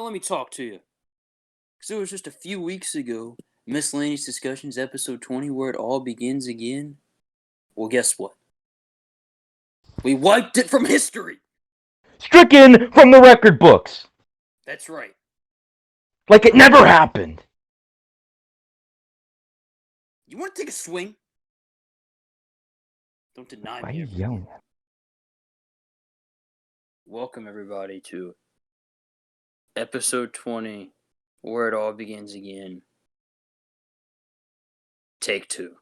let me talk to you. Because it was just a few weeks ago, Miscellaneous Discussions, episode 20, where it all begins again. Well, guess what? We wiped it from history! Stricken from the record books. That's right. Like it never happened. You want to take a swing? Don't deny Why are me. you yelling at me? Welcome, everybody, to episode 20, where it all begins again. Take 2.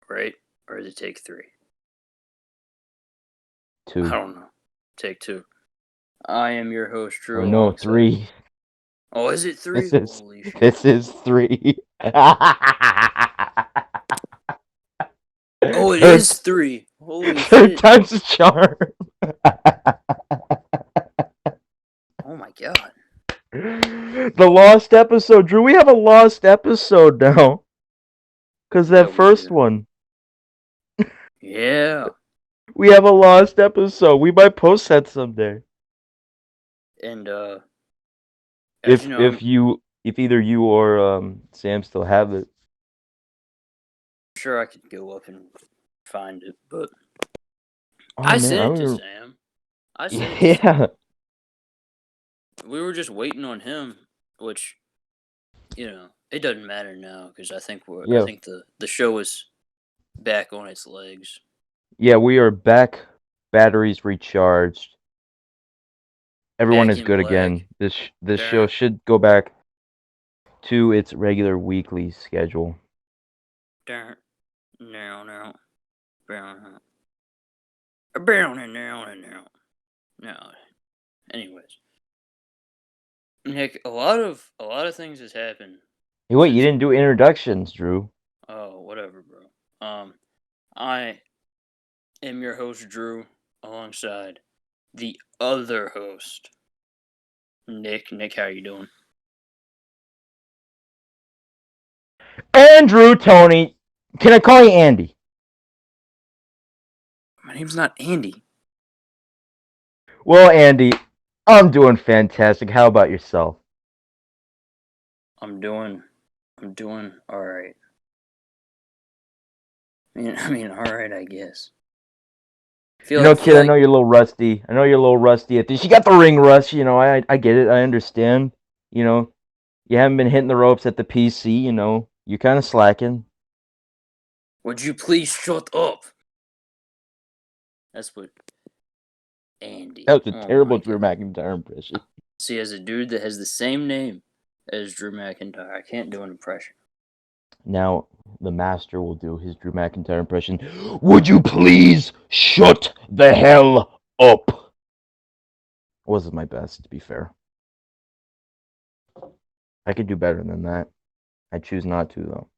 Right? Or is it take 3? 2. I don't know. Take 2. I am your host, Drew. Oh no, 3. Oh, is it 3? Holy shit. This is 3. Oh, it is 3. Holy Third shit. time's a charm. Oh my god. The lost episode, Drew. We have a lost episode now. Because that first one. Yeah. We have a lost episode. We might post that someday. And If either you or Sam still have it. I'm sure I could go up and find it, but I sent it to Sam. Yeah. We were just waiting on him, which, it doesn't matter now because I think the show is back on its legs. Yeah, we are back. Batteries recharged. Everyone back is good black. again. This show should go back to its regular weekly schedule. No. Anyways, Nick, a lot of things has happened. Hey, wait, you didn't do introductions, Drew. Oh, whatever, bro. I am your host, Drew, alongside the other host, Nick. Nick, how you doing? Andrew, Tony. Can I call you Andy? My name's not Andy. Well, Andy, I'm doing fantastic. How about yourself? I'm doing all right. I mean, all right, I guess. Kid, I know you're a little rusty. at this. You got the ring rust. I get it. I understand. You haven't been hitting the ropes at the PC. You're kind of slacking. Would you please shut up? That's what Andy. That was a terrible Drew McIntyre impression. See, as a dude that has the same name as Drew McIntyre, I can't do an impression. Now, the master will do his Drew McIntyre impression. Would you please shut the hell up? Wasn't my best, to be fair. I could do better than that. I choose not to, though.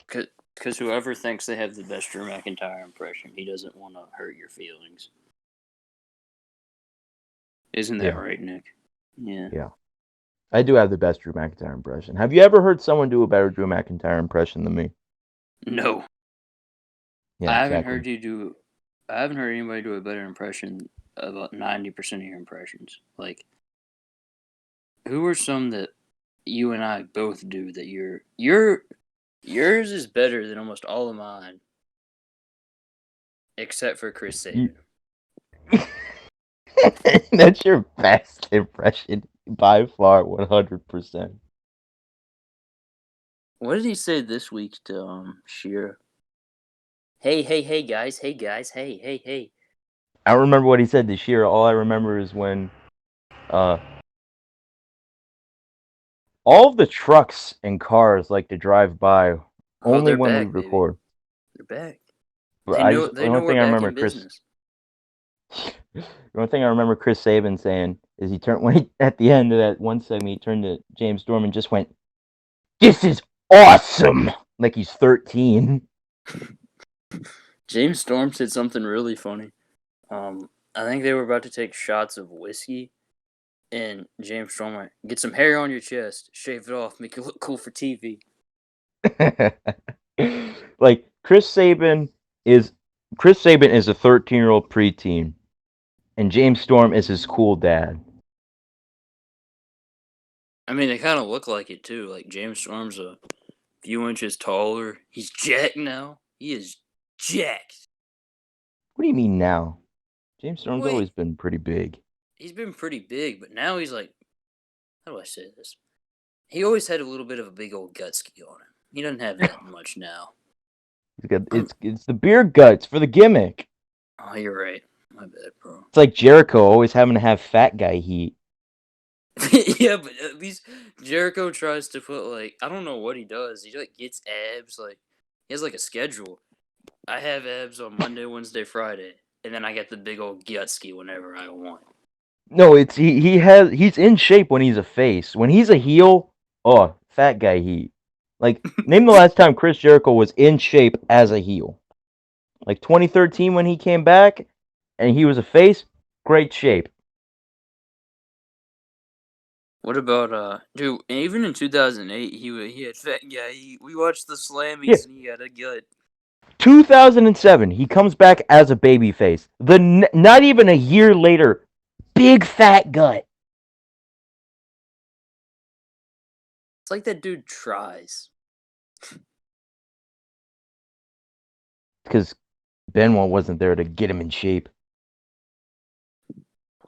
Because whoever thinks they have the best Drew McIntyre impression, he doesn't want to hurt your feelings. Isn't that right, Nick? Yeah. Yeah. I do have the best Drew McIntyre impression. Have you ever heard someone do a better Drew McIntyre impression than me? No. Yeah, I haven't heard anybody do a better impression about 90% of your impressions. Like, who are some that you and I both do that yours is better than almost all of mine, except for Chris Sabin. That's your best impression by far, 100%. What did he say this week to Shira? Hey guys, hey. I don't remember what he said to Shira. All I remember is when all of the trucks and cars like to drive by only when we record. They're back. The only thing I remember Chris Sabin saying is at the end of that one segment, he turned to James Storm and just went, "This is awesome!" Like he's 13. James Storm said something really funny. I think they were about to take shots of whiskey, and James Storm went, "Get some hair on your chest, shave it off, make it look cool for TV." Like Chris Sabin is a 13-year-old preteen, and James Storm is his cool dad. I mean, they kind of look like it too. Like James Storm's a few inches taller. He's jacked now. He is jacked. What do you mean now? James Storm's Wait, always been pretty big. he's been pretty big, but now he's like, how do I say this? He always had a little bit of a big old gut ski on him. He doesn't have that much now. He's got it's the beer guts for the gimmick. Oh, you're right. My bad, bro. It's like Jericho always having to have fat guy heat. Yeah, but at least Jericho tries to put like, I don't know what he does. He like gets abs. Like he has like a schedule. I have abs on Monday, Wednesday, Friday, and then I get the big old gut ski whenever I want. No, it's he's in shape when he's a face. When he's a heel, oh, fat guy heat. Like name the last time Chris Jericho was in shape as a heel. Like 2013 when he came back and he was a face, great shape. What about dude? Even in 2008, he had fat guy. We watched the Slammies Yeah. and he had a gut. 2007, he comes back as a babyface. Not even a year later, big fat gut. It's like that dude tries. Because Benoit wasn't there to get him in shape.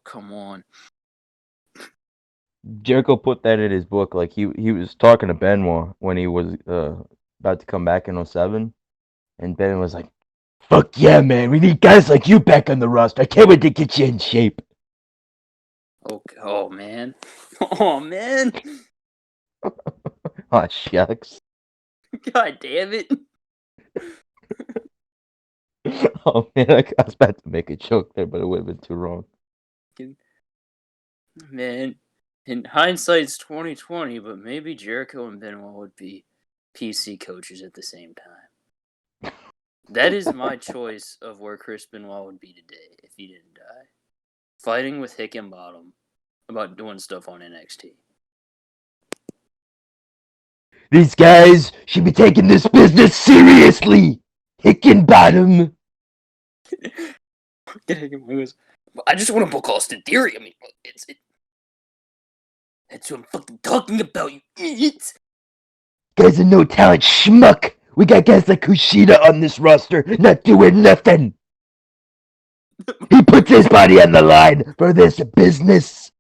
Come on. Jericho put that in his book. Like he was talking to Benoit when he was about to come back in 07. And Benoit was like, "Fuck yeah, man. We need guys like you back on the roster. I can't wait to get you in shape." Oh man. Oh man. Aw, shucks. God damn it. Oh man, I was about to make a joke there, but it would have been too wrong. Man, in hindsight's 2020, but maybe Jericho and Benoit would be PC coaches at the same time. That is my choice of where Chris Benoit would be today if he didn't die. Fighting with Hickenbottom about doing stuff on NXT. These guys should be taking this business seriously. Hickenbottom. I just want to book Austin Theory. I mean, that's what I'm fucking talking about, you idiots. Guys are no talent schmuck. We got guys like Kushida on this roster, not doing nothing. He puts his body on the line for this business.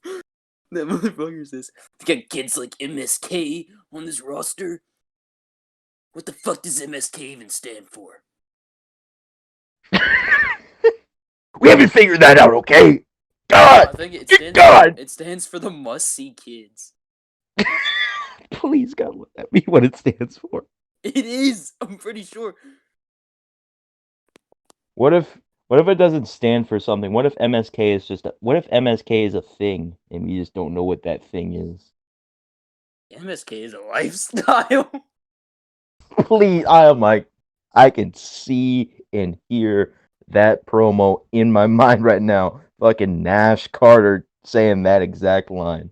That motherfucker says, you got kids like MSK on this roster? What the fuck does MSK even stand for? We haven't figured that out, okay? God! I think it stands for the must-see kids. Please, God, let that be what it stands for. It is! I'm pretty sure. What if it doesn't stand for something? What if MSK is what if MSK is a thing and we just don't know what that thing is? MSK is a lifestyle. Please, I can see and hear that promo in my mind right now. Fucking Nash Carter saying that exact line.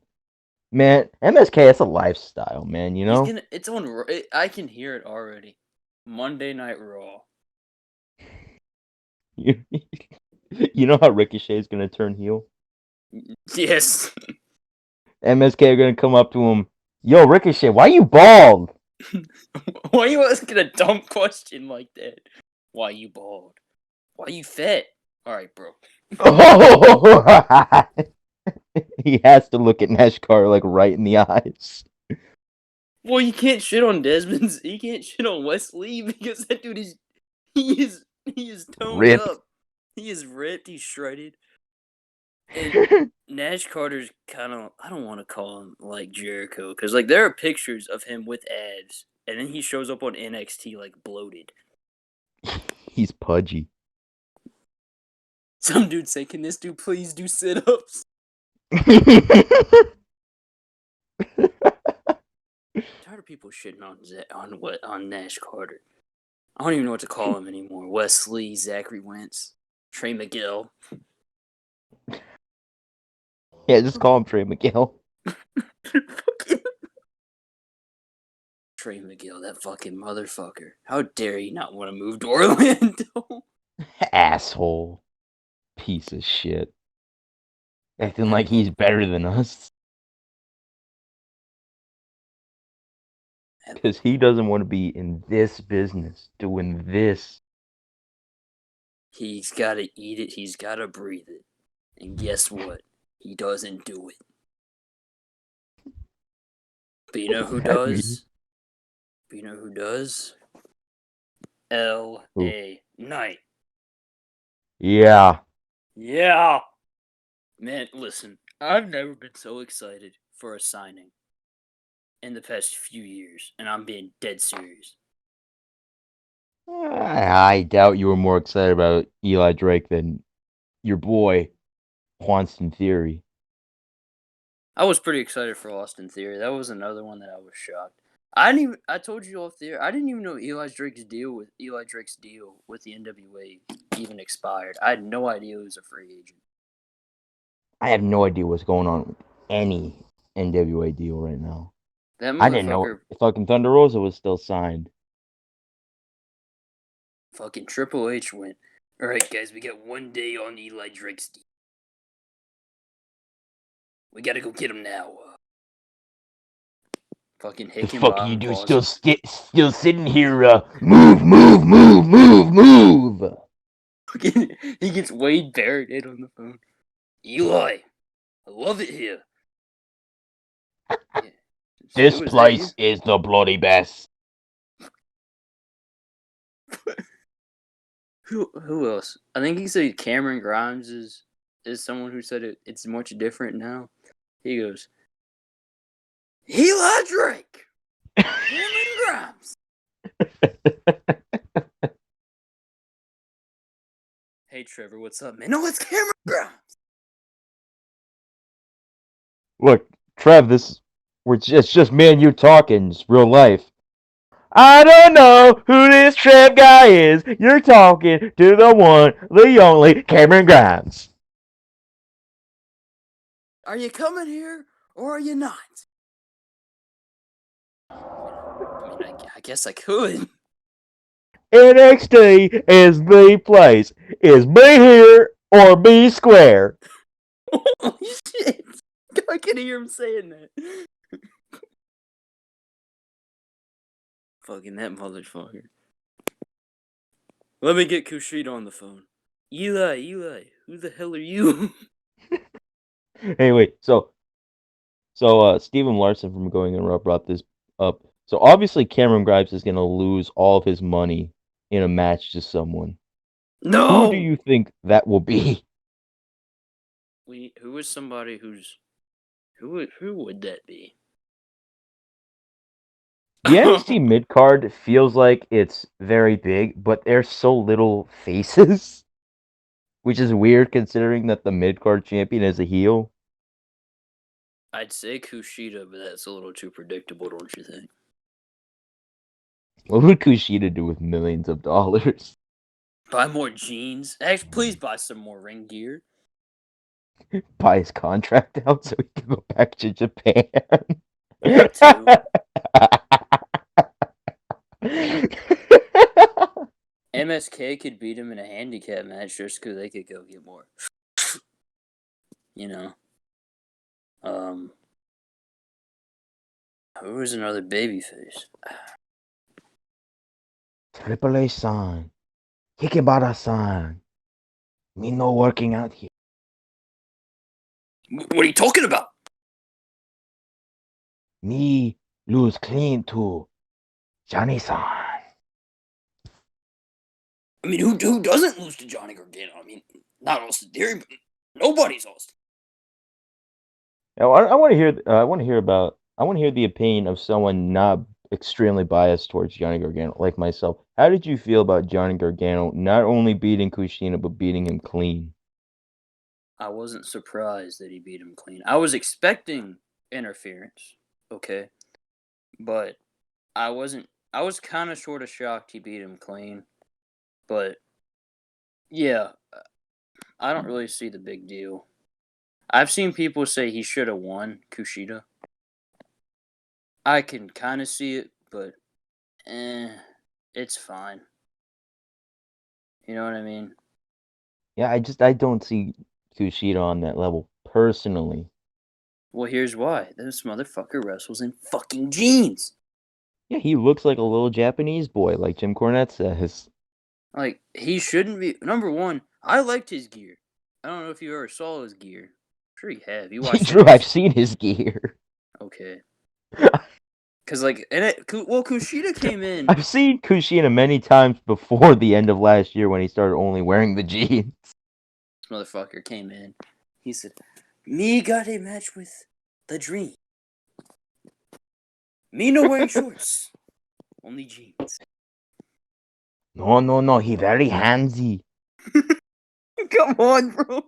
Man, MSK, that's a lifestyle, man, you know? It's on. I can hear it already. Monday Night Raw. You know how Ricochet is going to turn heel? Yes. MSK are going to come up to him. Yo, Ricochet, why you bald? Why are you asking a dumb question like that? Why you bald? Why you fat? Alright, bro. He has to look at Nash Carter like right in the eyes. Well, you can't shit on Desmond's. You can't shit on Wesley because that dude is he is toned Ripped. up. He is ripped. He's shredded. And Nash Carter's kind of, I don't want to call him like Jericho because like there are pictures of him with abs, and then he shows up on NXT like bloated. He's pudgy. Some dude say, "Can this dude please do sit-ups?" Tired of people shitting on Nash Carter. I don't even know what to call him anymore. Wesley, Zachary Wentz, Trey McGill. Yeah, just call him Trey McGill. Trey McGill, that fucking motherfucker. How dare he not want to move to Orlando? Asshole. Piece of shit. acting like he's better than us. Because he doesn't want to be in this business, doing this. He's got to eat it. He's got to breathe it. And guess what? He doesn't do it. But you know who does? But you know who does? L.A. Knight. Yeah. Yeah. Man, listen, I've never been so excited for a signing in the past few years, and I'm being dead serious. I doubt you were more excited about Eli Drake than your boy, Austin Theory. I was pretty excited for Austin Theory. That was another one that I was shocked. I told you off there. I didn't even know Eli Drake's deal with the NWA even expired. I had no idea he was a free agent. I have no idea what's going on with any NWA deal right now. That I didn't know motherfucker. fucking Thunder Rosa was still signed. Fucking Triple H went. All right, guys, we got 1 day on Eli Drake's deal. We gotta go get him now. Fucking The Hickenbottom. fuck you do still sitting here, move. He gets Wade Barrett in on the phone. Eli, I love it here. Yeah. This place is the bloody best. Who else? I think he said Cameron Grimes is someone who said it's much different now. He goes, Eli Drake, Cameron Grimes. Hey Trevor, what's up, man? No, it's Cameron Grimes. Look, Trev, it's just me and you talking. It's real life. I don't know who this Trev guy is. You're talking to the one, the only Cameron Grimes. Are you coming here or are you not? I mean, I guess I could. NXT is the place. Is be here or be square. Holy shit! I can hear him saying that. Fucking that motherfucker. Let me get Kushida on the phone. Eli, who the hell are you? Anyway, so Stephen Larson from Going in Raw brought this up. So obviously Cameron Grimes is gonna lose all of his money in a match to someone. No. Who do you think that will be? Who is somebody who's who would that be? The NXT mid card feels like it's very big, but there's so little faces, which is weird considering that the mid card champion is a heel. I'd say Kushida, but that's a little too predictable, don't you think? What would Kushida do with millions of dollars? Buy more jeans. Actually, please buy some more ring gear. Buy his contract out so he can go back to Japan. That too. MSK could beat him in a handicap match just because they could go get more. You know. Who is another babyface? Triple H-san. Hikibara-san. Me no working out here. What are you talking about? Me lose clean to Johnny-san. I mean, who doesn't lose to Johnny Gargano? I mean, not Austin Theory, but nobody's Austin. Now, I want to hear. I want to hear about. I want to hear the opinion of someone not extremely biased towards Johnny Gargano, like myself. How did you feel about Johnny Gargano not only beating Kushina but beating him clean? I wasn't surprised that he beat him clean. I was expecting interference, okay, but I wasn't. I was kind of sort of shocked he beat him clean, but yeah, I don't really see the big deal. I've seen people say he should have won Kushida. I can kind of see it, but it's fine. You know what I mean? Yeah, I don't see Kushida on that level personally. Well, here's why. This motherfucker wrestles in fucking jeans. Yeah, he looks like a little Japanese boy, like Jim Cornette says. Like, he shouldn't be. Number one, I liked his gear. I don't know if you ever saw his gear. I'm sure you have. You watched Drew, I've NXT. seen his gear. Okay. Because, like, Kushida came in. I've seen Kushida many times before the end of last year when he started only wearing the jeans. This motherfucker came in. He said, "Me got a match with the Dream. Me no wearing shorts. Only jeans." No. He very handsy. Come on, bro.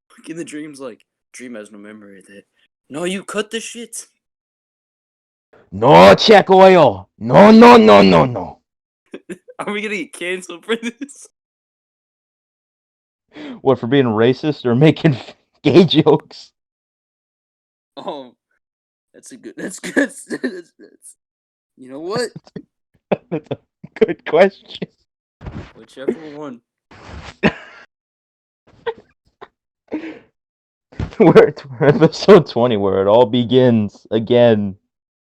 Fucking the Dream's like, Dream has no memory of that. No, you cut the shit. No check oil. No. Are we gonna get canceled for this? What, for being racist or making gay jokes? Oh, that's good. You know what? That's a good question. Whichever one. We're episode 20, where it all begins again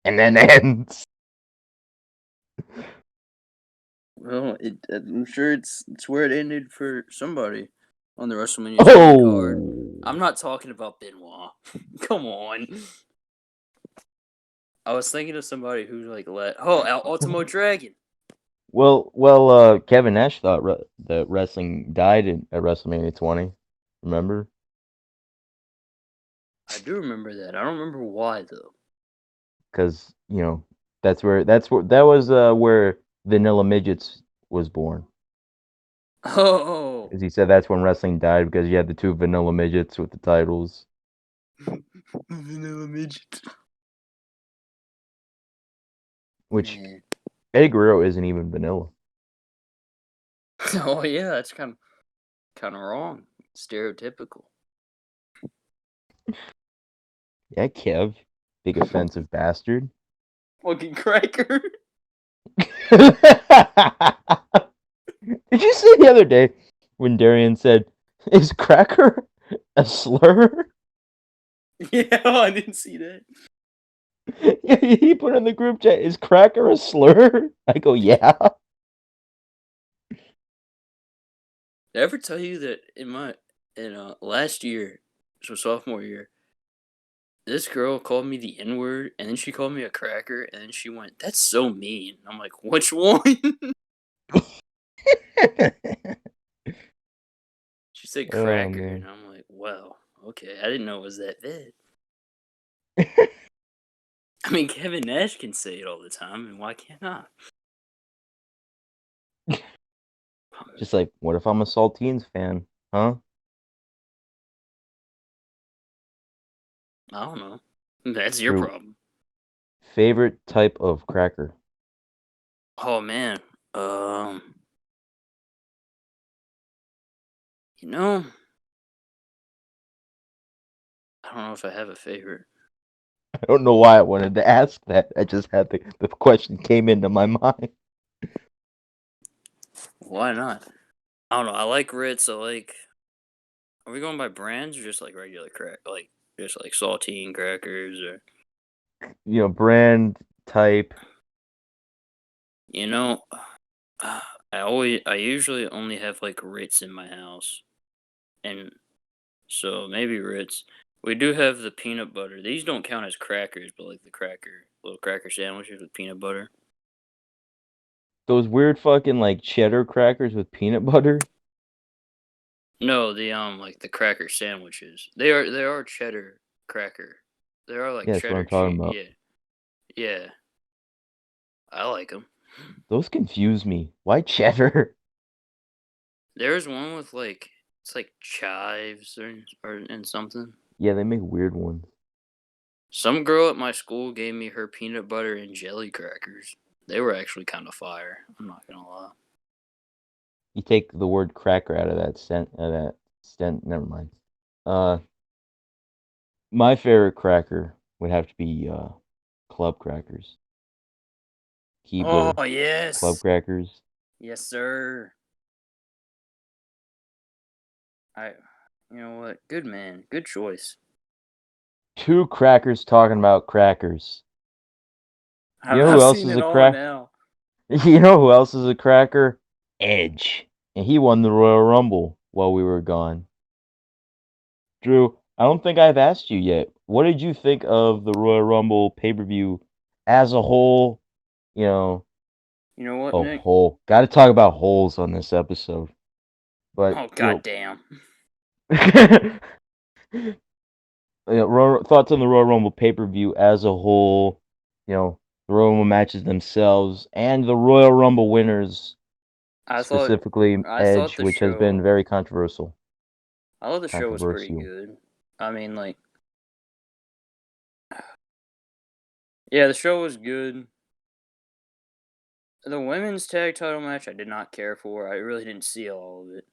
and then ends. Well, I'm sure it's where it ended for somebody on the WrestleMania card. I'm not talking about Benoit. Come on. I was thinking of somebody who like Ultimo Dragon. Well, Kevin Nash thought that wrestling died at WrestleMania 20. Remember? I do remember that. I don't remember why though. Because that was where Vanilla Midgets was born. Oh, As he said, that's when wrestling died, because you had the two Vanilla Midgets with the titles. Vanilla Midget. Which Man. Eddie Guerrero isn't even vanilla. Oh yeah, that's kind of wrong. Stereotypical. Yeah, Kev, big offensive bastard. Fucking cracker. Did you see the other day when Darian said, "Is cracker a slur?" Yeah, I didn't see that. He put in the group chat, "Is cracker a slur?" I go, "Yeah." Did I ever tell you that last year, so sophomore year, this girl called me the N word, and then she called me a cracker, and then she went, "That's so mean." I'm like, "Which one?" She said Oh cracker, and man. I'm like, "Wow, okay, I didn't know it was that bad." I mean, Kevin Nash can say it all the time, and why can't I? Just like, what if I'm a Saltines fan? Huh? I don't know. That's your Drew, problem. favorite type of cracker? Oh man, you know, I don't know if I have a favorite. I don't know why I wanted to ask that. I just had the question came into my mind. Why not? I don't know. I like Ritz. I like. Are we going by brands or just like regular crack? Like just like saltine crackers or. Brand, type. You know, I usually only have like Ritz in my house, and so maybe Ritz. We do have the peanut butter. These don't count as crackers, but like the little cracker sandwiches with peanut butter. Those weird fucking like cheddar crackers with peanut butter. No, the like the cracker sandwiches. They are cheddar cracker. They are like Yeah, that's what cheddar I'm talking cheese. about. Yeah, yeah. I like them. Those confuse me. Why cheddar? There's one with like it's like chives or and something. Yeah, they make weird ones. Some girl at my school gave me her peanut butter and jelly crackers. They were actually kind of fire. I'm not gonna lie. You take the word cracker out of that stent. Never mind. Uh, my favorite cracker would have to be club crackers. Oh Keebler club yes, crackers. yes sir. You know what? Good man. Good choice. Two crackers talking about crackers. You know who I've else seen is it a all crack? now. You know who else is a cracker? Edge. And he won the Royal Rumble while we were gone. Drew, I don't think I've asked you yet. What did you think of the Royal Rumble pay-per-view as a whole? You know, You know what, a Nick? whole. Got to talk about holes on this episode. But, Oh goddamn. Thoughts on the Royal Rumble pay-per-view as a whole, the Royal Rumble matches themselves, and the Royal Rumble winners, I thought specifically I thought Edge, the which has been show very controversial. I thought the show was pretty Controversial. good. I mean, like, yeah, the show was good. The women's tag title match I did not care for. I really didn't see all of it.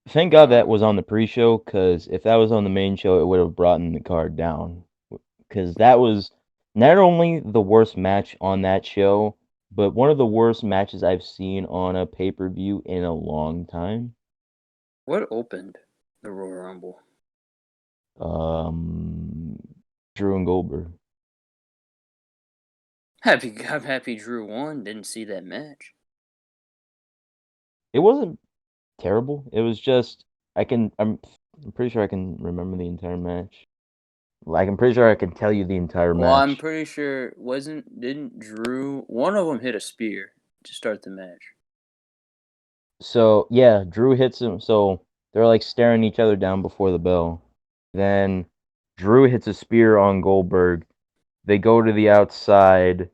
Thank God that was on the pre-show, because if that was on the main show, it would have brought the card down. Because that was not only the worst match on that show, but one of the worst matches I've seen on a pay-per-view in a long time. What opened the Royal Rumble? Drew and Goldberg. I'm happy Drew won. Didn't see that match. It wasn't terrible. It was just I'm pretty sure I can remember the entire match. Like, I'm pretty sure I can tell you the entire Well, I'm match. pretty sure didn't Drew one of them hit a spear to start the match. So yeah, Drew hits him. So they're like staring each other down before the bell. Then Drew hits a spear on Goldberg. They go to the outside.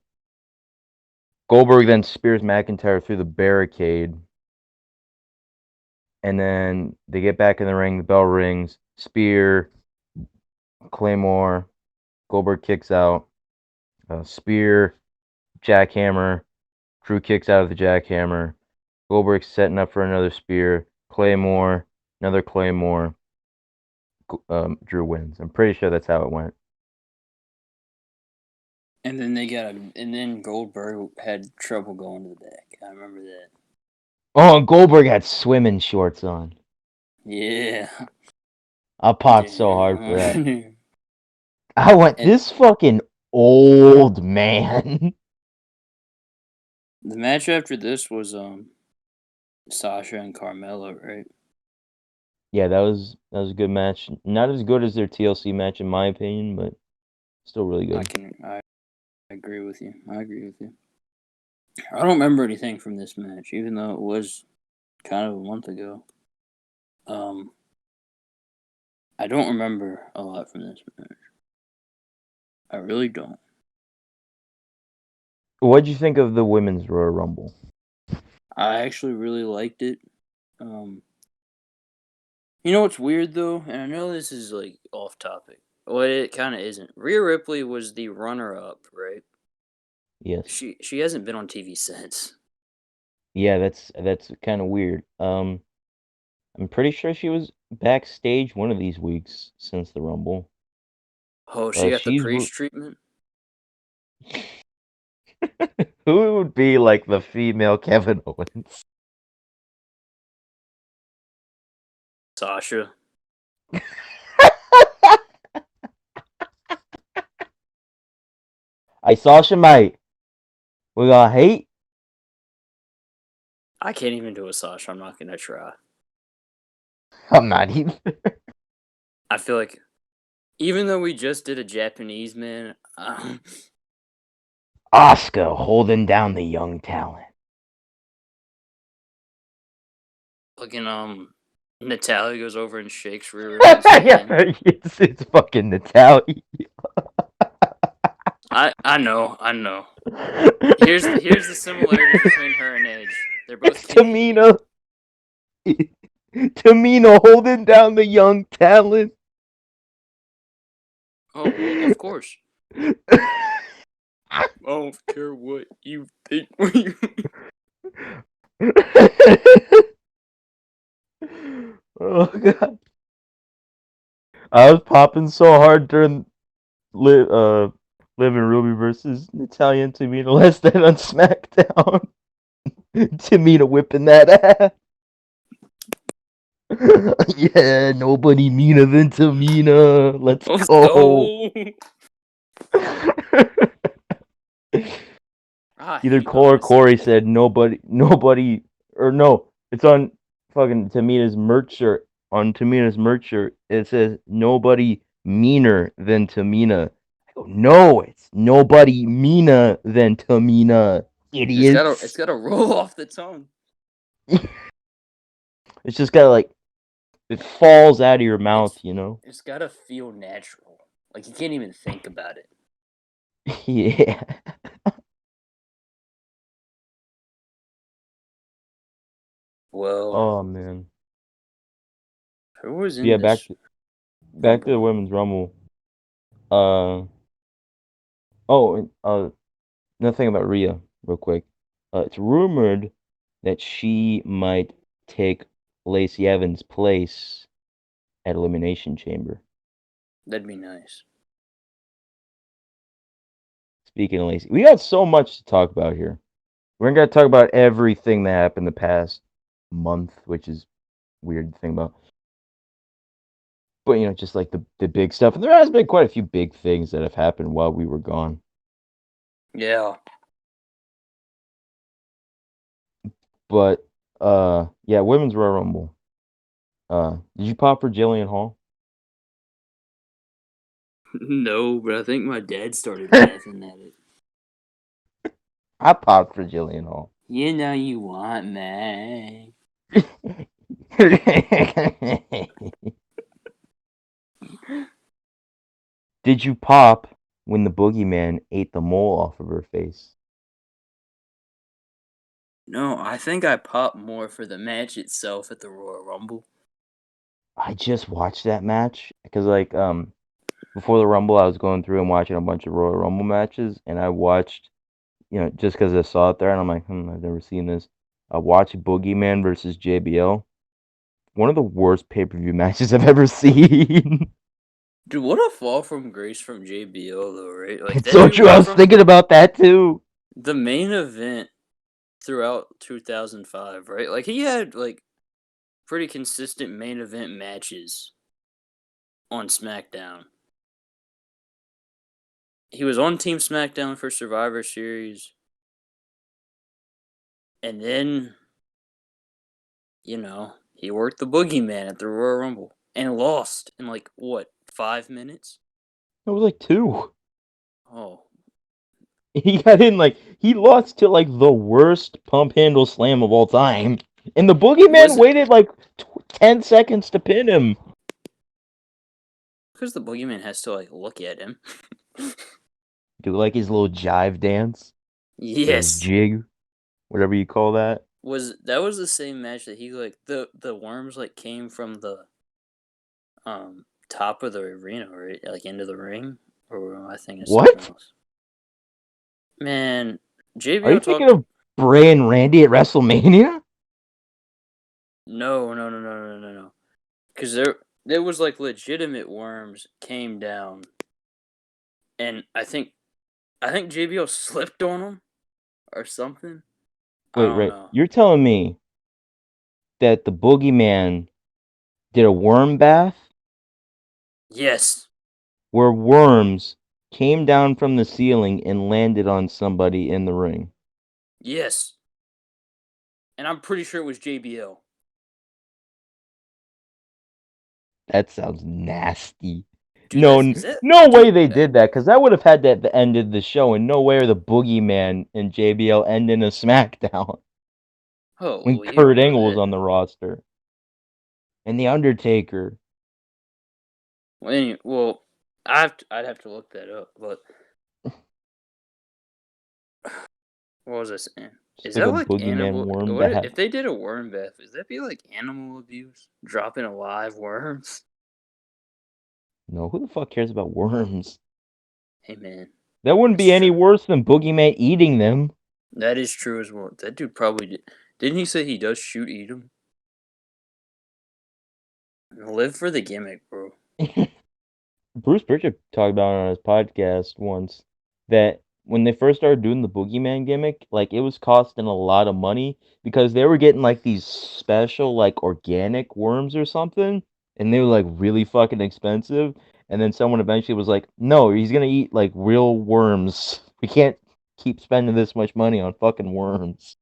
Goldberg then spears McIntyre through the barricade. And then they get back in the ring. The bell rings. Spear, Claymore. Goldberg kicks out. Spear, jackhammer. Drew kicks out of the jackhammer. Goldberg's setting up for another spear. Claymore, another Claymore. Drew wins. I'm pretty sure that's how it went. And then and then Goldberg had trouble going to the back. I remember that. Oh, and Goldberg had swimming shorts on. Yeah. I popped so hard for that. I went, And this fucking old man. the match after this was Sasha and Carmella, right? Yeah, that was a good match. Not as good as their TLC match in my opinion, but still really good. I agree with you. I agree with you. I don't remember anything from this match, even though it was kind of a month ago. I don't remember a lot from this match. I really don't. What'd you think of the women's Royal Rumble? I actually really liked it. You know what's weird though, and I know this is like off topic. Well, it kind of isn't. Rhea Ripley was the runner-up, right? Yes. She hasn't been on TV since. Yeah, that's kind of weird. I'm pretty sure she was backstage one of these weeks since the Rumble. Oh, she got the She's priest treatment. Who would be like the female Kevin Owens? Sasha. Sasha, mate. We got heat. I can't even do a Sasha. I'm not gonna try. I'm not even. I feel like, even though we just did a Japanese man, Asuka holding down the young talent. fucking Natalia goes over and shakes Rhea Ripley's hand. It's fucking Natalia. I know. Here's the similarities between her and Edge. They're both Canadian. Tamina holding down the young talent. Oh, well, of course. I don't care what you think. Oh god, I was popping so hard during Liv and Ruby versus Natalia and Tamina last night on SmackDown. Tamina whipping that ass. Yeah, nobody meaner than Tamina. Let's go. go. I Either hate Cole or Corey condescension. said nobody, or no, it's on fucking Tamina's merch shirt. On Tamina's merch shirt, it says nobody meaner than Tamina. I go, no, it's nobody meaner than Tamina, It's idiots. gotta roll off the tongue. It's just gotta like it falls out of your mouth, you know. It's gotta feel natural. Like you can't even think about it. Yeah. Well, Oh man. who was in Yeah, this back to rumble? the women's rumble. Uh oh, another thing about Rhea, real quick. It's rumored that she might take Lacey Evans' place at Elimination Chamber. That'd be nice. Speaking of Lacey, we got so much to talk about here. We're gonna talk about everything that happened the past month, which is weird to think about. But just like the big stuff, and there has been quite a few big things that have happened while we were gone. Yeah. But yeah, women's Royal Rumble. Did you pop for Jillian Hall? No, but I think my dad started laughing at it. I popped for Jillian Hall. You know you want me. Did you pop when the boogeyman ate the mole off of her face? No, I think I popped more for the match itself at the Royal Rumble. I just watched that match because before the Rumble I was going through and watching a bunch of Royal Rumble matches, and I watched just because I saw it there and I'm like, I've never seen this. I watched Boogeyman versus JBL. One of the worst pay-per-view matches I've ever seen. Dude, what a fall from grace from JBL though, right? Like It's that so dude true. I went was from thinking about that too. the main event throughout 2005, right? Like he had like pretty consistent main event matches on SmackDown. He was on Team SmackDown for Survivor Series. And then, he worked the boogeyman at the Royal Rumble and lost in like what, 5 minutes? It was like 2. Oh, He got in he lost to the worst pump handle slam of all time. And the boogeyman was it waited 10 seconds to pin him. because the boogeyman has to like look at him? Do his little jive dance or his Yes. jig, whatever you call that. Was the same match that he like the worms like came from the top of the arena, right? Like into the ring? Or am I thinking of something What? else? Man, Are you JBL thinking talked. of Bray and Randy at WrestleMania? No, no, no, no, no, no, no. Because there was like legitimate worms came down, and I think JBL slipped on them or something. I Wait, don't right. know. You're telling me that the boogeyman did a worm bath Yes, where worms came down from the ceiling and landed on somebody in the ring? yes, and I'm pretty sure it was JBL. That sounds nasty. Dude, No, that's is that no way dude? they did that because that would have had that the ended the show, and no way are the Boogeyman and JBL ending a SmackDown Oh, when well, you Kurt don't know Angle was that. on the roster and the Undertaker. Well, I'd have to look that up. But what was I saying? Just Is like that a like Boogeyman animal? worm What bath. if they did a worm bath? Would that be like animal abuse? Dropping alive worms? No, who the fuck cares about worms? Hey man, That wouldn't it's be any true. worse than Boogeyman eating them. That is true as well. That dude probably did. Didn't he say he does shoot eat them? Live for the gimmick, bro. Bruce Pritchard talked about it on his podcast once that when they first started doing the boogeyman gimmick, like it was costing a lot of money because they were getting like these special like organic worms or something, and they were like really fucking expensive. And then someone eventually was like, "No, he's gonna eat like real worms. We can't keep spending this much money on fucking worms."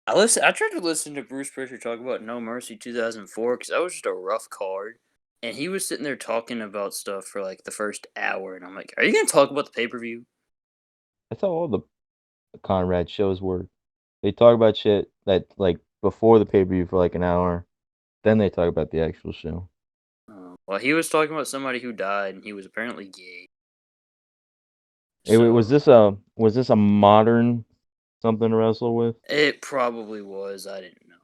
I tried to listen to Bruce Prichard talk about No Mercy 2004 because that was just a rough card, and he was sitting there talking about stuff for like the first hour, and I'm like, "Are you gonna talk about the pay per view?" That's how all the Conrad shows work. They talk about shit that like before the pay per view for like an hour, then they talk about the actual show. Well, he was talking about somebody who died, and he was apparently gay. Hey, wait, So was this a modern something to wrestle with? it probably was. I didn't know.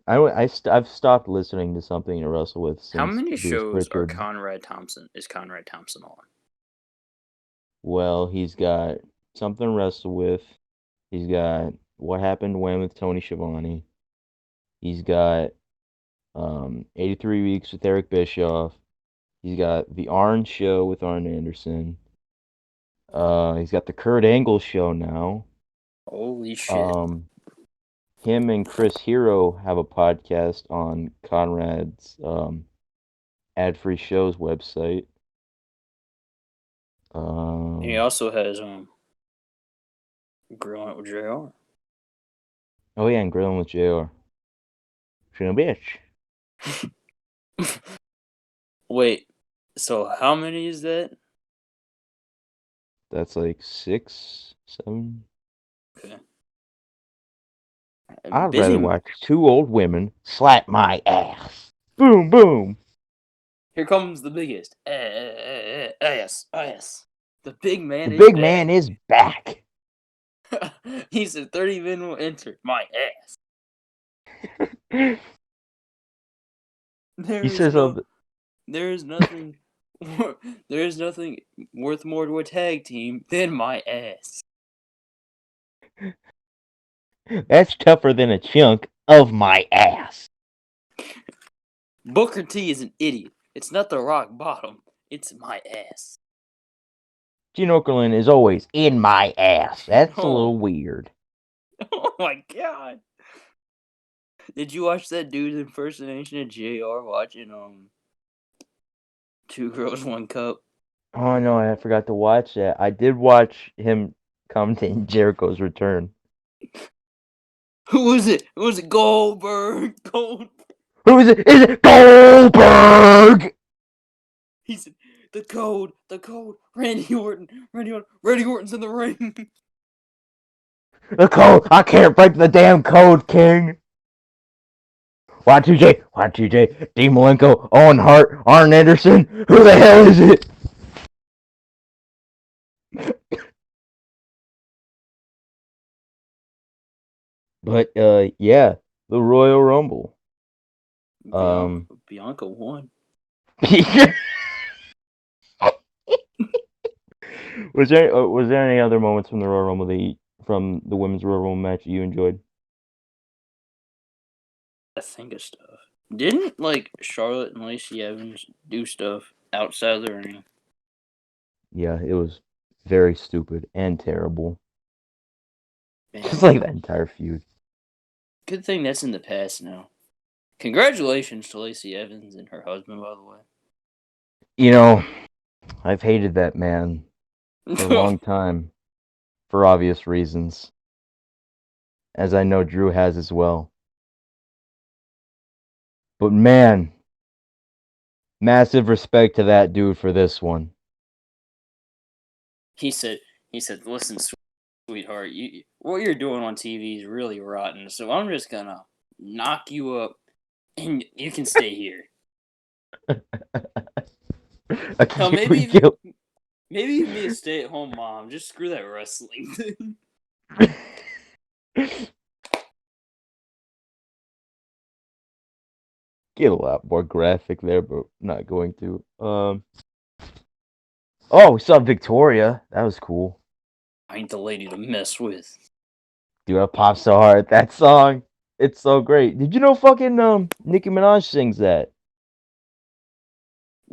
I've stopped listening to something to wrestle with How since many Bruce shows are Pritchard. Conrad Thompson on? Well, he's got something to wrestle with. He's got what happened when with Tony Schiavone. He's got 83 weeks with Eric Bischoff. He's got the Arn show with Arn Anderson. He's got the Kurt Angle show now. Holy shit! Him and Chris Hero have a podcast on Conrad's ad-free shows website. He also has Growing Up with JR. Oh yeah, and Grilling with JR. She's a bitch. Wait, so how many is that? That's like 6, 7. Okay. I'd rather Busy. watch two old women slap my ass. Boom, boom. Here comes the biggest ass. The big man The is big back. man is back. He said 30 men will enter my ass. He says, there is nothing there is nothing worth more to a tag team than my ass. that's tougher than a chunk of my ass. Booker T is an idiot. It's not the rock bottom. It's my ass. Gene Okerlund is always in my ass. That's a little Oh, weird. oh my god. Did you watch that dude's impersonation of JR watching Two Girls One Cup? Oh no, I forgot to watch that. I did watch him commentating Jericho's return. Who was it? Who was it? Goldberg. Goldberg. Who is it? Is it Goldberg? He said, the code. Randy Orton's in the ring. The code. I can't break the damn code, King. Y2J, Dean Malenko, Owen Hart, Arn Anderson. Who the hell is it? But yeah, the Royal Rumble. Bianca won. Was there any other moments from the Royal Rumble from the women's Royal Rumble match that you enjoyed? I think of stuff. Didn't like Charlotte and Lacey Evans do stuff outside of the ring? Yeah, it was very stupid and terrible. Man, Just like that entire feud. good thing that's in the past now. Congratulations to Lacey Evans and her husband, by the way. You know, I've hated that man for a long time, for obvious reasons, as I know Drew has as well. But man, massive respect to that dude for this one. He said, listen, sweetheart, what you're doing on TV is really rotten, so I'm just gonna knock you up and you can stay here. I Hell, can't kill. maybe you be a stay-at-home mom. Just screw that wrestling thing. Get a lot more graphic there, but not going to. Oh, we saw Victoria. That was cool. I ain't the lady to mess with. Dude, I popped so hard. That song, it's so great. Did you know fucking Nicki Minaj sings that?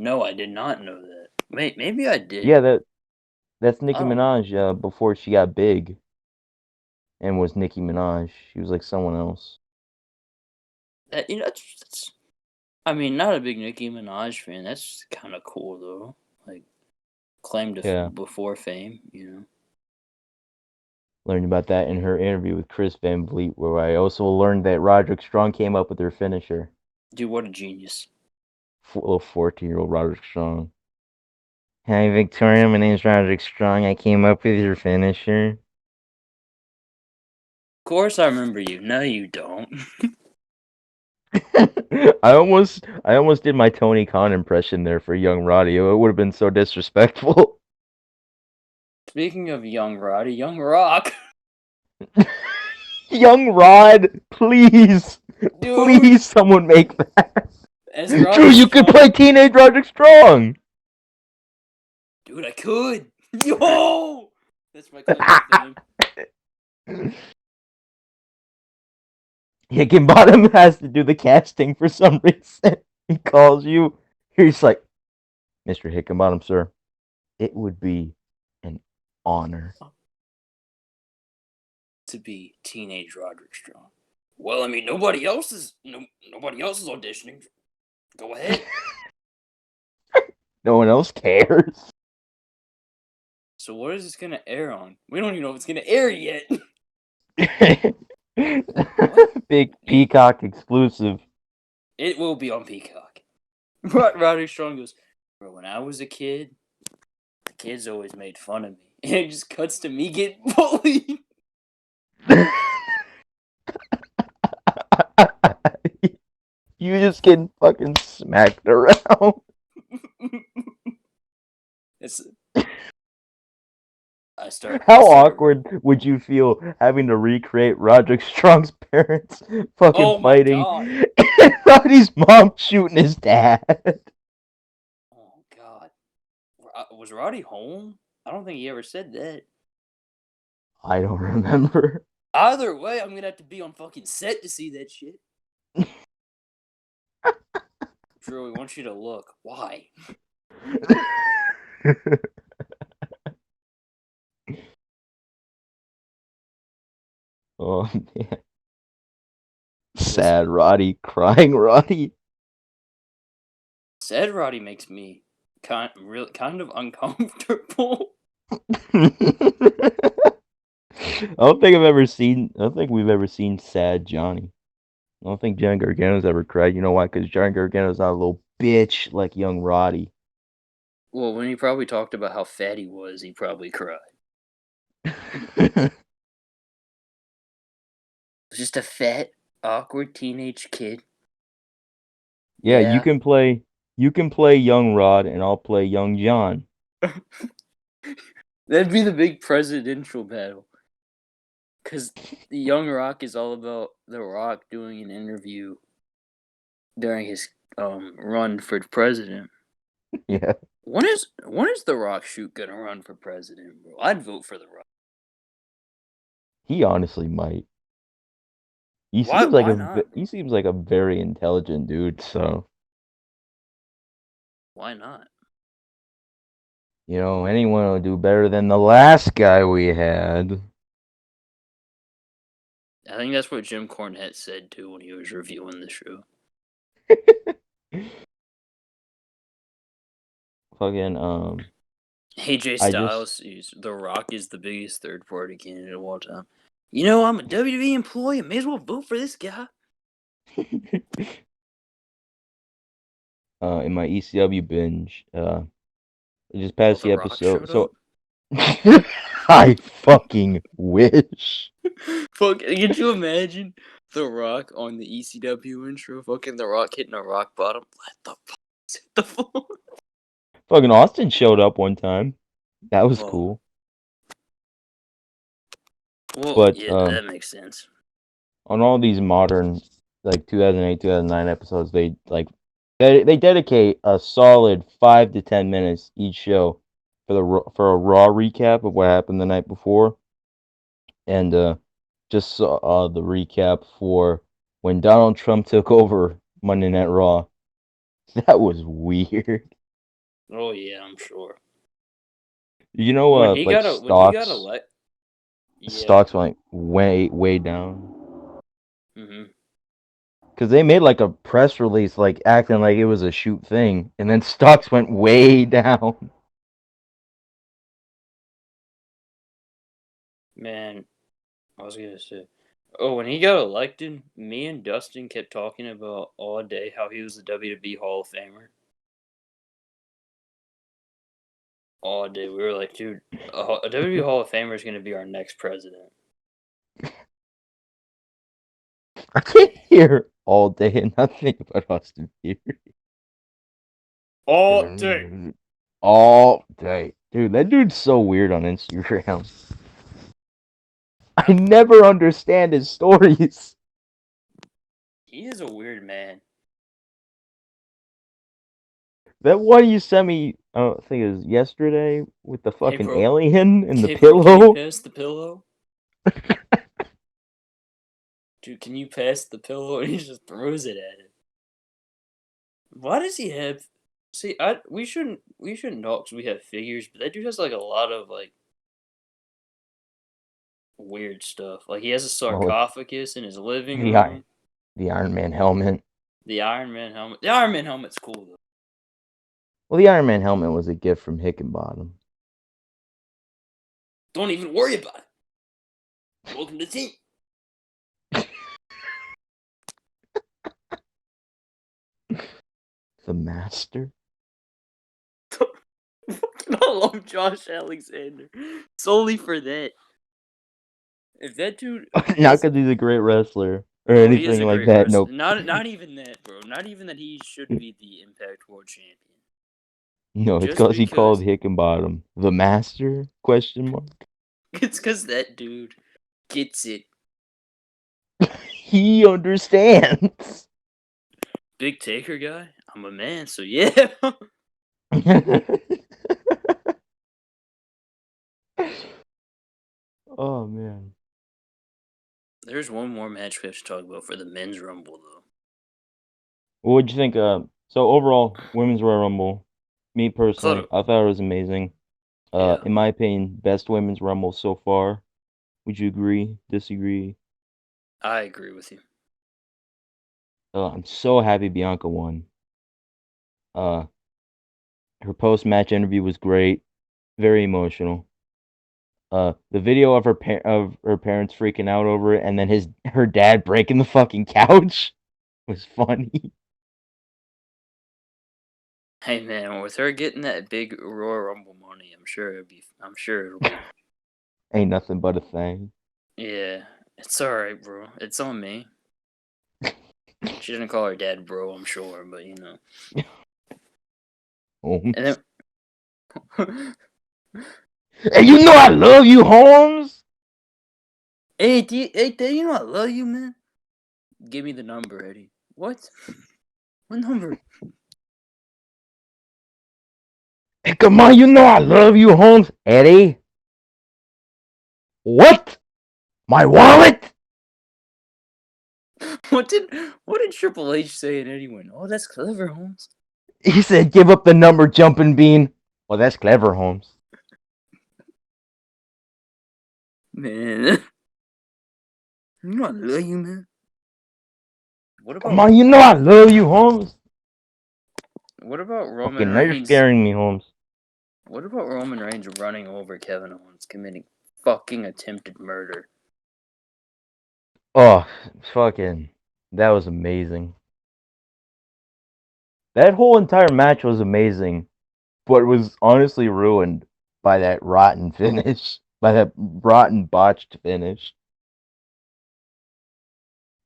No, I did not know that. Maybe I did. Yeah, that's I Nicki don't know. Minaj before she got big and was Nicki Minaj. She was like someone else. That's I mean, not a big Nicki Minaj fan. That's kind of cool though. Like claim to Yeah, before fame, you know. learned about that in her interview with Chris Van Vliet, where I also learned that Roderick Strong came up with her finisher. Dude, what a genius. Little 14-year-old Roderick Strong. Hi, Victoria. My name's Roderick Strong. I came up with your finisher. Of course I remember you. No, you don't. I almost did my Tony Khan impression there for Young Roddy. It would have been so disrespectful. Speaking of Young Roddy, Young Rock. Young Rod, please, Dude, please, someone make that. as Drew, Roddy you could Strong. play Teenage Roderick Strong. Dude, I could. Yo! That's my claim to fame. Hickenbottom has to do the casting for some reason. He calls you. He's like, Mr. Hickenbottom, sir, it would be an honor. To be teenage Roderick Strong. Well, I mean, nobody else is auditioning. Go ahead. No one else cares. So what is this gonna air on? We don't even know if it's gonna air yet. Big Peacock exclusive. It will be on Peacock. Roderick Strong goes, bro, when I was a kid, the kids always made fun of me. And it just cuts to me getting bullied. You just getting fucking smacked around. It's How awkward would you feel having to recreate Roderick Strong's parents fucking Oh my fighting god. and Roddy's mom shooting his dad? Oh god. Was Roddy home? I don't think he ever said that. I don't remember. Either way, I'm gonna have to be on fucking set to see that shit. Drew, we want you to look. Why? Oh man. Sad Roddy, crying Roddy. Sad Roddy makes me kind of uncomfortable. I don't think we've ever seen sad Johnny. I don't think John Gargano's ever cried. You know why? Because John Gargano's not a little bitch like young Roddy. Well, when he probably talked about how fat he was, he probably cried. Just a fat, awkward teenage kid. Yeah, you can play young Rod and I'll play young John. That'd be the big presidential battle. Because the Young Rock is all about The Rock doing an interview during his run for president. Yeah. When is The Rock shoot gonna run for president, bro? I'd vote for The Rock. He honestly might. He Why seems like not? he seems like a very intelligent dude, so Why not? you know, anyone will do better than the last guy we had. I think that's what Jim Cornette said too when he was reviewing the show. Fucking AJ I Styles, The Rock is the biggest third party candidate of all time. You know, I'm a WWE employee. I may as well vote for this guy. In my ECW binge, I just passed the The Rock episode. showed up? I fucking wish. Fuck, could you imagine The Rock on the ECW intro? Fucking The Rock hitting a rock bottom. Let the puppets hit the floor. Fucking Austin showed up one time. That was cool. Well, but yeah, that makes sense. On all these modern, like 2008, 2009 episodes, they dedicate a solid 5 to 10 minutes each show for a raw recap of what happened the night before, and just the recap for when Donald Trump took over Monday Night Raw. That was weird. Oh yeah, I'm sure. You know, When he got yeah. stocks went way down. Mhm. Because they made like a press release, like acting like it was a shoot thing, and then stocks went way down. Man, I was gonna say. Oh, when he got elected, me and Dustin kept talking about all day how he was the WWE Hall of Famer. All day, we were like, dude, a WWE Hall of Famer is gonna be our next president. I can't hear all day and not think about Austin Theory. All day. All day. Dude, that dude's so weird on Instagram. I never understand his stories. He is a weird man. That one you sent me, I think it was yesterday, with the Hey, fucking bro. alien and the Hey, bro, can you pillow. pass the pillow? Dude, can you pass the pillow? And he just throws it at him. Why does he have? See, we shouldn't talk because we have figures, but that dude has like a lot of like weird stuff. Like he has a Well, sarcophagus in his living the Iron, room. the Iron Man helmet. The Iron Man helmet. The Iron Man helmet's cool though. Well, the Iron Man helmet was a gift from Hickenbottom. Don't even worry about it. Welcome to the team. The Master. I love Josh Alexander solely for that. If that dude, Not because he's a great wrestler or bro, he is a anything like great that. wrestler. No, Not even that, bro. Not even that he should be the Impact World Champion. no, it's Just because he called because Hickenbottom the Master? Question mark. it's because that dude gets it. He understands. Big Taker guy. I'm a man, so yeah. Oh man. There's one more match we have to talk about for the men's rumble though. What would you think? So overall, women's Royal Rumble. Me I thought, personally, I thought it was amazing. yeah, In my opinion, best women's Rumble so far. Would you agree? Disagree? I agree with you. I'm so happy Bianca won. Uh, her post-match interview was great. Very emotional. The video of of her parents freaking out over it, and then her dad breaking the fucking couch was funny. Hey man, with her getting that big Royal Rumble money, I'm sure it'll be. Ain't nothing but a thing. Yeah, it's all right, bro. It's on me. She didn't call her dad bro, I'm sure, but you know. And Holmes. then, And you know I love you, Holmes. hey, Dad, you know I love you, man. Give me the number, Eddie. What? What number? Hey, come on, you know I love you, Holmes. Eddie. What? My wallet? What did Triple H say? And Eddie went, "Oh, that's clever, Holmes." He said, give up the number, jumping bean. Well, that's clever, Holmes. Man, you know I love you, man. What Come about on, you know I love you, Holmes. Okay, Roman now you're Reigns? scaring me, Holmes. What about Roman Reigns running over Kevin Owens, committing fucking attempted murder? Oh, fucking. That was amazing. That whole entire match was amazing, but was honestly ruined by that rotten finish. By that rotten botched finish.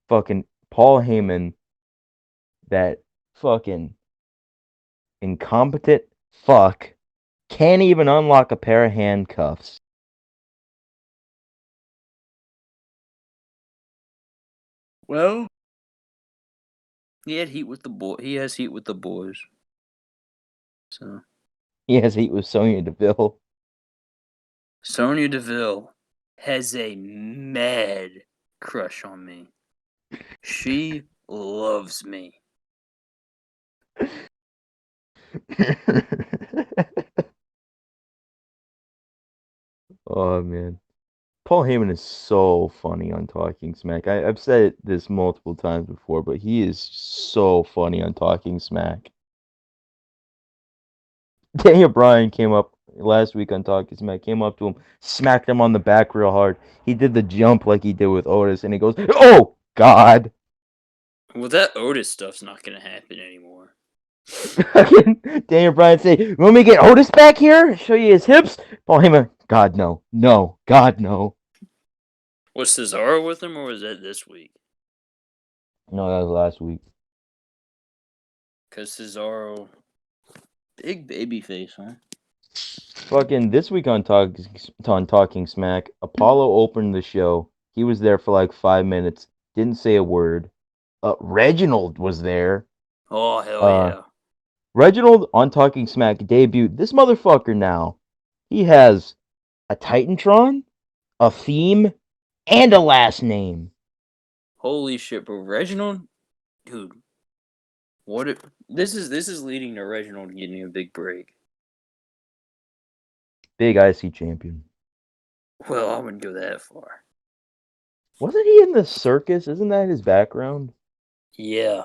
Fucking Paul Heyman, that fucking incompetent fuck, can't even unlock a pair of handcuffs. Well, he had heat with the boy. He has heat with the boys. So He has heat with Sonya Deville. Sonya Deville has a mad crush on me. She loves me. Oh man, Paul Heyman is so funny on Talking Smack. I've said this multiple times before, but he is so funny on Talking Smack. Daniel Bryan came up last week on Talking Smack, came up to him, smacked him on the back real hard. He did the jump like he did with Otis, and he goes, "Oh God!" Well, that Otis stuff's not gonna happen anymore. Daniel Bryan say, "You want me to get Otis back here? Show you his hips?" Paul Heyman, "God no, no, God no." Was Cesaro with him, or was that this week? No, that was last week. Cause Cesaro, big baby face, huh? Fucking this week on Talking Smack, Apollo opened the show. He was there for like 5 minutes, didn't say a word. Reginald was there. Oh hell yeah! Reginald on Talking Smack debuted. This motherfucker now, he has a Titantron, a theme, and a last name. Holy shit, bro! Reginald, dude, what? This is leading to Reginald getting a big break. Big IC champion. Well, I wouldn't go that far. Wasn't he in the circus? Isn't that his background? Yeah.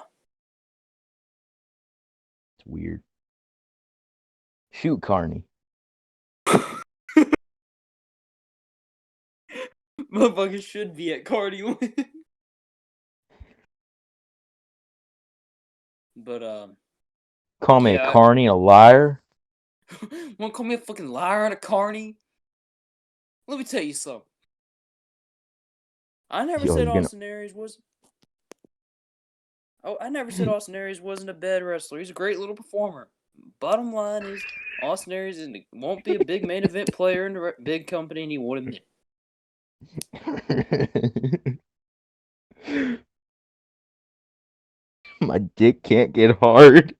It's weird. Shoot, Carney. Motherfucker should be at cardio. But Call me a yeah. Carney, a liar. Wanna call me a fucking liar on a carny? Let me tell you something. I never Yo, said you're gonna. Austin Aries was. Oh, I never said Austin Aries wasn't a bad wrestler. He's a great little performer. Bottom line is, Austin Aries won't be a big main event player in a big company, and he won't admit My dick can't get hard.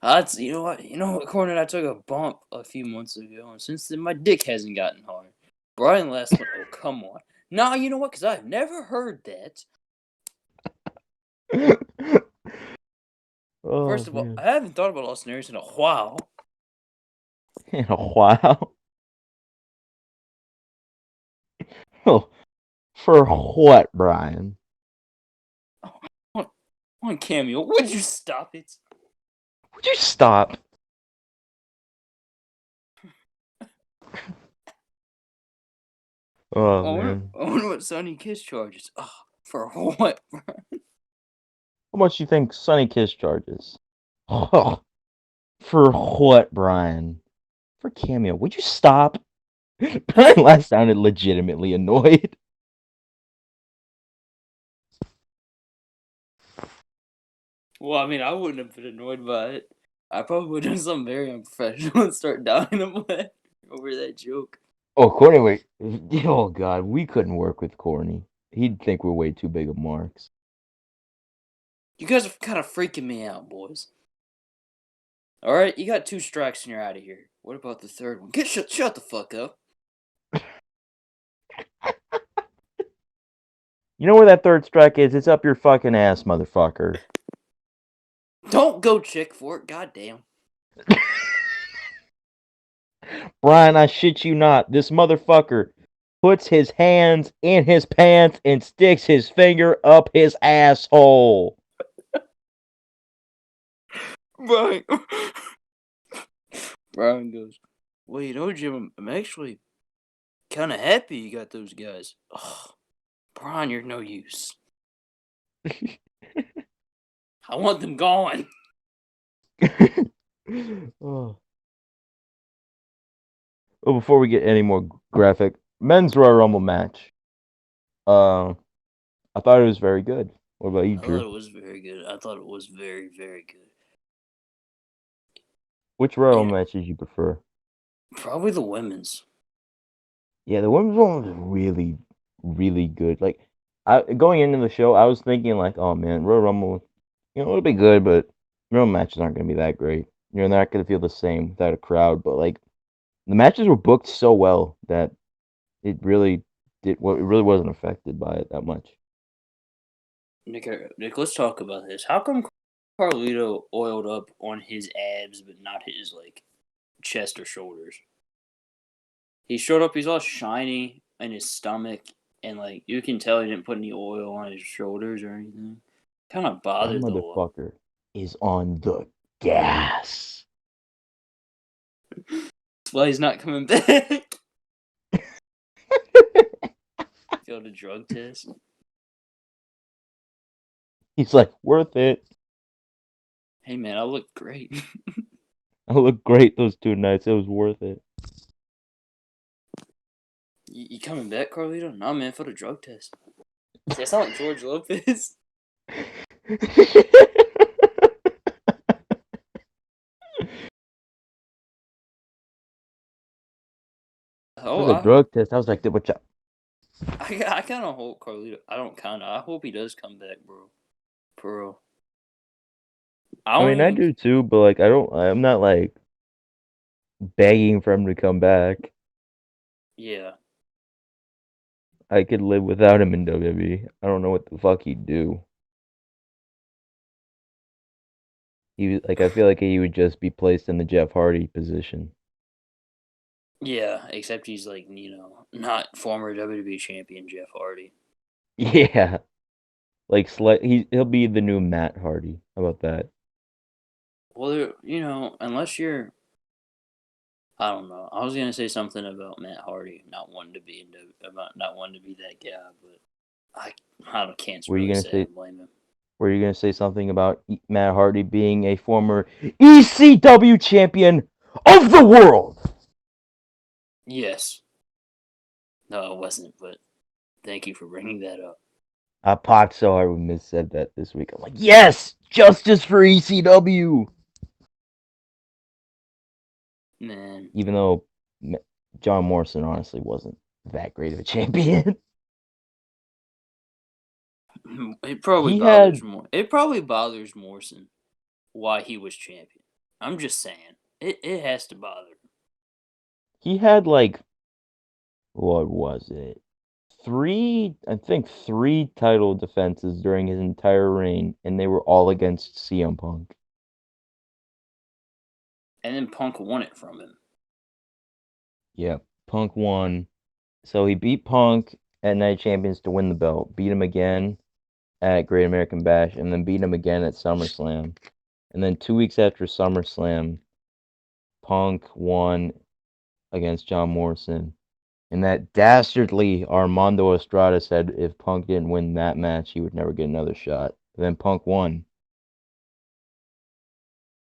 it. You know what, Cornet? I took a bump a few months ago, and since then my dick hasn't gotten hard. Brian last went, oh come on. Nah, you know what? Because I've never heard that. Oh First of all, man. I haven't thought about Austin Aries in a while. In a while. Oh, for what, Brian? On Cameo, would you stop it? Would you stop? Oh man. I wonder what Sonny Kiss charges. Oh, for what? How much you think Sonny Kiss charges? Oh, for what, Brian? For Cameo. Would you stop? Brian last sounded legitimately annoyed. Well, I mean, I wouldn't have been annoyed by it. I probably would have done something very unprofessional and start downing him over that joke. Oh, Corny, wait. Oh, God. We couldn't work with Corny. He'd think we're way too big of marks. You guys are kind of freaking me out, boys. All right, you got 2 strikes and you're out of here. What about the third one? Shut the fuck up. You know where that third strike is? It's up your fucking ass, motherfucker. Don't go check for it, goddamn. Brian, I shit you not. This motherfucker puts his hands in his pants and sticks his finger up his asshole. Brian. Brian goes, well, you know, Jim, I'm actually kind of happy you got those guys. Oh, Brian, you're no use. I want them gone. Oh. Well, before we get any more graphic, men's Royal Rumble match. I thought it was very good. What about you, I Drew? thought it was very good. I thought it was very, very good. Which Royal Rumble match did you prefer? Probably the women's. Yeah, the women's one was really, really good. Like, going into the show, I was thinking like, oh man, Royal Rumble, it'll be good, but real matches aren't gonna be that great. You're not gonna feel the same without a crowd. But like, the matches were booked so well that it really it really wasn't affected by it that much. Nick, let's talk about this. How come Carlito oiled up on his abs, but not his like chest or shoulders. He showed up. He's all shiny in his stomach, and like you can tell he didn't put any oil on his shoulders or anything. Kind of That bothered the look. motherfucker is on the gas. Well, he's not coming back. Failed a drug test. He's like, worth it. Hey man, I look great. I looked great those 2 nights. It was worth it. You coming back, Carlito? Nah, man, for the drug test. See, I sound like George Lopez. For Oh, the drug test, I was like, what? I kind of hope Carlito. I don't kind of. I hope he does come back, bro. For real. I I don't mean, I even. do too, but like, I'm not like begging for him to come back. Yeah. I could live without him in WWE. I don't know what the fuck he'd do. I feel like he would just be placed in the Jeff Hardy position. Yeah, except he's like, not former WWE champion Jeff Hardy. Yeah, like he'll be the new Matt Hardy. How about that? Well, unless you're, I don't know. I was gonna say something about Matt Hardy not wanting to be about not wanting to be that guy, but I can't Were you really gonna say I say? blame him. Were you gonna say something about Matt Hardy being a former ECW champion of the world? Yes. No, it wasn't. But thank you for bringing that up. I popped so hard when Miz said that this week. I'm like, yes, justice for ECW. Man, Even though John Morrison honestly wasn't that great of a champion. it probably He bothers had more. It probably bothers Morrison why he was champion. I'm just saying. It has to bother him. he had like, what was it? I think three title defenses during his entire reign, and they were all against CM Punk. And then Punk won it from him. Yeah, Punk won. So he beat Punk at Night Champions to win the belt, beat him again at Great American Bash, and then beat him again at SummerSlam. And then 2 weeks after SummerSlam, Punk won against John Morrison. And that dastardly Armando Estrada said if Punk didn't win that match, he would never get another shot. Then Punk won.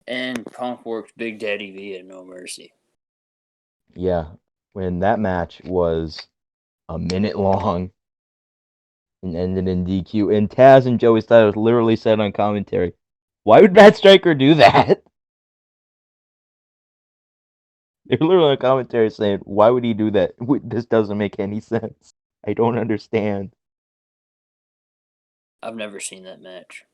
And Punk worked Big Daddy V at No Mercy. Yeah, when that match was a minute long and ended in DQ. And Taz and Joey Styles literally said on commentary, why would Matt Striker do that? They're literally on commentary saying, why would he do that? This doesn't make any sense. I don't understand. I've never seen that match.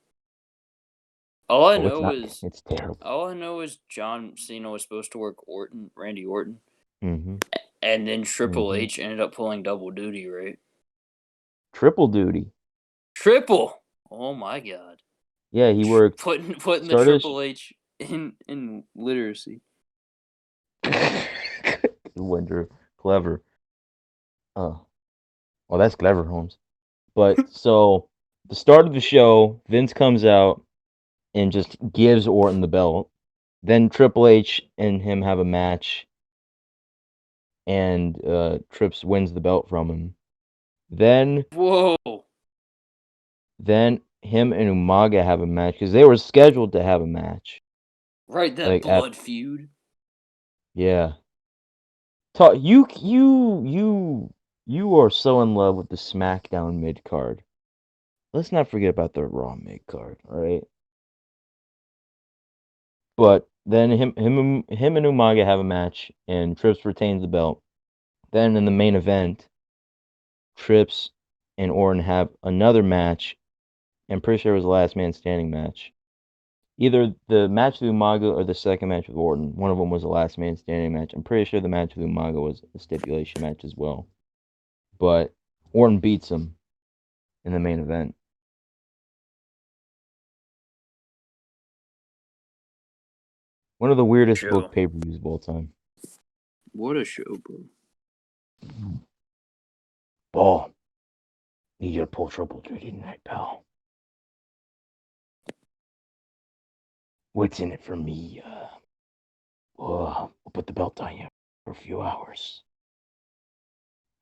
All I Oh, it's know not. is It's terrible. John Cena was supposed to work Randy Orton, Mm-hmm. and then Triple Mm-hmm. H ended up pulling double duty, right? Triple duty. Triple. Oh my god. Yeah, he worked. Putting the Started. Triple H in literacy. Winter. Clever. Oh, well, that's clever, Holmes. But so the start of the show, Vince comes out and just gives Orton the belt. Then Triple H and him have a match, and Trips wins the belt from him. Then Whoa. then him and Umaga have a match because they were scheduled to have a match. Right, that Like at blood feud. yeah. Talk you are so in love with the SmackDown mid card. Let's not forget about the Raw mid card, all right? But then him and Umaga have a match, and Trips retains the belt. Then in the main event, Trips and Orton have another match. I'm pretty sure it was the last man standing match. Either the match with Umaga or the second match with Orton. One of them was the last man standing match. I'm pretty sure the match with Umaga was a stipulation match as well. But Orton beats him in the main event. One of the weirdest Show. book pay-per-views of all time. What a show, bro. Ball. Need you to pull triple duty tonight, pal. What's in it for me? We'll put the belt on you for a few hours.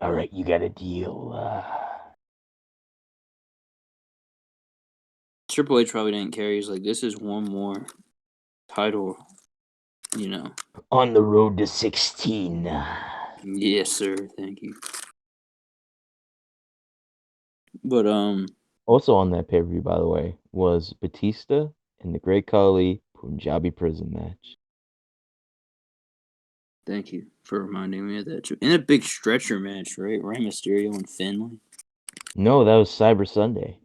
All right, you got a deal. Triple H probably didn't care. He's like, this is one more title, you know. On the road to 16. Yes, sir. Thank you. But Also on that pay-per-view, by the way, was Batista and the Great Khali Punjabi Prison match. Thank you for reminding me of that too. In a big stretcher match, right? Rey Mysterio and Finlay. No, that was Cyber Sunday.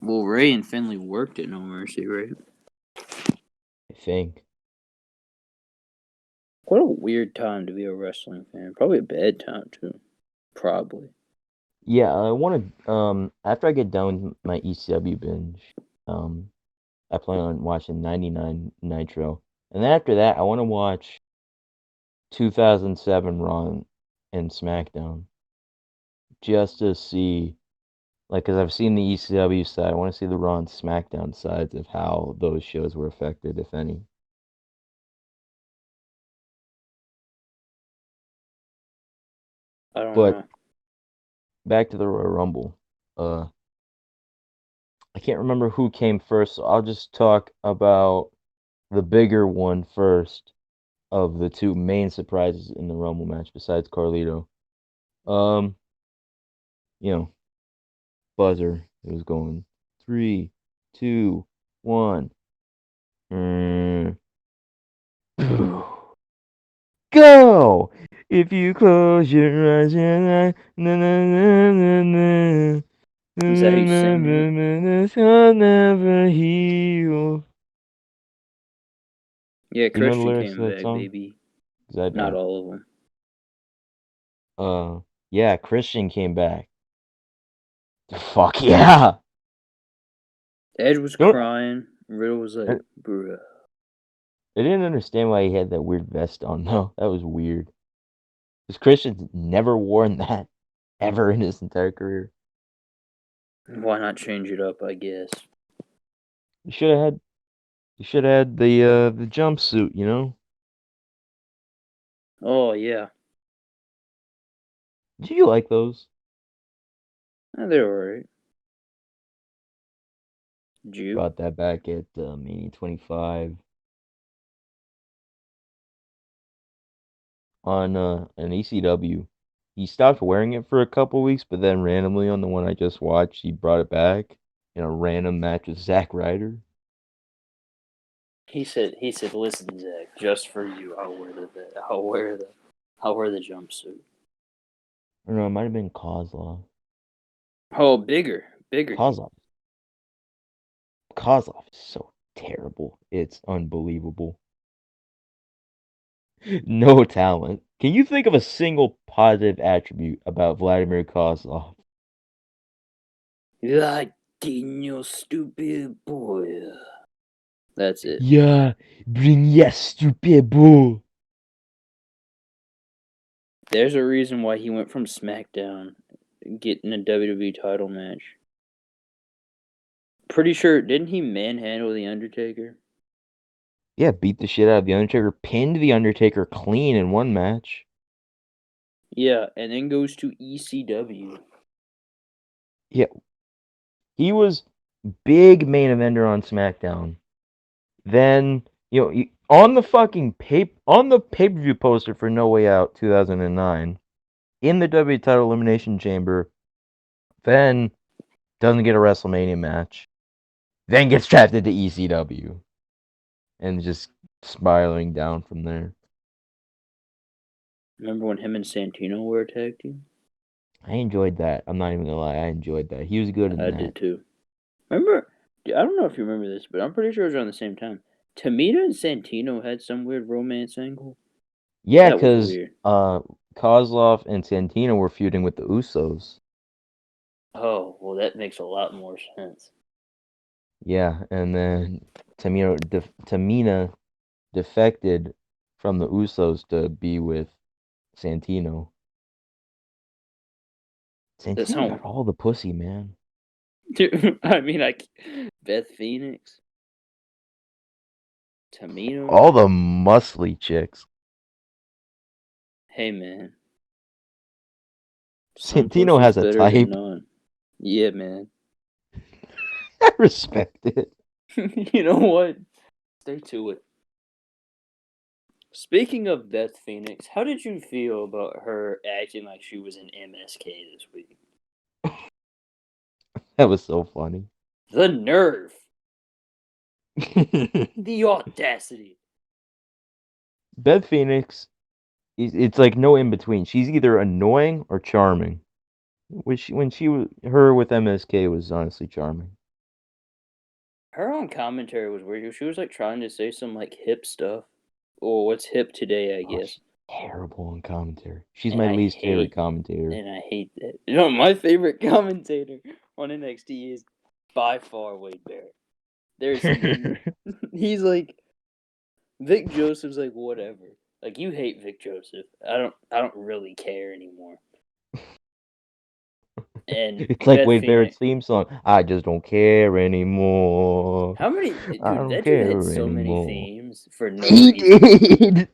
Well, Ray and Finlay worked at No Mercy, right? I think. What a weird time to be a wrestling fan. Probably a bad time too. Probably. Yeah, I want to. After I get done with my ECW binge, I plan on watching 99 Nitro, and then after that, I want to watch 2007 Raw and SmackDown, just to see, like, because I've seen the ECW side, I want to see the Raw and SmackDown sides of how those shows were affected, if any. I don't But know. back to the Royal Rumble. I can't remember who came first, so I'll just talk about the bigger one first of the two main surprises in the Rumble match besides Carlito. Um, you know, buzzer. It was going 3, 2, 1. Go! If you close your eyes, na na na na na. Is that how you sing it? I'll never heal. Yeah, You know the Christian lyrics to came that back, song? baby. 'Cause I Not don't. all of them. Yeah, Christian came back. Fuck yeah! Edge was You know, crying. Riddle was like, bruh. I didn't understand why he had that weird vest on though. That was weird. Because Christian's never worn that ever in his entire career. Why not change it up, I guess? You should have had the jumpsuit, you know? Oh, yeah. Did you like those? They're alright. Did you? Brought that back at Mania 25 on an ECW. He stopped wearing it for a couple weeks, but then randomly on the one I just watched, he brought it back in a random match with Zack Ryder. He said, listen, Zach, just for you, I'll wear the jumpsuit. Or no, it might have been Kozlov. Oh, bigger. Kozlov. Kozlov is so terrible. It's unbelievable. No talent. Can you think of a single positive attribute about Vladimir Kozlov? Latino stupid boy. That's it. Yeah, bring yes, stupid bull. There's a reason why he went from SmackDown, getting a WWE title match. Pretty sure, didn't he manhandle The Undertaker? Yeah, beat the shit out of The Undertaker, pinned The Undertaker clean in one match. Yeah, and then goes to ECW. Yeah. He was big main eventer on SmackDown. Then, on the pay-per-view poster for No Way Out 2009, in the WWE title elimination chamber, then doesn't get a WrestleMania match, then gets drafted to ECW, and just spiraling down from there. Remember when him and Santino were a tag team? I enjoyed that. I'm not even gonna lie, I enjoyed that. He was good in I that. did too. Remember? I don't know if you remember this, but I'm pretty sure it was around the same time. Tamina and Santino had some weird romance angle. Yeah, That was because weird. Kozlov and Santino were feuding with the Usos. Oh, well, that makes a lot more sense. Yeah, and then Tamina defected from the Usos to be with Santino. That's Santino home. got all the pussy, man. Dude, I mean, Beth Phoenix, Tamina. All the muscly chicks. Hey, man. Some Santino pussy's has a better than type. none. Yeah, man. I respect it. You know what? Stay to it. Speaking of Beth Phoenix, how did you feel about her acting like she was in MSK this week? That was so funny. The nerve! The audacity! Beth Phoenix, it's like no in between. She's either annoying or charming. Which when she was her with MSK was honestly charming. Her own commentary was weird. She was like trying to say some like hip stuff. Or what's hip today, I Oh, guess. she's terrible in commentary. She's And my I least favorite hate commentator. and I hate that. You know, my favorite commentator on NXT is by far Wade Barrett. There's he's like Vic Joseph's like whatever. Like you hate Vic Joseph. I don't really care anymore. And It's like Beth Wade Barrett's Phoenix. theme song. I just don't care anymore. How many I dude, don't that dude had care so many anymore. themes for no He reason.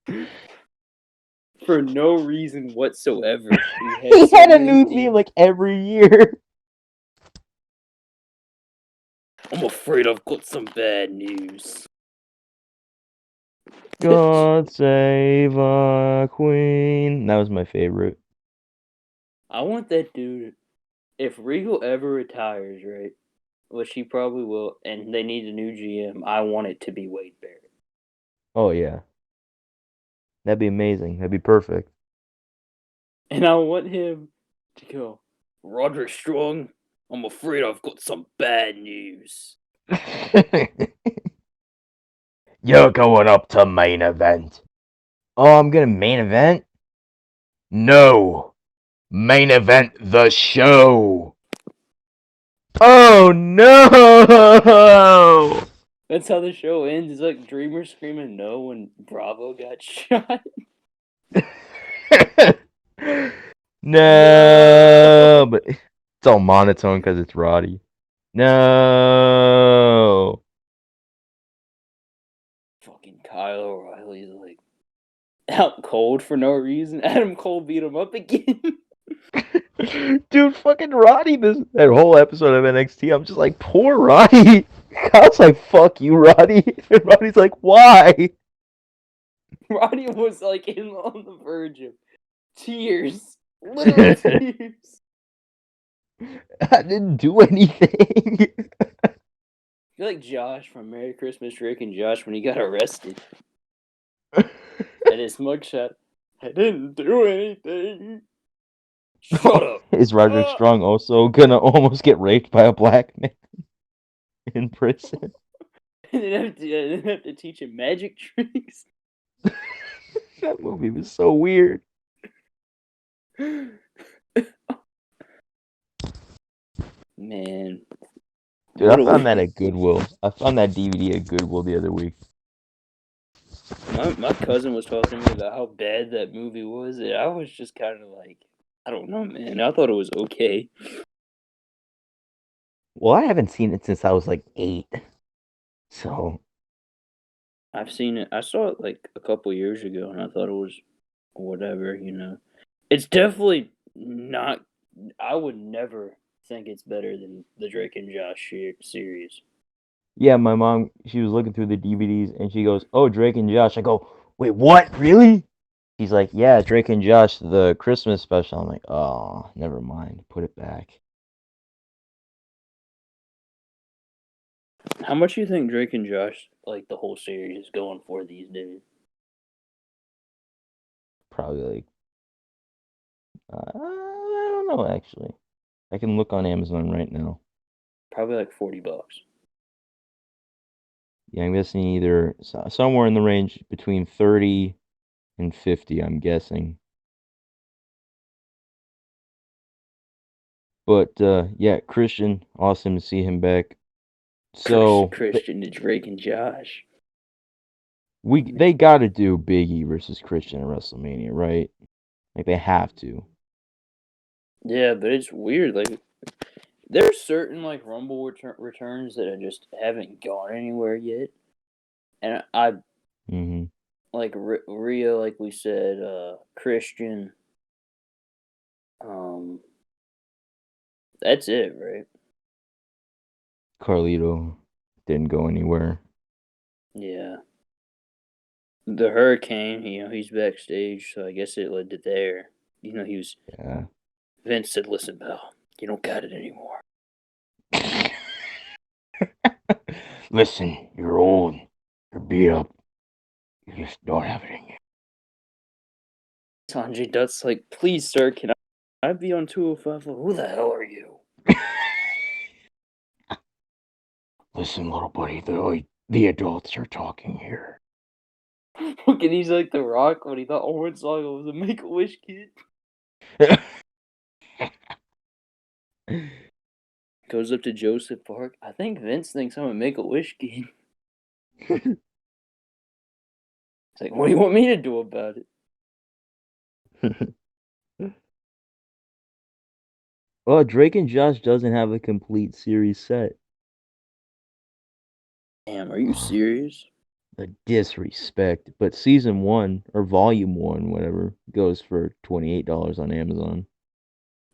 did. For no reason whatsoever. He had He so had a many new theme themes. like every year. I'm afraid I've got some bad news. God save our queen. That was my favorite. I want that dude. If Regal ever retires, right? Which he probably will, and they need a new GM, I want it to be Wade Barrett. Oh yeah. That'd be amazing. That'd be perfect. And I want him to go, Roderick Strong, I'm afraid I've got some bad news. You're going up to main event. Oh, I'm gonna main event? No. Main event the show. Oh no! That's how the show ends. It's like Dreamer screaming no when Bravo got shot. No, No! but it's all monotone because it's Roddy. No. Fucking Kyle O'Reilly's like out cold for no reason. Adam Cole beat him up again. Dude, fucking Roddy, that whole episode of NXT, I'm just like, poor Roddy. I was like, fuck you, Roddy. And Roddy's like, why? Roddy was like on the verge of tears. Literal tears. I didn't do anything. You're like Josh from Merry Christmas, Drake and Josh when he got arrested. At his mugshot. I didn't do anything. Shut up. Is Roderick Ah! Strong also gonna almost get raped by a black man in prison? And then have to teach him magic tricks. That movie was so weird. Man, Dude, I what a found that week. at Goodwill. I found that DVD at Goodwill the other week. My cousin was talking to me about how bad that movie was, and I was just kind of like, I don't know, man. I thought it was okay. Well, I haven't seen it since I was like 8. So, I've seen it. I saw it like a couple years ago, and I thought it was whatever, you know. It's definitely not. I would never think it's better than the Drake and Josh series. yeah, my mom, she was looking through the DVDs and she goes, "Oh, Drake and Josh." I go, "Wait, what? Really?" She's like, "Yeah, Drake and Josh, the Christmas special." I'm like, "Oh, never mind. Put it back." How much do you think Drake and Josh, like the whole series, is going for these days? Probably like, I don't know actually. I can look on Amazon right now. Probably like $40. Yeah, I'm guessing either somewhere in the range between 30 and 50, I'm guessing. But yeah, Christian, awesome to see him back. So Christian to Drake and Josh. they got to do Big E versus Christian at WrestleMania, right? Like they have to. Yeah, but it's weird. Like there's certain like Rumble returns that just haven't gone anywhere yet, and I like Rhea, like we said, Christian. That's it, right? Carlito didn't go anywhere. Yeah. The Hurricane, he's backstage, so I guess it led to there. He was. Yeah. Vince said, "Listen, pal, you don't got it anymore." Listen, you're old. You're beat up. You just don't have it in you. Sanjay Dutt's like, "Please, sir, can I be on 205? Who the hell are you?" Listen, little buddy, the adults are talking here. Look, and he's like The Rock when he thought Owen Saga was a Make-A-Wish kid. Goes up to Joseph Park. I think Vince thinks I'm a Make-A-Wish kid. It's like, what do you want me to do about it? Well, Drake and Josh doesn't have a complete series set. Damn, are you serious? The disrespect. But season 1 or volume 1, whatever, goes for $28 on Amazon.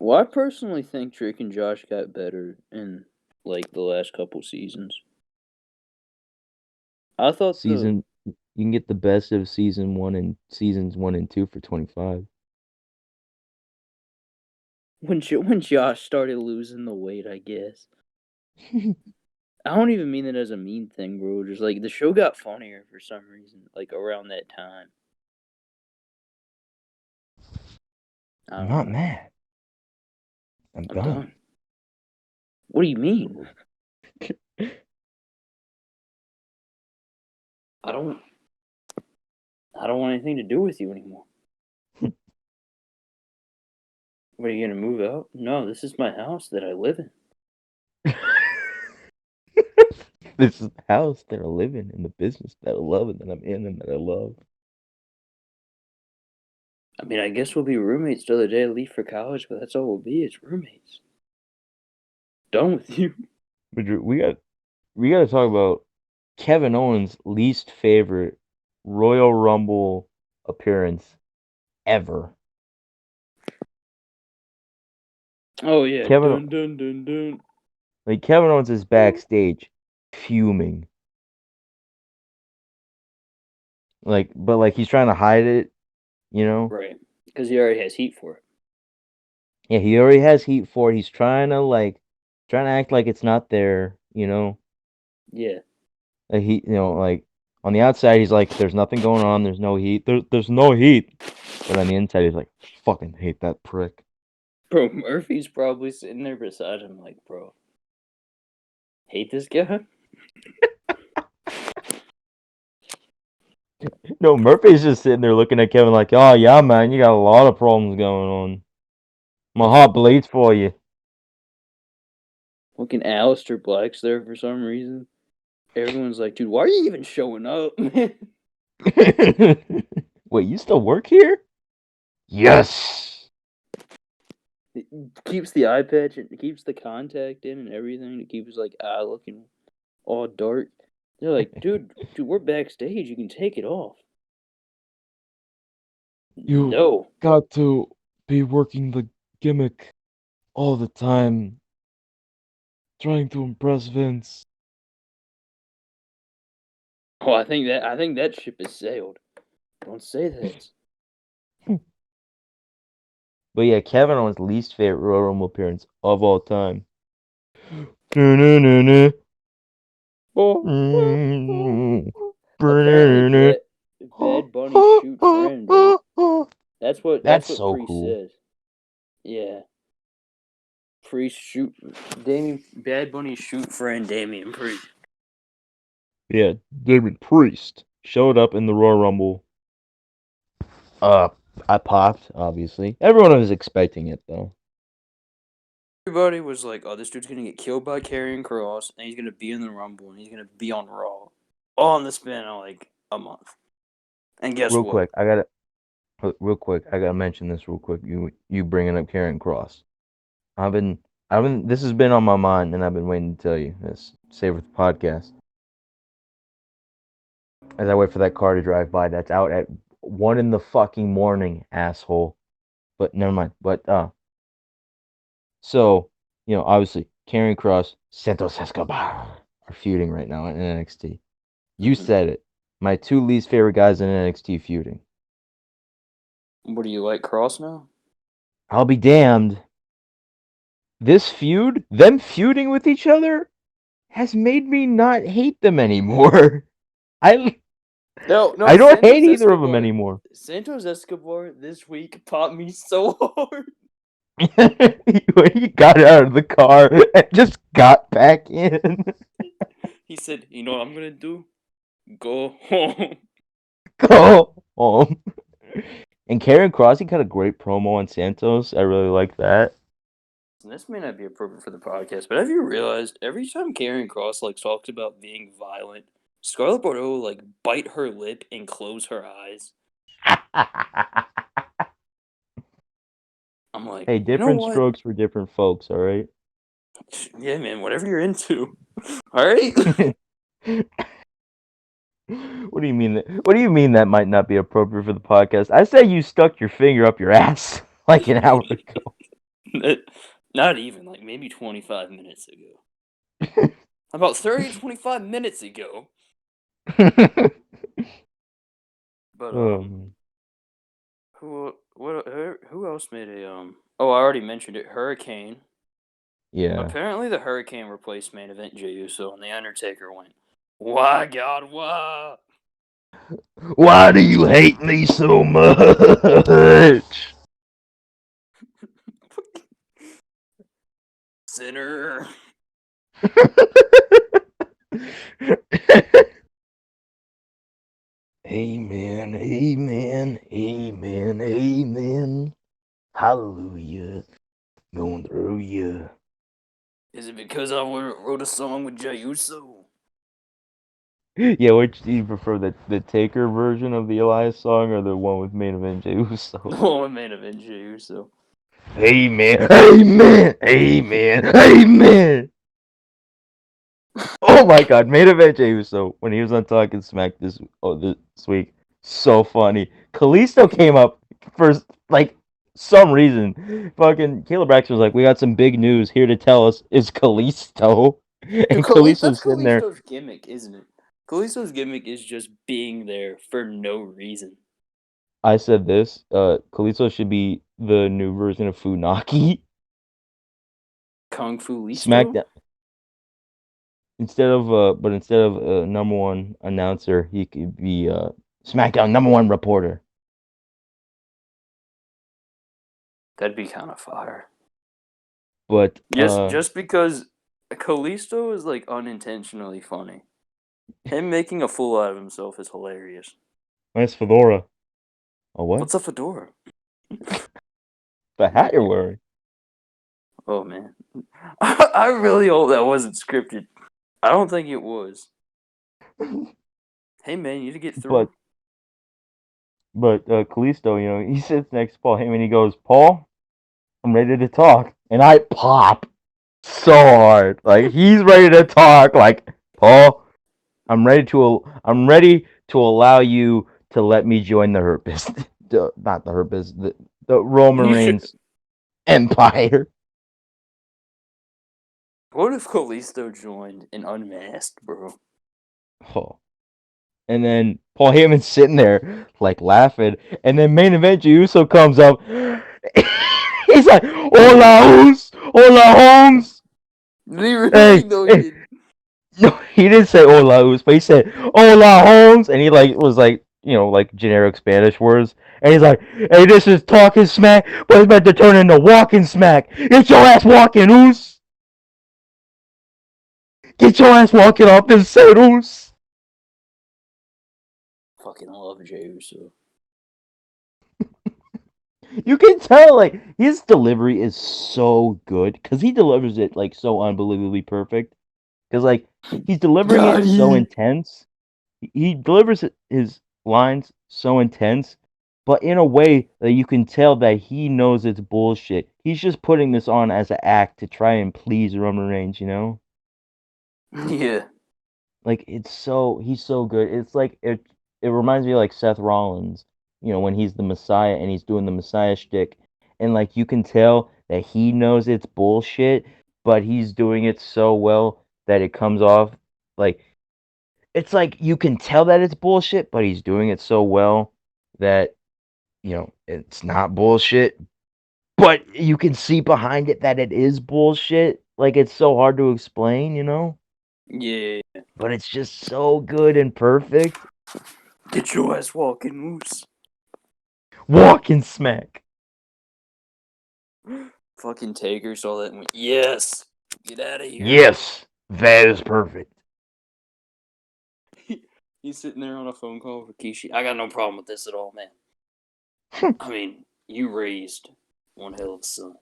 Well, I personally think Drake and Josh got better in like the last couple seasons. I thought you can get the best of season 1 and seasons 1 and 2 for 25. When Josh started losing the weight, I guess. I don't even mean that as a mean thing, bro. Just like the show got funnier for some reason, like around that time. I'm not mad. I'm done. What do you mean? I don't want anything to do with you anymore. What, are you gonna move out? No, this is my house that I live in. This is the house that I live in and the business that I love and that I'm in and that I love. I mean, I guess we'll be roommates till the day I leave for college, but that's all we'll be. It's roommates. Done with you. But we got to talk about Kevin Owens' least favorite Royal Rumble appearance ever. Oh yeah, Kevin, dun dun dun. like Kevin Owens is backstage, fuming. But he's trying to hide it, you know. Right, because he already has heat for it. Yeah, he already has heat for it. He's trying to act like it's not there, you know. Yeah. Like on the outside, he's like, "There's nothing going on. There's no heat. There's no heat." But on the inside, he's like, "Fucking hate that prick." Bro, Murphy's probably sitting there beside him, like, bro, hate this guy? No, Murphy's just sitting there looking at Kevin like, "Oh yeah, man, you got a lot of problems going on. My heart bleeds for you." Fucking Aleister Black's there for some reason. Everyone's like, dude, why are you even showing up, man? Wait, you still work here? Yes. It keeps the eye patch, it keeps the contact in and everything. It keeps like eye looking all dark. They're like, dude, we're backstage. You can take it off. You got to be working the gimmick all the time, trying to impress Vince. Oh, I think that ship has sailed. Don't say that. But yeah, Kevin Owens' least favorite Royal Rumble appearance of all time. Apparently, Bad Bunny shoot friend, bro. That's what so Priest cool. says. Yeah. Priest shoot Bad Bunny shoot friend Damian Priest. Yeah, David Priest showed up in the Royal Rumble. I popped, obviously. Everyone was expecting it though. Everybody was like, "Oh, this dude's gonna get killed by Karrion Kross, and he's gonna be in the Rumble, and he's gonna be on Raw." All in the span of like a month. And guess Real what? quick, I gotta mention this real quick. You bringing up Karrion Kross. This has been on my mind, and I've been waiting to tell you this. Save it for the podcast. As I wait for that car to drive by, that's out at 1 in the fucking morning, asshole. But never mind. But so obviously, Karrion Kross, Santos Escobar are feuding right now in NXT. You said it. My two least favorite guys in NXT feuding. What do you like, Kross now? I'll be damned. This feud, them feuding with each other, has made me not hate them anymore. I No, don't Santos hate either Escobar, of them anymore. Santos Escobar this week popped me so hard. When he got out of the car and just got back in. He said, "You know what I'm gonna do? Go home." Go home. And Karrion Kross, he got a great promo on Santos. I really like that. This may not be appropriate for the podcast, but have you realized every time Karrion Kross talks about being violent, Scarlett Bordeaux bite her lip and close her eyes? I'm like, Hey, you know different what? strokes for different folks, all right? Yeah, man, whatever you're into. All right. What do you mean that might not be appropriate for the podcast? I say you stuck your finger up your ass like an hour ago. Not even, maybe 25 minutes ago. About 30 to 25 minutes ago. But who else made a oh, I already mentioned it, Hurricane. Yeah. Apparently the Hurricane replaced main event Jey Uso, and the Undertaker went, "Why God, why? Why do you hate me so much?" Sinner. Amen, amen, amen, amen. Hallelujah. Going through you. Is it because I wrote a song with Jey Uso? Yeah, which do you prefer, the Taker version of the Elias song or the one with main event Jey Uso? The one with main event Jey Uso. Amen, amen, amen, amen. Oh my God, main event Jey Uso when he was on Talking Smack this week, so funny. Kalisto came up for some reason. Fucking Caleb Braxton was like, "We got some big news here to tell us." Is Kalisto? And Kalisto's That's sitting there. Kalisto's gimmick, isn't it? Kalisto's gimmick is just being there for no reason. I said this. Kalisto should be the new version of Funaki. Kung Fu Listo? SmackDown. Instead of number one announcer, he could be SmackDown number one reporter. That'd be kind of fire. But just because Kalisto is unintentionally funny. Him making a fool out of himself is hilarious. Nice fedora. A what? What's a fedora? The hat you're wearing. Oh man, I really hope that wasn't scripted. I don't think it was. Hey man, you need to get through. But Kalisto, he sits next to Paul Heyman. He goes, "Paul, I'm ready to talk," and I pop so hard. Like he's ready to talk. Like, Paul, I'm ready to allow you to let me join the Hurt Business. Not the Hurt Business. The Roman Reigns Empire. What if Kalisto joined and unmasked, bro? Oh. And then Paul Heyman's sitting there laughing, and then main event Jey Uso comes up. He's like, "Hola, Holmes." Did he really? No, he didn't. No, he didn't say "Hola, but he said "Hola, Holmes," and he was generic Spanish words. And he's like, "Hey, this is talking smack, but it's about to turn into walking smack. Get your ass walking, oos. Get your ass walking off this set, oos." Fucking love Jey Uso. You can tell, like, his delivery is so good because he delivers it like so unbelievably perfect. Because like he's delivering Got it so you. intense. He delivers his lines so intense, but in a way that you can tell that he knows it's bullshit. He's just putting this on as an act to try and please Roman Reigns, you know? Yeah. Like he's so good. It's like it reminds me of like Seth Rollins, you know, when he's the Messiah and he's doing the Messiah shtick, and like you can tell that he knows it's bullshit, but he's doing it so well that it comes off like it's like you can tell that it's bullshit, but he's doing it so well that you know it's not bullshit, but you can see behind it that it is bullshit. Like it's so hard to explain, you know? Yeah. But it's just so good and perfect. Get your ass walking, Moose. Walk and smack. Fucking Taker saw that and went, yes! Get out of here. Yes, that is perfect. He's sitting there on a phone call with Rikishi. I got no problem with this at all, man. I mean, you raised one hell of a son.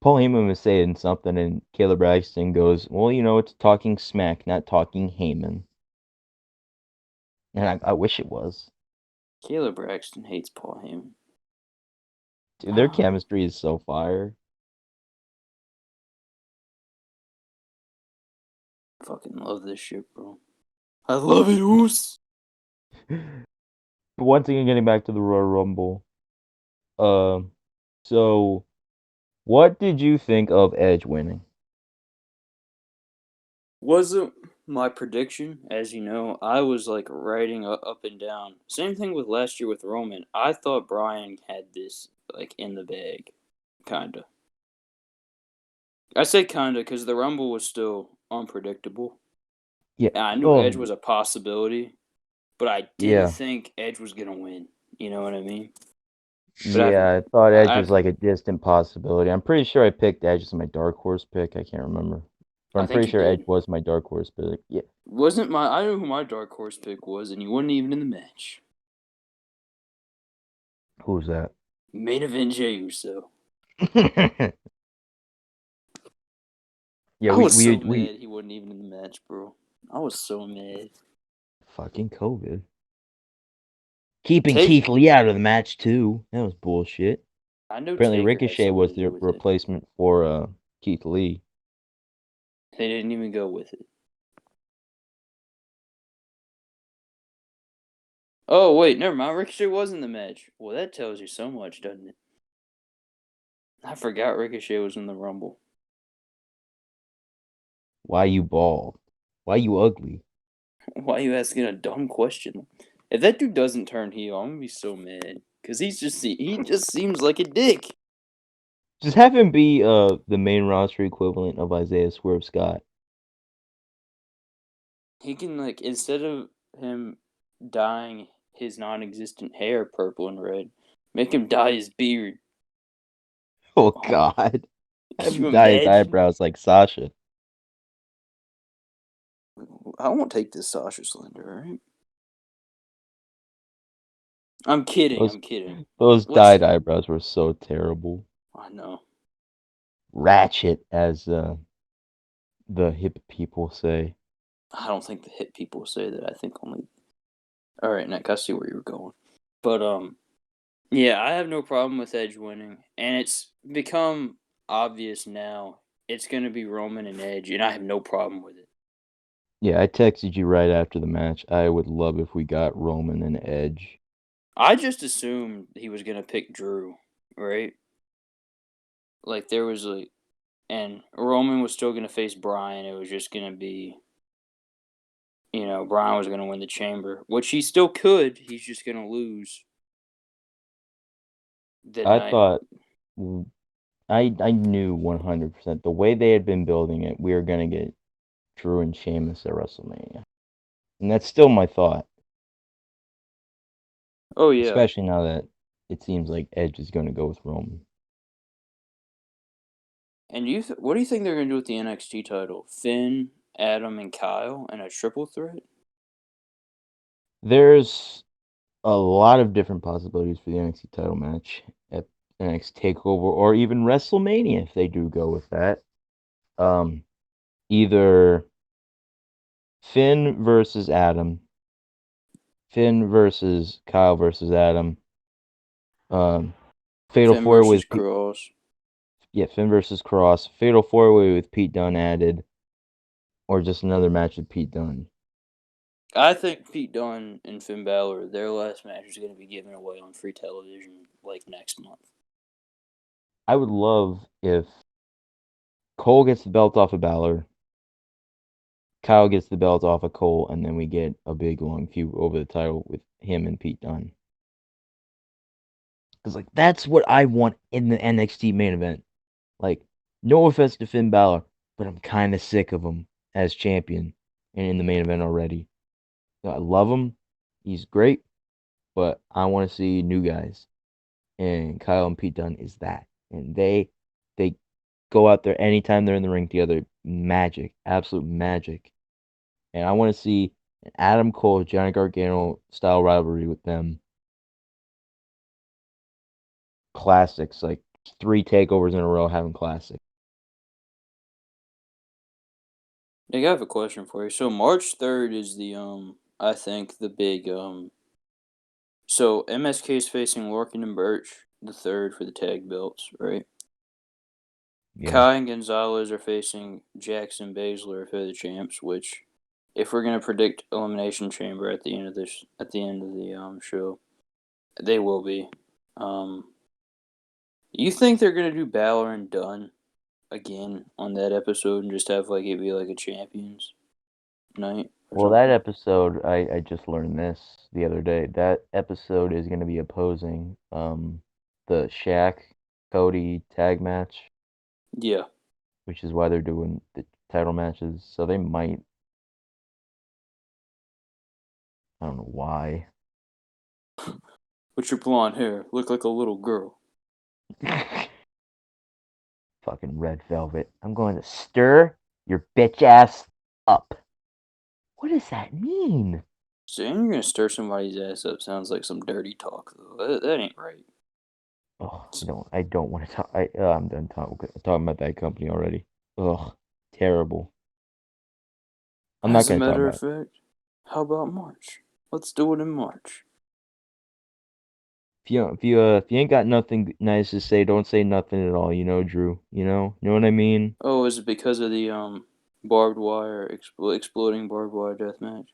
Paul Heyman was saying something, and Caleb Braxton goes, "Well, you know, it's talking smack, not talking Heyman." And I wish it was. Caleb Braxton hates Paul Heyman. Dude, their chemistry is so fire. Fucking love this shit, bro. I love it, Oos. But once again, getting back to the Royal Rumble. So what did you think of Edge winning? Wasn't my prediction, as you know. I was like writing up and down. Same thing with last year with Roman. I thought Bryan had this like in the bag, kinda. I say kinda because the Rumble was still unpredictable. Yeah. And I knew Edge Oh, was a possibility, but I didn't yeah. think Edge was gonna win. You know what I mean? But Yeah, I thought Edge was I've like a distant possibility. I'm pretty sure I picked Edge as my dark horse pick. I can't remember. But I I'm think pretty you sure Edge did. was my dark horse pick. Yeah. Wasn't my I knew who my dark horse pick was, and you weren't even in the match. Who's that? Main event Jey Uso. Yeah, I was so we mad he wasn't even in the match, bro. I was so mad. fucking COVID. Keeping Take Keith Lee out of the match too. That was bullshit. I know Apparently Taker had Ricochet something was to do the with it. replacement for Keith Lee. They didn't even go with it. Oh wait, never mind. Ricochet was in the match. Well, that tells you so much, doesn't it? I forgot Ricochet was in the Rumble. Why you bald? Why you ugly? Why are you asking a dumb question? If that dude doesn't turn heel, I'm gonna be so mad because he just seems like a dick. Just have him be the main roster equivalent of Isaiah Swerve Scott. He can like instead of him dyeing his non-existent hair purple and red, make him dye his beard. Oh Oh, God. Have can him you dye his imagine? eyebrows like Sasha. I won't take this Sasha Slender, alright? I'm kidding. Those I'm kidding. those What's dyed eyebrows were so terrible. I know. Ratchet, as the hip people say. I don't think the hit people say that. I think only. All right, Nick. I see where you were going, but yeah, I have no problem with Edge winning, and it's become obvious now. It's gonna be Roman and Edge, and I have no problem with it. Yeah, I texted you right after the match. I would love if we got Roman and Edge. I just assumed he was gonna pick Drew, right? Like there was like, and Roman was still gonna face Bryan. It was just gonna be, Bryan was gonna win the Chamber, which he still could. He's just gonna lose the I night. thought I knew 100% the way they had been building it, we were gonna get Drew and Sheamus at WrestleMania, and that's still my thought. Oh yeah, Especially now that it seems like Edge is gonna go with Roman. and what do you think they're gonna do with the NXT title? Finn, Adam, and Kyle in a triple threat? There's a lot of different possibilities for the NXT title match at NXT Takeover or even WrestleMania if they do go with that. Either Finn versus Adam, Finn versus Kyle versus Adam, Fatal Finn Four Way versus with Cross. Finn versus Cross, Fatal Four Way with Pete Dunne added, or just another match with Pete Dunne. I think Pete Dunne and Finn Balor, their last match is going to be given away on free television like next month. I would love if Cole gets the belt off of Balor, Kyle gets the belt off of Cole, and then we get a big long feud over the title with him and Pete Dunne. Because like that's what I want in the NXT main event. Like, no offense to Finn Balor, but I'm kind of sick of him as champion and in the main event already. I love him. He's great, but I want to see new guys. And Kyle and Pete Dunne is that. And they go out there anytime they're in the ring together. Magic. Absolute magic. And I want to see an Adam Cole, Johnny Gargano style rivalry with them. Classics, like 3 takeovers in a row having classics. Nick, I have a question for you. So March 3rd is the I think the big so MSK is facing Lorcan and Birch the 3rd for the tag belts, right? Yeah. Kai and Gonzalez are facing Jackson Baszler for the champs, which if we're gonna predict Elimination Chamber at the end of the show, they will be. You think they're gonna do Balor and Dunn again on that episode and just have like it be like a champions night or Well, that something? episode, I just learned this the other day. That episode is going to be opposing the Shaq Cody tag match, Yeah. which is why they're doing the title matches. So they might, I don't know why. What's your blonde hair? Look like a little girl. Fucking Red Velvet. I'm going to stir your bitch ass up. What does that mean? Saying you're gonna stir somebody's ass up sounds like some dirty talk, though. That ain't right. Oh, I don't want to talk. I'm done talking about that company already. Ugh, terrible. I'm not As a going to talk matter of about it. fact, how about March? Let's do it in March. If you ain't got nothing nice to say, don't say nothing at all. You know, Drew. You know what I mean. Oh, is it because of the barbed wire exploding barbed wire death match?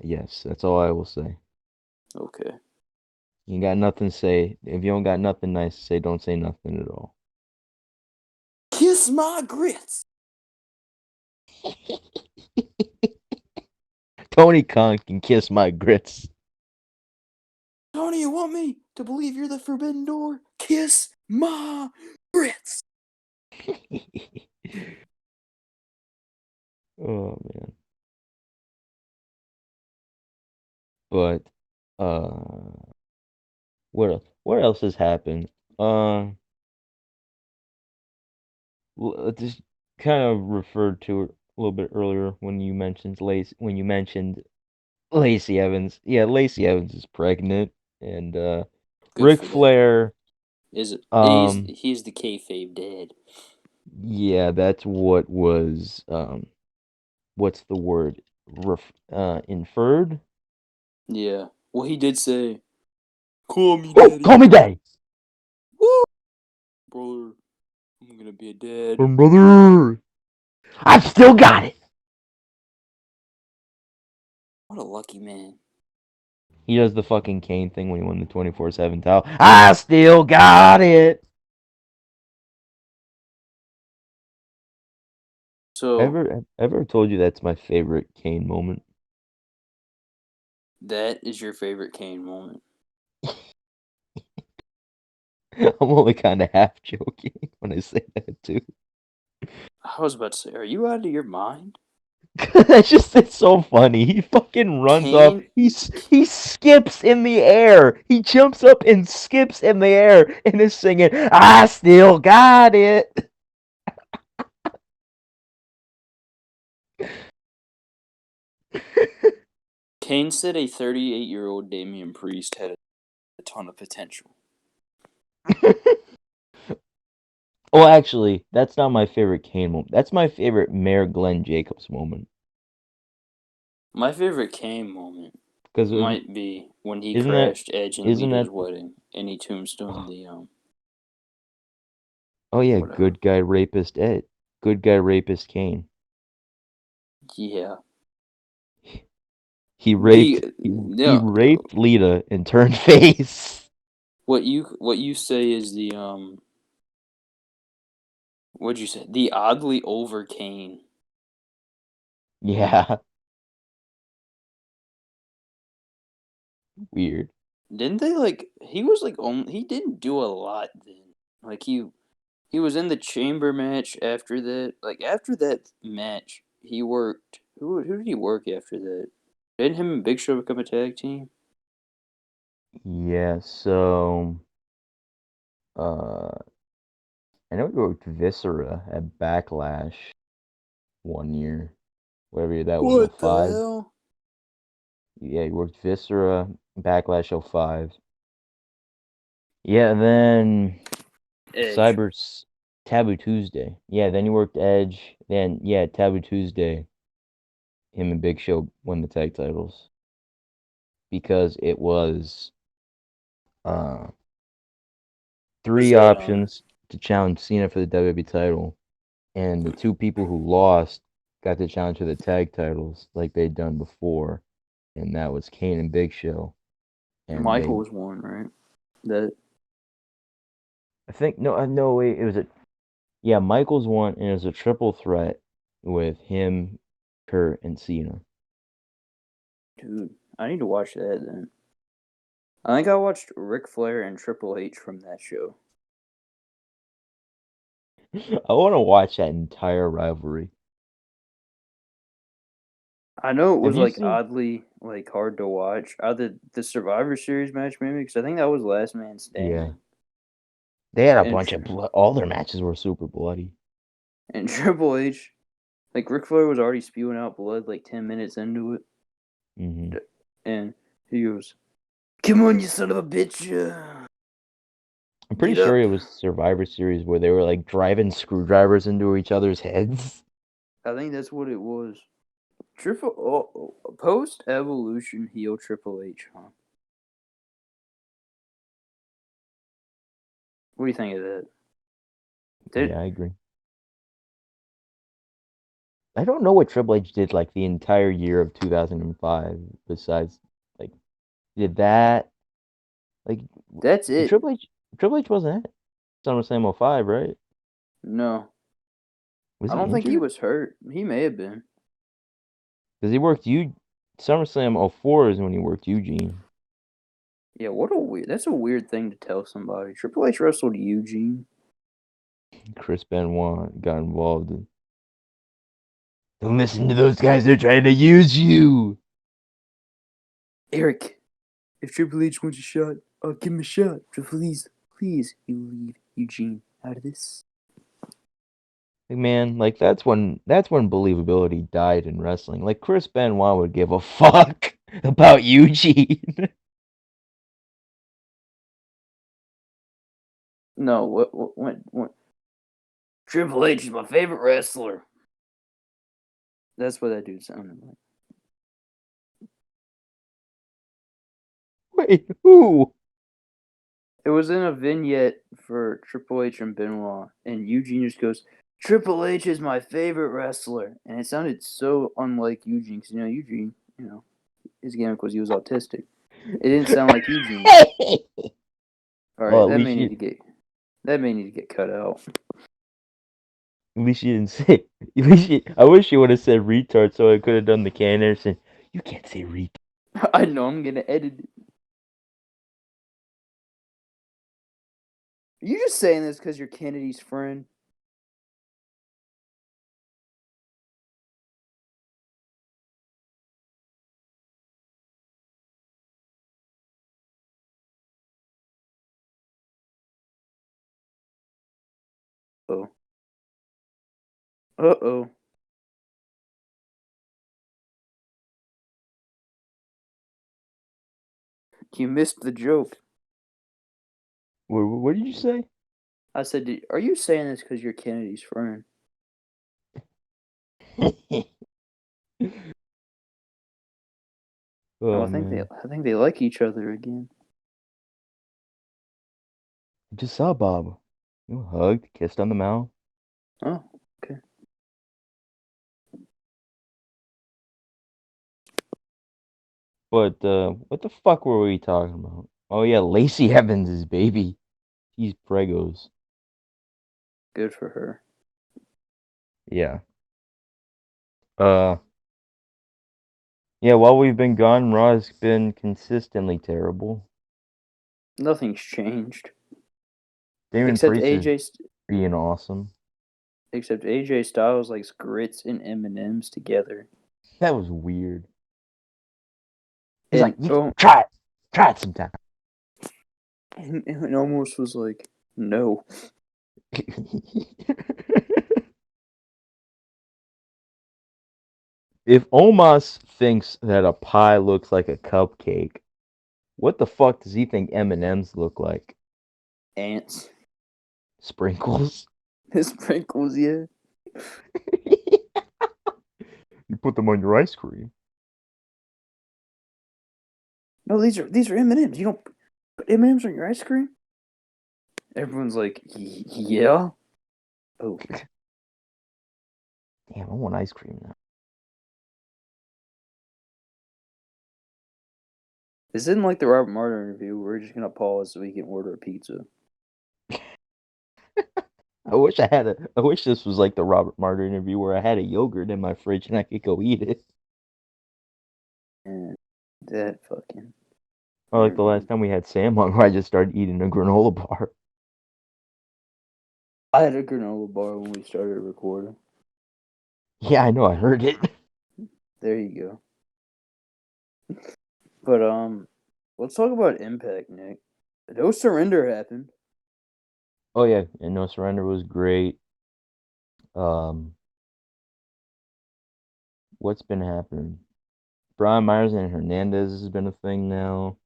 Yes, that's all I will say. Okay. You got nothing to say. If you don't got nothing nice to say, don't say nothing at all. Kiss my grits. Tony Khan can kiss my grits. Tony, you want me to believe you're the Forbidden Door? Kiss my grits. Oh man. But what else? What else has happened? Just kind of referred to it a little bit earlier when you mentioned Lacey Evans. Yeah, Lacey Evans is pregnant, and Good Ric for that. Flair. Is it? Um, He's the kayfabe dad. yeah, that's what was what's the word? Inferred. Yeah. Well, he did say, "Call me Oh, daddy." call me daddy, Woo, brother. I'm gonna be a dad. brother. I've still got it. What a lucky man. He does the fucking Kane thing when he won the 24/7 title. I still got it. So Ever told you that's my favorite Kane moment? that is your favorite Kane moment. I'm only kind of half joking when I say that too. I was about to say, are you out of your mind? It's so funny. He fucking runs off. Kane, He skips in the air. He jumps up and skips in the air and is singing, I still got it. Kane said a 38-year-old Damian Priest had a ton of potential. Well, actually, that's not my favorite Kane moment. That's my favorite Mayor Glenn Jacobs moment. My favorite Kane moment Because might be when he isn't that crashed Edge and isn't Lita's that wedding, and he tombstoned the oh yeah, whatever. good guy rapist Ed, good guy rapist Kane. Yeah. He The raped he yeah, raped Lita and turned face. what you say is the what'd you say? The oddly over Kane. Yeah, weird. Didn't they like he was like he didn't do a lot then. Like he was in the chamber match after that. Like after that match, he worked who did he work after that? Didn't him and Big Show become a tag team? Yeah, so uh I know he worked Viscera at Backlash one year. Whatever year that was, oh What the 05. hell? Yeah, he worked Viscera, Backlash 05. Yeah, and then Edge. Cyber's Taboo Tuesday. Yeah, then he worked Edge. Then yeah, Taboo Tuesday. Him and Big Show won the tag titles because it was uh Was three that options to challenge Cena for the WWE title, and the two people who lost got to challenge for the tag titles like they'd done before, and that was Kane and Big Show. And they, Michael was one, right? That I think, no, wait, it was a, yeah, Michaels won, and it was a triple threat with him, Kurt, and Cena. dude, I need to watch that then. I think I watched Ric Flair and Triple H from that show. I want to watch that entire rivalry. I know it Have was you like seen? oddly like hard to watch. Either the Survivor Series match maybe because I think that was Last Man Yeah, Standing. they had a And bunch of blood. All their matches were super bloody. and Triple H, like Ric Flair was already spewing out blood like 10 minutes into it, Hmm. and he goes, "Come on, you son of a bitch, I'm pretty get sure up." it was Survivor Series where they were like driving screwdrivers into each other's heads. I think that's what it was. Post Evolution heel Triple H, huh? What do you think of that? Did Yeah, I agree. I don't know what Triple H did like the entire year of 2005 besides like did that like that's it? Triple H Triple H wasn't at SummerSlam '05, right? No, Was I he don't think he injured? was hurt. He may have been. Because he worked you SummerSlam '04 is when he worked Eugene. Yeah, what a weird. That's a weird thing to tell somebody. Triple H wrestled Eugene. Chris Benoit got involved. Don't listen to those guys, they're trying to use you. Eric, if Triple H wants a shot, I'll give him a shot. Please, you leave Eugene out of this. Like, man, like that's when believability died in wrestling. Like Chris Benoit would give a fuck about Eugene. No, what? Triple H is my favorite wrestler. That's what that dude sounded like. Wait, who? It was in a vignette for Triple H and Benoit, and Eugene just goes, "Triple H is my favorite wrestler," and it sounded so unlike Eugene because Eugene, his gimmick was he was autistic. It didn't sound like Eugene. All Well, right, that may need to get cut out. at least you didn't say. At least I wish you would have said retard, so I could have done the Ken Anderson. You can't say retard. I know I'm gonna edit it. Are you just saying this because you're Kennedy's friend? Oh, oh. You missed the joke. What did you say? I said, "Are you saying this because you're Kennedy's friend?" Oh I think man, they like each other again. I just saw Bob. You hugged, kissed on the mouth. Oh, okay. But what the fuck were we talking about? Oh yeah, Lacey Evans' baby. He's pregos. Good for her. Yeah. Uh. Yeah. While we've been gone, Raw's been consistently terrible. Nothing's changed Damon except Priest is AJ. being awesome. Except AJ Styles likes grits and M&Ms together. That was weird. He's And like, you oh, try it sometime. and it almost was like, no. If Omos thinks that a pie looks like a cupcake, what the fuck does he think M&Ms look like? Ants. Sprinkles? His sprinkles, yeah. You put them on your ice cream. No, these are M&Ms. You don't put M&Ms on your ice cream? Everyone's like, yeah. Oh, Damn, I want ice cream now. this isn't like the Robert Martin interview. We're just gonna pause so we can order a pizza. I wish this was like the Robert Martin interview where I had a yogurt in my fridge and I could go eat it. And that fucking. Or like the last time we had Sam on where I just started eating a granola bar. I had a granola bar when we started recording. Yeah, I know, I heard it. There you go. But let's talk about Impact, Nick. No surrender happened. Oh yeah, and No Surrender was great. Um, what's been happening? Brian Myers and Hernandez has been a thing now.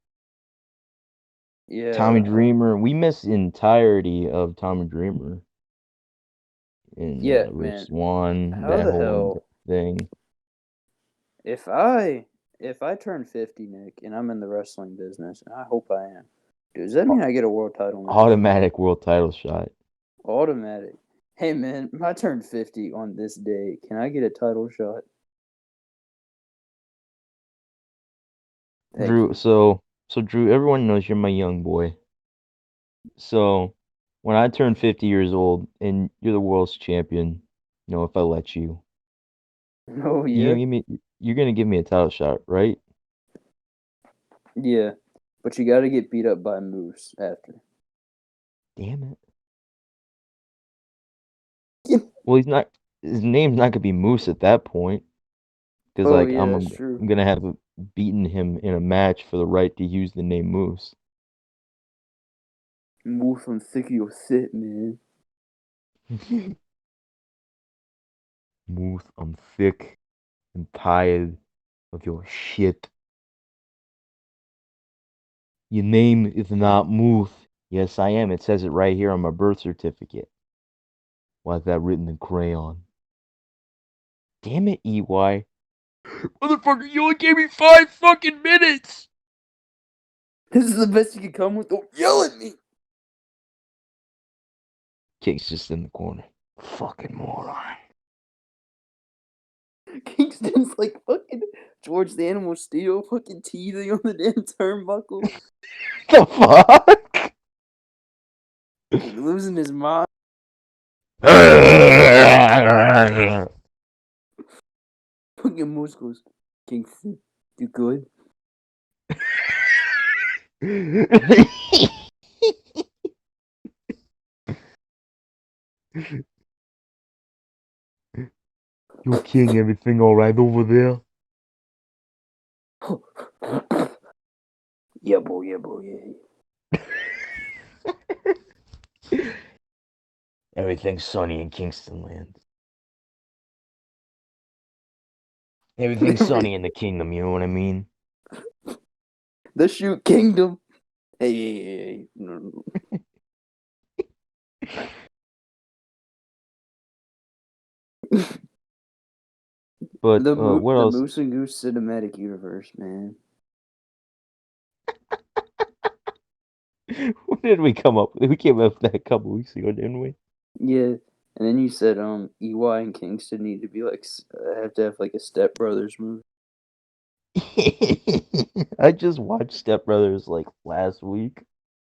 Tommy Yeah, Dreamer, we missed the entirety of Tommy Dreamer in yeah, Rich man. Swan, How that the whole hell thing. if I turn 50, Nick, and I'm in the wrestling business, and I hope I am, does that mean I get a world title match? Automatic world title shot. Automatic. Hey man, I turned 50 on this day. Can I get a title shot? Thank Drew, you. so Drew, everyone knows you're my young boy. So when I turn 50 years old and you're the world's champion, if I let you, Oh you yeah, gonna give me you're gonna give me a title shot, right? yeah, but you got to get beat up by Moose after. Damn it. Yeah. Well, his name's not gonna be Moose at that point, because Oh like yeah, that's true. I'm gonna have beaten him in a match for the right to use the name Moose. Moose, I'm sick of your shit, man. Moose, I'm sick and tired of your shit. Your name is not Moose. Yes, I am. It says it right here on my birth certificate. Why is that written in crayon? Damn it, EY. Motherfucker, you only gave me 5 fucking minutes! This is the best you can come with. Don't yell at me. King's just in the corner. Fucking moron. Kingston's like fucking George the Animal Steel, fucking teething on the damn turnbuckle. The fuck? King losing his mind. Fucking Moose goes, Kingston, you good? Yo, King, everything alright over there? Yeah, boy, yeah, boy, yeah. Everything's sunny in Kingston land. Everything's sunny in the kingdom, you know what I mean? The Shoot Kingdom. Hey. No. But The what the else? Moose and Goose cinematic universe, man. What did we come up with? We came up with that a couple weeks ago, didn't we? Yeah, and then you said EY and Kingston need to be like have to have like a Step Brothers movie. I just watched Step Brothers like last week.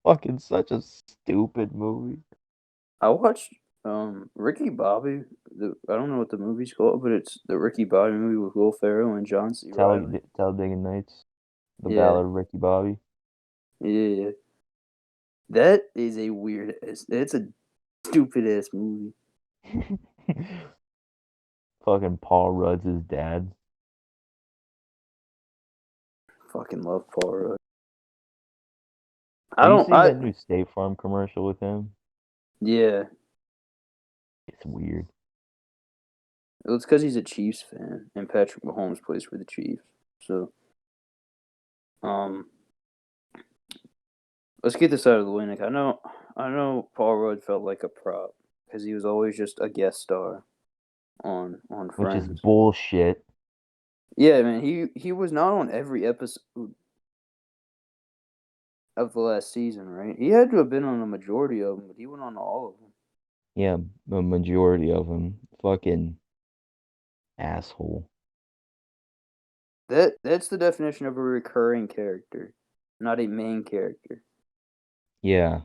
Fucking such a stupid movie. I watched Ricky Bobby. I don't know what the movie's called, but it's the Ricky Bobby movie with Will Ferrell and John C. Reilly. Talladega Nights, The Yeah, Ballad of Ricky Bobby. yeah. That is a weird ass. It's a stupid ass movie. Fucking Paul Rudd's his dad. Fucking love Paul Rudd. I Have you don't. seen that new State Farm commercial with him? Yeah. It's weird. It's because he's a Chiefs fan, and Patrick Mahomes plays for the Chiefs. So, let's get this out of the way, Nick. I know, Paul Rudd felt like a prop because he was always just a guest star on Which is Friends. bullshit. Yeah, man. He was not on every episode of the last season, right? He had to have been on a majority of them, but he went on all of them. Yeah, a majority of them. Fucking asshole. That's the definition of a recurring character, not a main character. Yeah.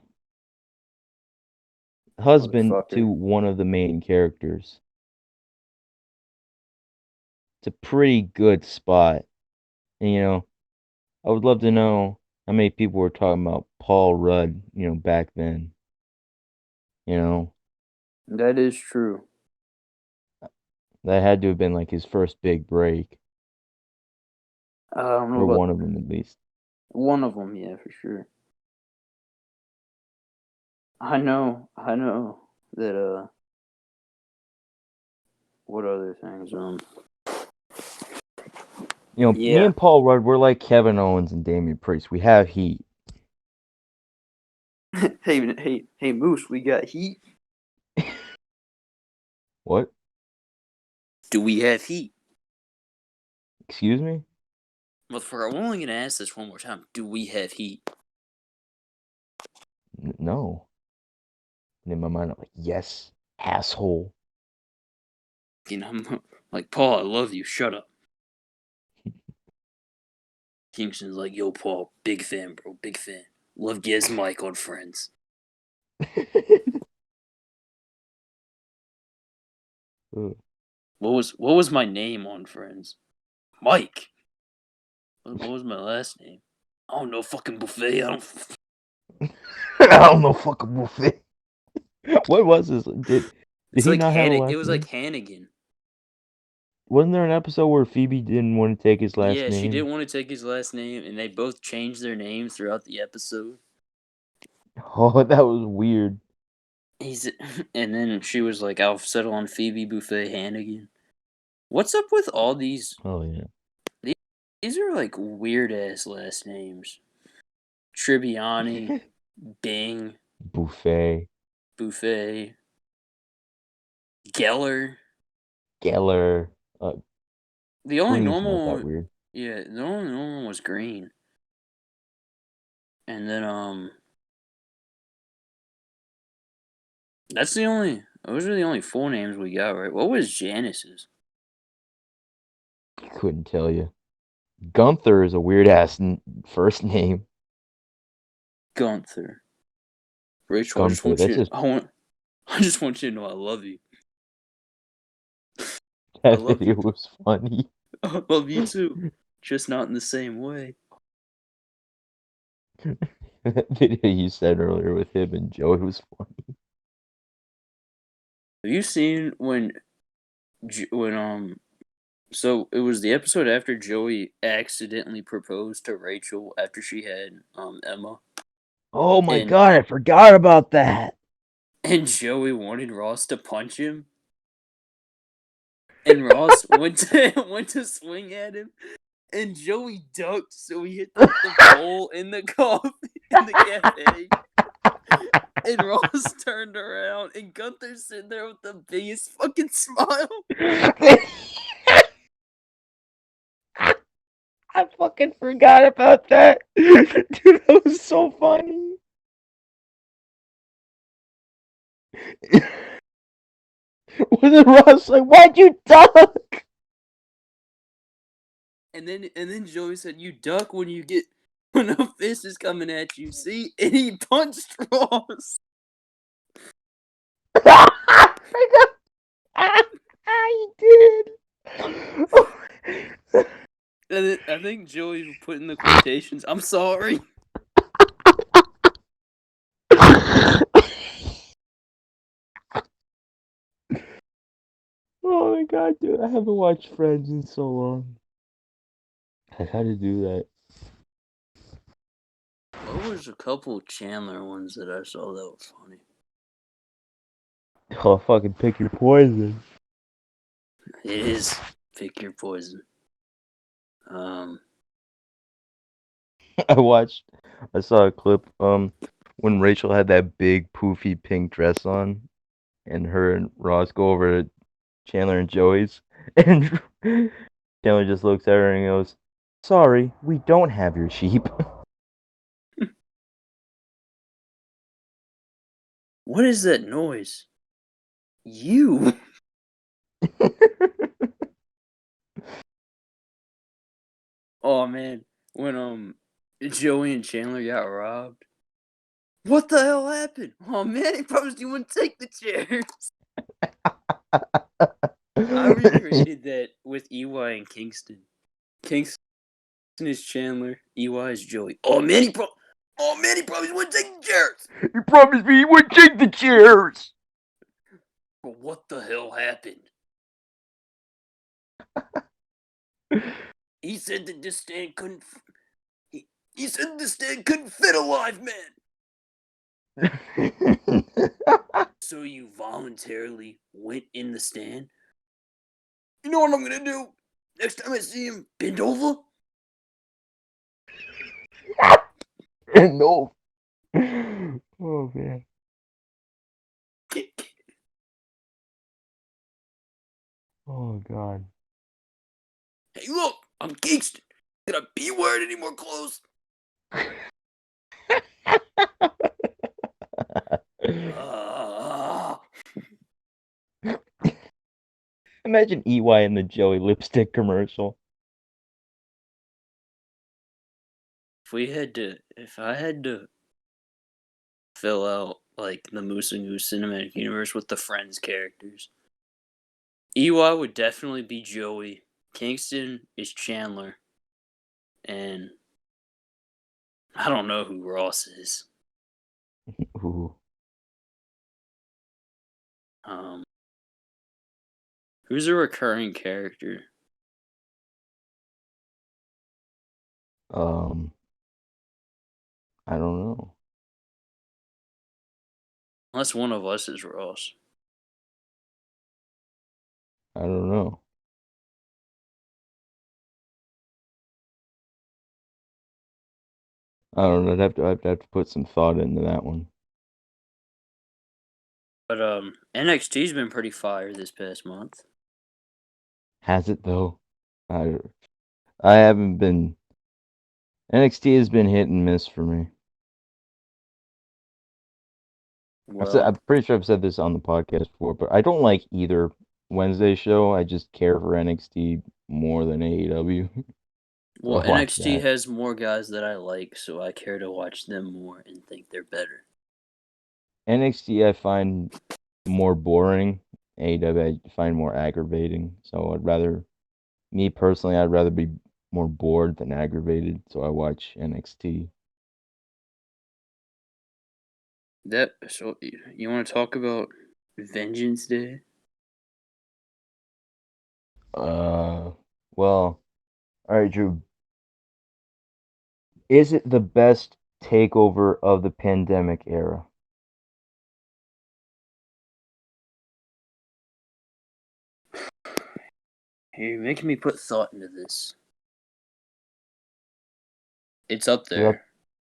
Husband to Motherfucker. one of the main characters. It's a pretty good spot. And I would love to know how many people were talking about Paul Rudd, back then. That is true. That had to have been like his first big break. I don't know Or about one of them at least. one of them, yeah, for sure. I know that. What other things? Me Yeah. and Paul Rudd, we're like Kevin Owens and Damian Priest. We have heat. hey, Moose, we got heat. What? Do we have heat? Excuse me? Motherfucker, I'm only gonna ask this one more time. Do we have heat? No. And in my mind, I'm like, yes, asshole. I'm like, Paul, I love you. Shut up. Kingston's like, yo, Paul, big fan, bro, big fan. Love Giz Mike on Friends. What was my name on Friends? Mike. What was my last name? I don't know, fucking buffet. I don't know, fucking buffet. What was this? Did he like not have a last It was name? like Hannigan. Wasn't there an episode where Phoebe didn't want to take his last Yeah, name? she didn't want to take his last name, and they both changed their names throughout the episode. Oh, that was weird. And then she was like, "I'll settle on Phoebe Buffet Hannigan." What's up with all these? Oh yeah. These are like weird ass last names. Tribbiani, Bing, Buffet. Buffet, Geller. Geller. The only Green's normal not that one, weird. yeah, the only normal one was Green. And then those are the only full names we got, right? What was Janice's? Couldn't tell you. Gunther is a weird ass first name. Gunther. Rachel, Gunther. I just want you to know I love you. That video was funny. I love you too. Just not in the same way. That video you said earlier with him and Joey was funny. Have you seen when so it was the episode after Joey accidentally proposed to Rachel after she had Emma. Oh my god, I forgot about that. And Joey wanted Ross to punch him. And Ross went to swing at him, and Joey ducked, so he hit the bowl in the coffee in the cafe. And Ross turned around, and Gunther's sitting there with the biggest fucking smile. I fucking forgot about that. Dude, that was so funny. Wasn't Ross like, why'd you duck? And then Joey said, "You duck when you get when a fish is coming at you." See, and he punched Ross. I did. And then, I think Joey put in the quotations, "I'm sorry." Oh my god, dude! I haven't watched Friends in so long. I had to do that. What was a couple Chandler ones that I saw that was funny? Oh, fucking pick your poison. It is pick your poison. I saw a clip when Rachel had that big poofy pink dress on and her and Ross go over to Chandler and Joey's and Chandler just looks at her and goes, "Sorry, we don't have your sheep." What is that noise? You. Oh man, when Joey and Chandler got robbed. What the hell happened? Oh man, he promised he wouldn't take the chairs. I recreated that with EY and Kingston. Kingston is Chandler, EY is Joey. Oh man, he promised he wouldn't take the chairs. He promised me he would take the chairs. But what the hell happened? He said that this stand couldn't. He said this stand couldn't fit a live man. So you voluntarily went in the stand? You know what I'm gonna do? Next time I see him, bend over. No. Oh man. Oh god. Hey, look, I'm Kingston. Can I be wearing any more clothes? Imagine EY in the Joey lipstick commercial. If I had to fill out like the Moose and Goose cinematic universe with the Friends characters, EY would definitely be Joey. Kingston is Chandler, and I don't know who Ross is. Ooh. Who's a recurring character? I don't know. Unless one of us is Ross. I don't know. I don't know. I'd have to put some thought into that one. But NXT's been pretty fire this past month. Has it though? I haven't been. NXT has been hit and miss for me. Well, I'm pretty sure I've said this on the podcast before, but I don't like either Wednesday show. I just care for NXT more than AEW. So well, I watch NXT that. has more guys that I like, so I care to watch them more and think they're better. NXT I find more boring. AEW I find more aggravating. So me personally, I'd rather be more bored than aggravated. So I watch NXT. So you want to talk about Vengeance Day? Well, all right, Drew. Is it the best takeover of the pandemic era? You're making me put thought into this. It's up I'll, there.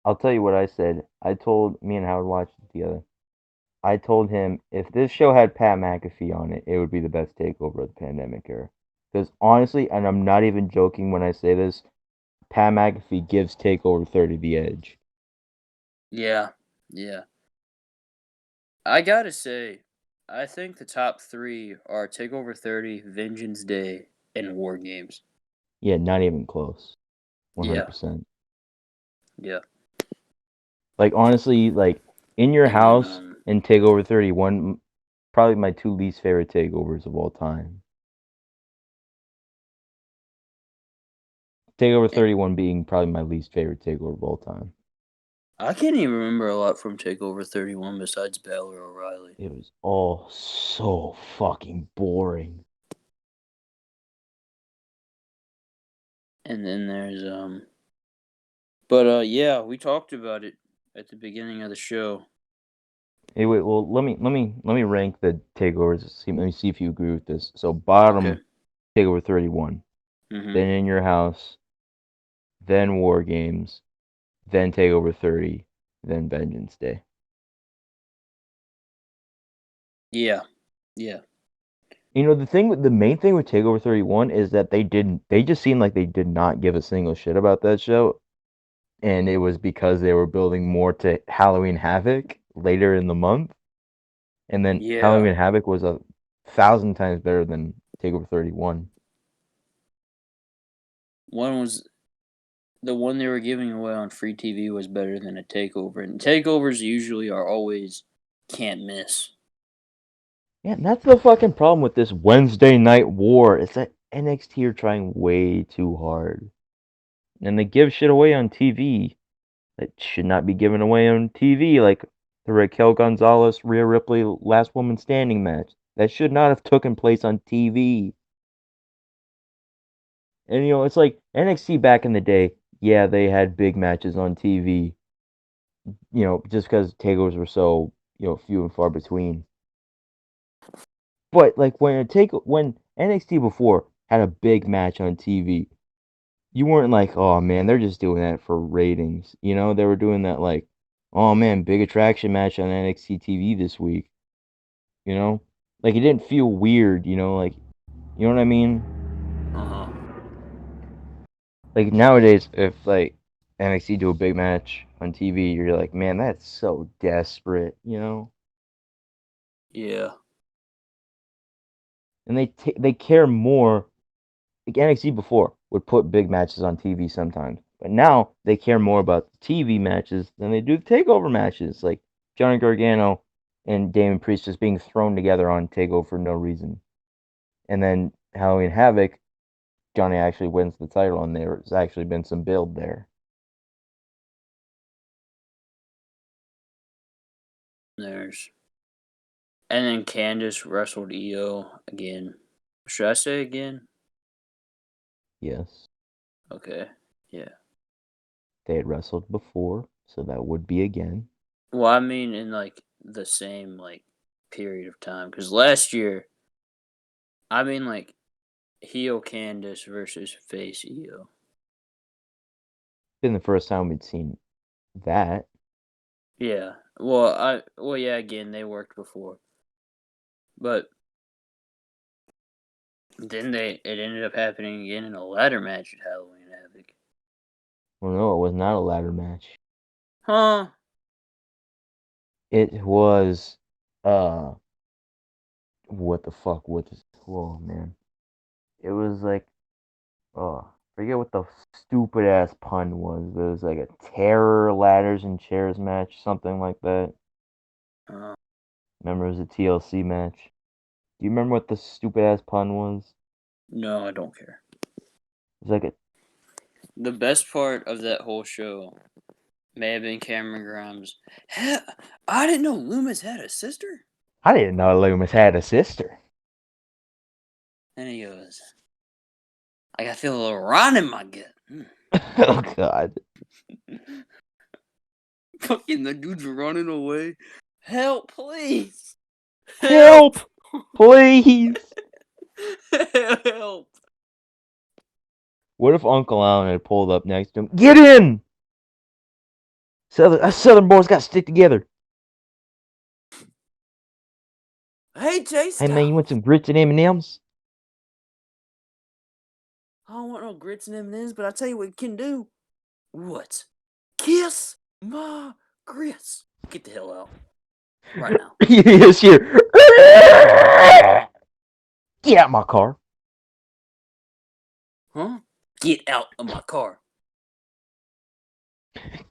I'll tell you what I said. I told me and Howard watched it together. I told him if this show had Pat McAfee on it, it would be the best takeover of the pandemic era. Because honestly, and I'm not even joking when I say this, Pat McAfee gives Takeover 30 the edge. Yeah, yeah. I gotta say, I think the top three are Takeover 30, Vengeance Day, and War Games. Yeah, not even close. Yeah, 100%. yeah. Like honestly, like In Your And then House and Takeover 31, probably my two least favorite takeovers of all time. Takeover and 31 being probably my least favorite takeover of all time. I can't even remember a lot from Takeover 31 besides Balor O'Reilly. It was all so fucking boring. And then there's but yeah, we talked about it at the beginning of the show. Hey, wait. Well, let me rank the takeovers. Let me see if you agree with this. So Okay. bottom takeover 31, Mhm. then In Your House, then War Games, then Takeover 30, then Vengeance Day. Yeah. Yeah. You know the main thing with Takeover 31 is that they just seemed like they did not give a single shit about that show, and it was because they were building more to Halloween Havoc later in the month, and then Yeah. Halloween Havoc was 1,000 times better than Takeover 31. One was the one they were giving away on free TV was better than a takeover. And takeovers usually are always can't miss. Yeah, and that's the fucking problem with this Wednesday Night War. It's that NXT are trying way too hard, and they give shit away on TV that should not be given away on TV, like the Raquel Gonzalez Rhea Ripley Last Woman Standing match. That should not have taken place on TV. And it's like NXT back in the day. Yeah, they had big matches on TV. Just because takeovers were so few and far between. But like when NXT before had a big match on TV, you weren't like, oh man, they're just doing that for ratings. They were doing that like, oh man, big attraction match on NXT TV this week. You know, like it didn't feel weird. Like what I mean. Uh huh. Like nowadays, if like NXT do a big match on TV, you're like, man, that's so desperate. Yeah. And they care more. Like NXT before would put big matches on TV sometimes, but now they care more about the TV matches than they do the takeover matches. Like Johnny Gargano and Damon Priest just being thrown together on takeover for no reason, and then Halloween Havoc, Johnny actually wins the title, and there's actually been some build there. There's and then Candice wrestled EO again. Should I say again? Yes, Okay. Yeah. they had wrestled before, so that would be again. Well, I mean in like the same like period of time because last year, I mean like heel Candice versus face EO. Been the first time we'd seen that. Yeah. Well yeah again they worked before, but then it ended up happening again in a ladder match at Halloween Havoc. Well, no, it was not a ladder match. Huh? It was, uh, what the fuck? Whoa, man. It was like, forget what the stupid ass pun was. There was like a terror ladders and chairs match, something like that. Uh, Remember, it was a TLC match. Do you remember what the stupid ass pun was? no, I don't care. It was like a. The best part of that whole show may have been Cameron Grimes. Hell, I didn't know Loomis had a sister. I didn't know Loomis had a sister. And he goes, I got feel a little run in my gut. Oh God. Fucking the dude's running away. Help, please. Help. Help, please. Help. What if Uncle Alan had pulled up next to him? Get in! Us Southern boys got to stick together. Hey, J. Hey man, you Styles. want some grits and M&Ms? I don't want no grits and M&Ms, but I tell you what you can do. What? Kiss my grits. Get the hell out. Right now. Yes, here. Get out my car. Huh? Get out of my car.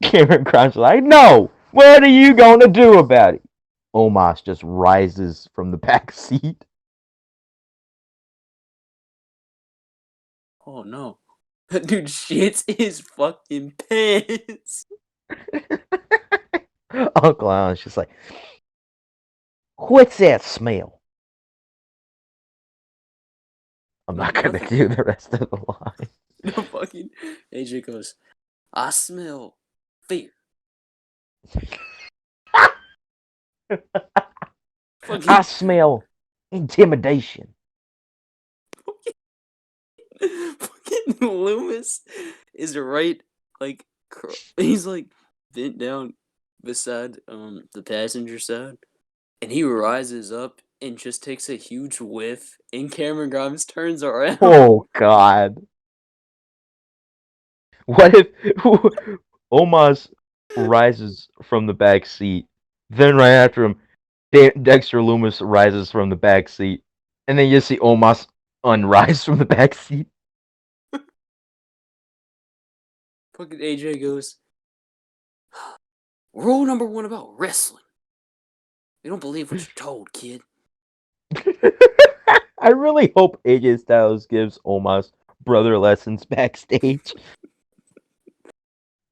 Cameron Grimes like, no. What are you gonna do about it? Omos just rises from the back seat. Oh no. That dude shits his fucking pants. Uncle Alan's just like, what's that smell? I'm not gonna do the rest of the line. No fucking. AJ goes, I smell fear. I smell intimidation. Fucking Loomis is right, like, he's like bent down beside the passenger side, and he rises up and just takes a huge whiff, and Cameron Grimes turns around. Oh God. What if Omos rises from the back seat, then right after him, Dexter Loomis rises from the back seat, and then you see Omos unrise from the back seat. Fucking AJ goes, rule number one about wrestling. You don't believe what you're told, kid. I really hope AJ Styles gives Omos brother lessons backstage.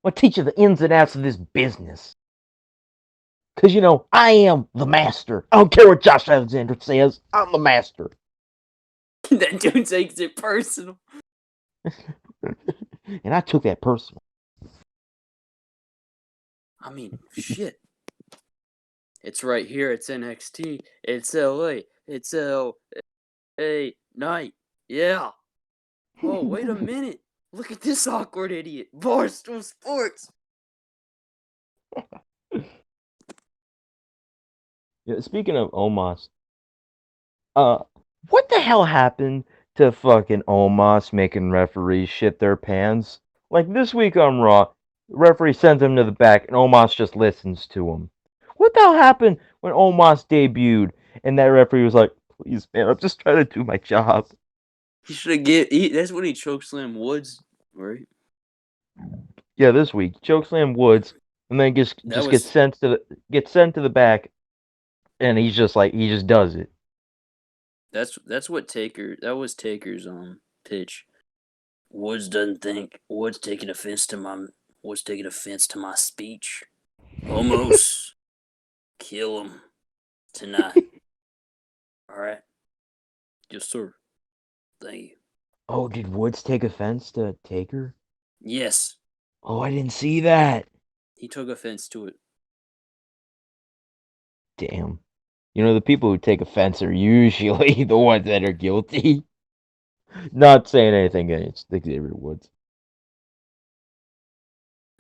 I'll teach you the ins and outs of this business. Because, you know, I am the master. I don't care what Josh Alexander says. I'm the master. That dude takes it personal. And I took that personal. I mean, shit. It's right here. It's NXT. It's LA. It's LA night. Yeah. Oh, wait a minute. Look at this awkward idiot. Barstool Sports. Yeah, speaking of Omos, what the hell happened to fucking Omos making referees shit their pants? Like this week on Raw, the referee sends him to the back and Omos just listens to him. What the hell happened when Omos debuted and that referee was like, please man, I'm just trying to do my job. He should have that's when he chokeslammed Woods, right? Yeah, this week. Chokeslam Woods and then just gets sent to the back and he's just like he just does it. That's what that was Taker's pitch. Woods doesn't think Woods taking offense to my speech. Almost kill him tonight. Alright. Yes, sir. Thank you. Oh, did Woods take offense to Taker? Yes. Oh, I didn't see that. He took offense to it. Damn. You know, the people who take offense are usually the ones that are guilty. Not saying anything against Xavier Woods.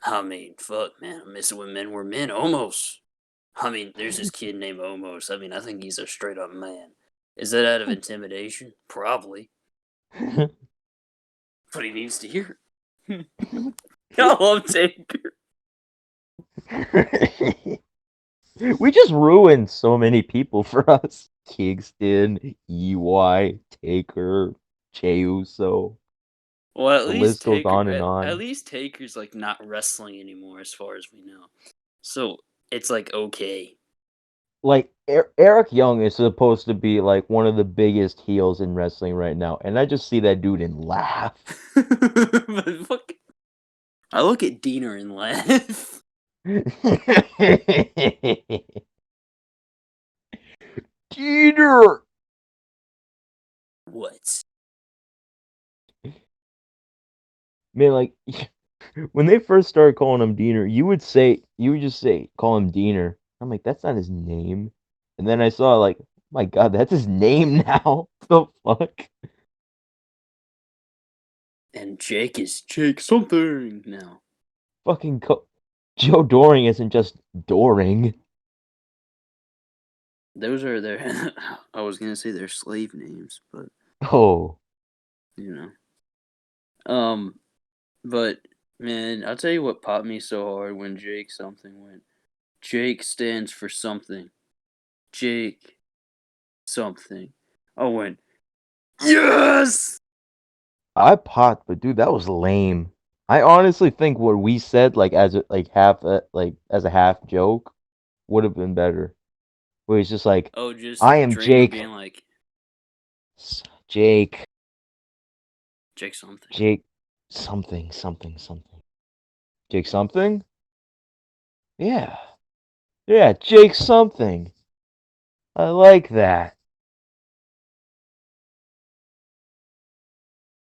I mean, fuck, man. I'm missing when men were men. Almost. I mean, there's this kid named Almost. I mean, I think he's a straight up man. Is that out of intimidation? Probably. But he needs to hear it. I love Taker. We just ruined so many people for us. Kingston, EY, Taker, Jey Uso. Well, at The least list goes Taker, on and on. at least Taker's like not wrestling anymore, as far as we know. So it's like okay. Like Eric Young is supposed to be like one of the biggest heels in wrestling right now, and I just see that dude and laugh. But fuck, I look at Diener and laugh. Diener. What? Man, like when they first started calling him Diener, you would just say call him Diener. I'm like, that's not his name. And then I saw like, my God, that's his name now. The fuck? And Jake is Jake something now. Fucking Joe Doring isn't just Doring. Those are their. I was gonna say their slave names, but Oh, you know. But man, I'll tell you what popped me so hard when Jake something went. Jake stands for something. Jake something. I went, yes! I popped, but dude, that was lame. I honestly think what we said, like as a like as a half joke, would have been better. Where he's just like, Oh, just I am Dreamer Jake, being like, Jake, Jake something. Jake, something, something, something, Jake something. Yeah, yeah, Jake something. I like that.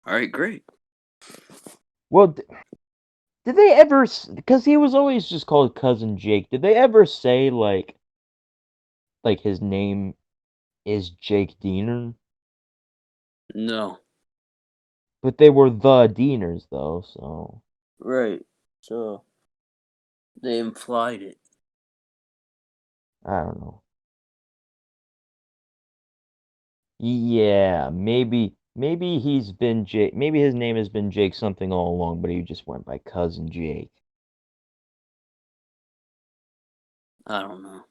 Alright, great. Well, did they ever? Because he was always just called Cousin Jake. Did they ever say like his name is Jake Diener? No. But they were the Dieners though, so Right. So, they implied it. I don't know. Yeah, maybe he's been Jake. Maybe his name has been Jake something all along, but he just went by Cousin Jake. I don't know.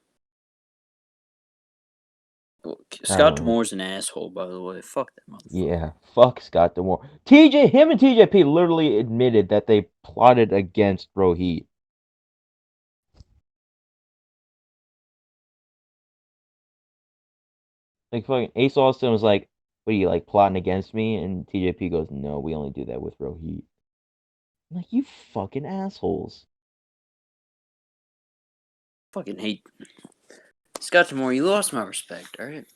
Well, I Scott don't know. D'Amore's an asshole, by the way. Fuck that motherfucker. Yeah, fuck Scott D'Amore. Him and TJP literally admitted that they plotted against Rohit. Like fucking Ace Austin was like, "What are you like plotting against me?" And TJP goes, "No, we only do that with Rohit." I'm like, you fucking assholes. Fucking hate Scott D'Amore. You lost my respect, alright?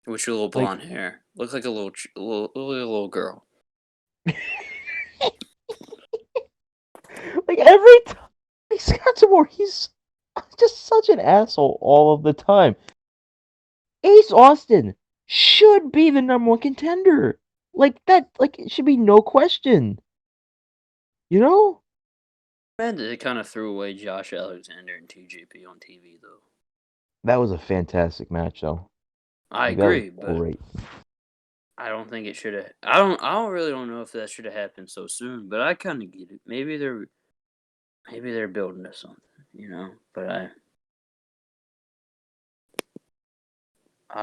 With your little Like, blonde hair. Look like a little girl. like every time Scott D'Amore, he's just such an asshole all of the time. Ace Austin should be the #1 contender. Like that, like it should be no question. You know? Man, they kind of threw away Josh Alexander and TJP on TV, though. That was a fantastic match, though. I Like that was agree, but great. I don't think it should have. I don't really don't know if that should have happened so soon. But I kind of get it. Maybe they're building to something, you know. But I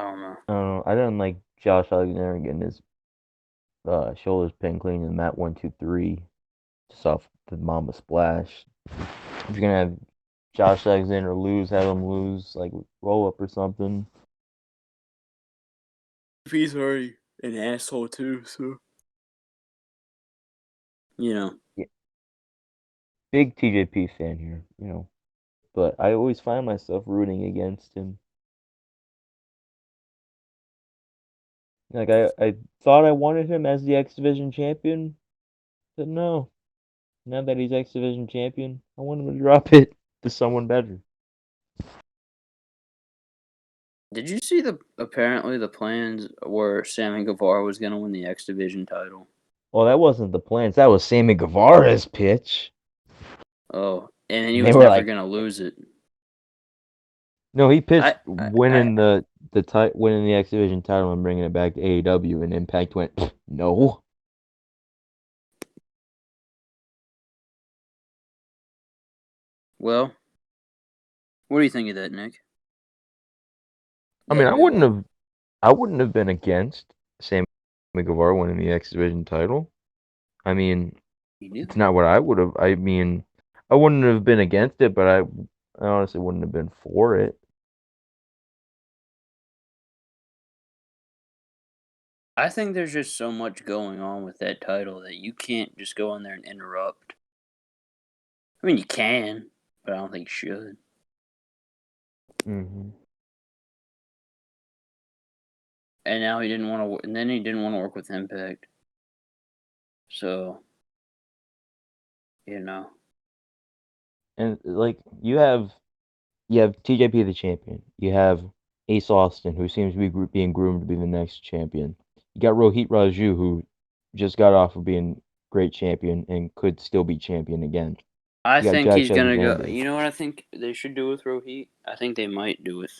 don't know. I don't know. I didn't like Josh Alexander getting his shoulders pinned clean in the mat 1, 2, 3, just off the Mamba Splash. If you're gonna have Josh Alexander lose, have him lose like roll up or something. He's already an asshole too, so you know. Yeah, big TJP fan here, you know. But I always find myself rooting against him. Like I thought I wanted him as the X Division champion, but no. Now that he's X Division champion, I want him to drop it to someone better. Did you see apparently the plans where Sammy Guevara was gonna win the X Division title? Well, that wasn't the plans. That was Sammy Guevara's pitch. Oh, and then he They was were never like, gonna lose it. no, he pitched I winning winning the X Division title and bringing it back to AEW, and Impact went, no. well, what do you think of that, Nick? I mean, That real I wouldn't have been against Sammy Guevara winning the X Division title. I mean, you do. it's not what I would have. I mean, I wouldn't have been against it, but I honestly wouldn't have been for it. I think there's just so much going on with that title that you can't just go in there and interrupt. I mean, you can, but I don't think you should. Hmm. And now he didn't want to, and then he didn't want to work with Impact. So, you know, And like you have TJP the champion. You have Ace Austin, who seems to be being groomed to be the next champion. You got Rohit Raju, who just got off of being great champion and could still be champion again. I You got think Jack he's Shelby gonna go. Van You know what I think they should do with Rohit? I think they might do it.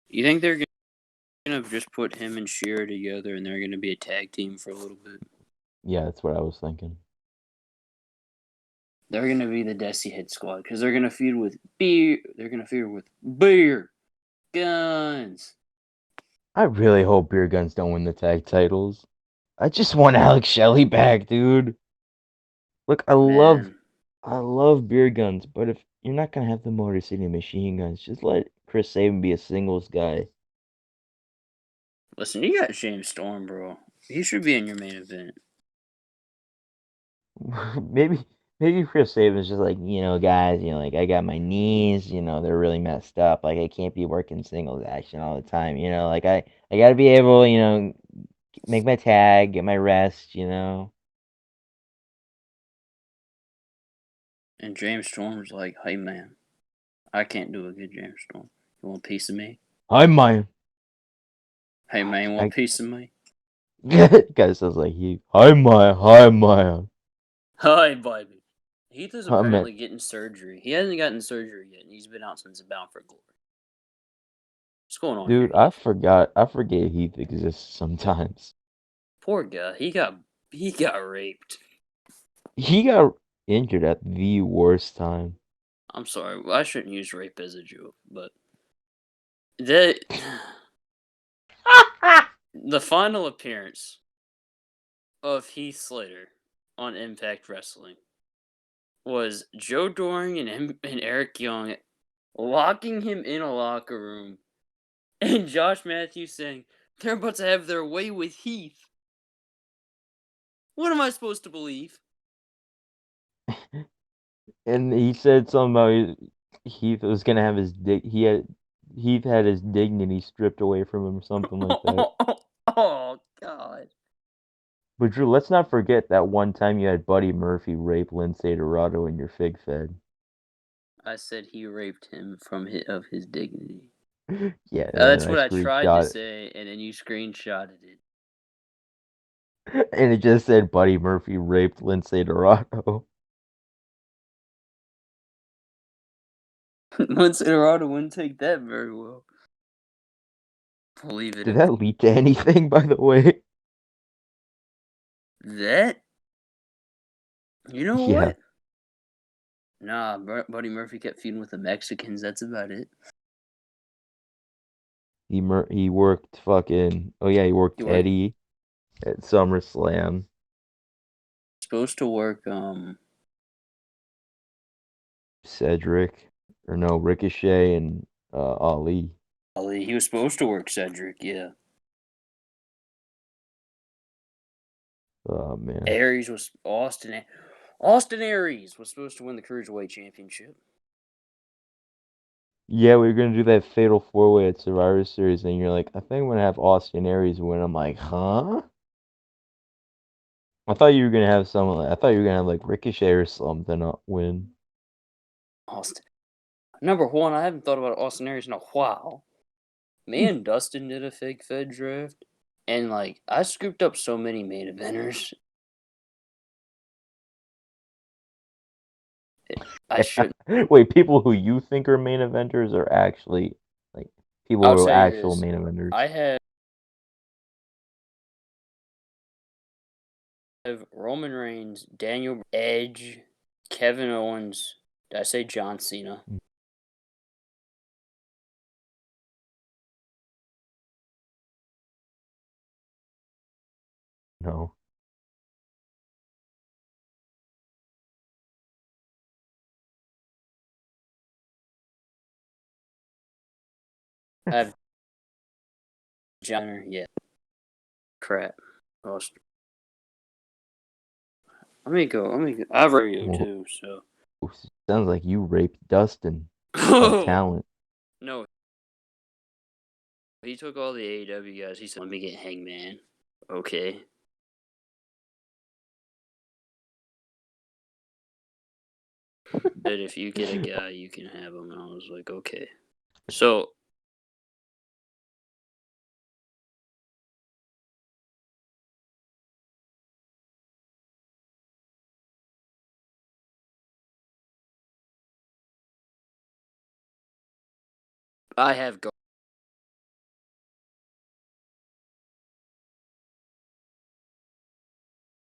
You think they're gonna just put him and Shearer together, and they're gonna be a tag team for a little bit? Yeah, that's what I was thinking. They're gonna be the Desi Hit Squad because they're gonna feud with beer. They're gonna feud with beer guns. I really hope Beer Guns don't win the tag titles. I just want Alex Shelley back, dude. Look, Man, I love Beer Guns, but if you're not gonna have the Motor City Machine Guns, just let Chris Sabin be a singles guy. listen, you got James Storm, bro. He should be in your main event. maybe Chris Sabin's just like, guys, like I got my knees, they're really messed up. Like I can't be working singles action all the time, like I gotta be able, make my tag, get my rest. And James Storm's like, hey man, I can't do a good James Storm. You want a piece of me? I'm my Hey man, you want a piece of me? guy sounds like hi my Hi, baby. Heath is I meant, apparently getting surgery. He hasn't gotten surgery yet, and he's been out since Bound for Glory. What's going on here, dude, Heath? I forget Heath exists sometimes. Poor guy. He got raped. He got injured at the worst time. I'm sorry. I shouldn't use rape as a joke, but the the final appearance of Heath Slater on Impact Wrestling was Joe Doring and Eric Young locking him in a locker room, and Josh Matthews saying they're about to have their way with Heath. What am I supposed to believe? And he said something about Heath was gonna have Heath had his dignity stripped away from him or something like that. Oh, God. But Drew, let's not forget that one time you had Buddy Murphy rape Lindsay Dorado in your fig fed. I said he raped him of his dignity. Yeah, and then That's I what I tried to screenshot say, and then you screenshotted it. it. And it just said Buddy Murphy raped Lindsay Dorado. Lindsay Dorado wouldn't take that very well. Believe it Did if that lead to anything, by the way? that. You know Yeah. what? Nah, Buddy Murphy kept feuding with the Mexicans. That's about it. He worked fucking he worked You were Eddie at SummerSlam. supposed to work Cedric or no, Ricochet and Ali. Ali. He was supposed to work Cedric, yeah. Oh man. Aries was Austin Aries was supposed to win the Cruiserweight Championship. Yeah, we were gonna do that fatal four way at Survivor Series, and you're like, I think I'm gonna have Austin Aries win. I'm like, huh? I thought you were gonna have someone. I thought you were gonna have like Ricochet or something win. Austin. Number one, I haven't thought about Austin Aries in a while. Me and Dustin did a fake Fed draft, and like I scooped up so many main eventers. I shouldn't. Wait, people who you think are main eventers are actually like people I'll who are tell you actual this: main eventers. I have Roman Reigns, Daniel Edge, Kevin Owens. Did I say John Cena? No. I have John. Yeah. Crap. Lost. Let me go. I have radio Whoa, too. So. sounds like you raped Dustin of Oh talent. no. He took all the AEW guys. He said, "Let me get Hangman." Okay. But if you get a guy, you can have him. And I was like, okay. So I have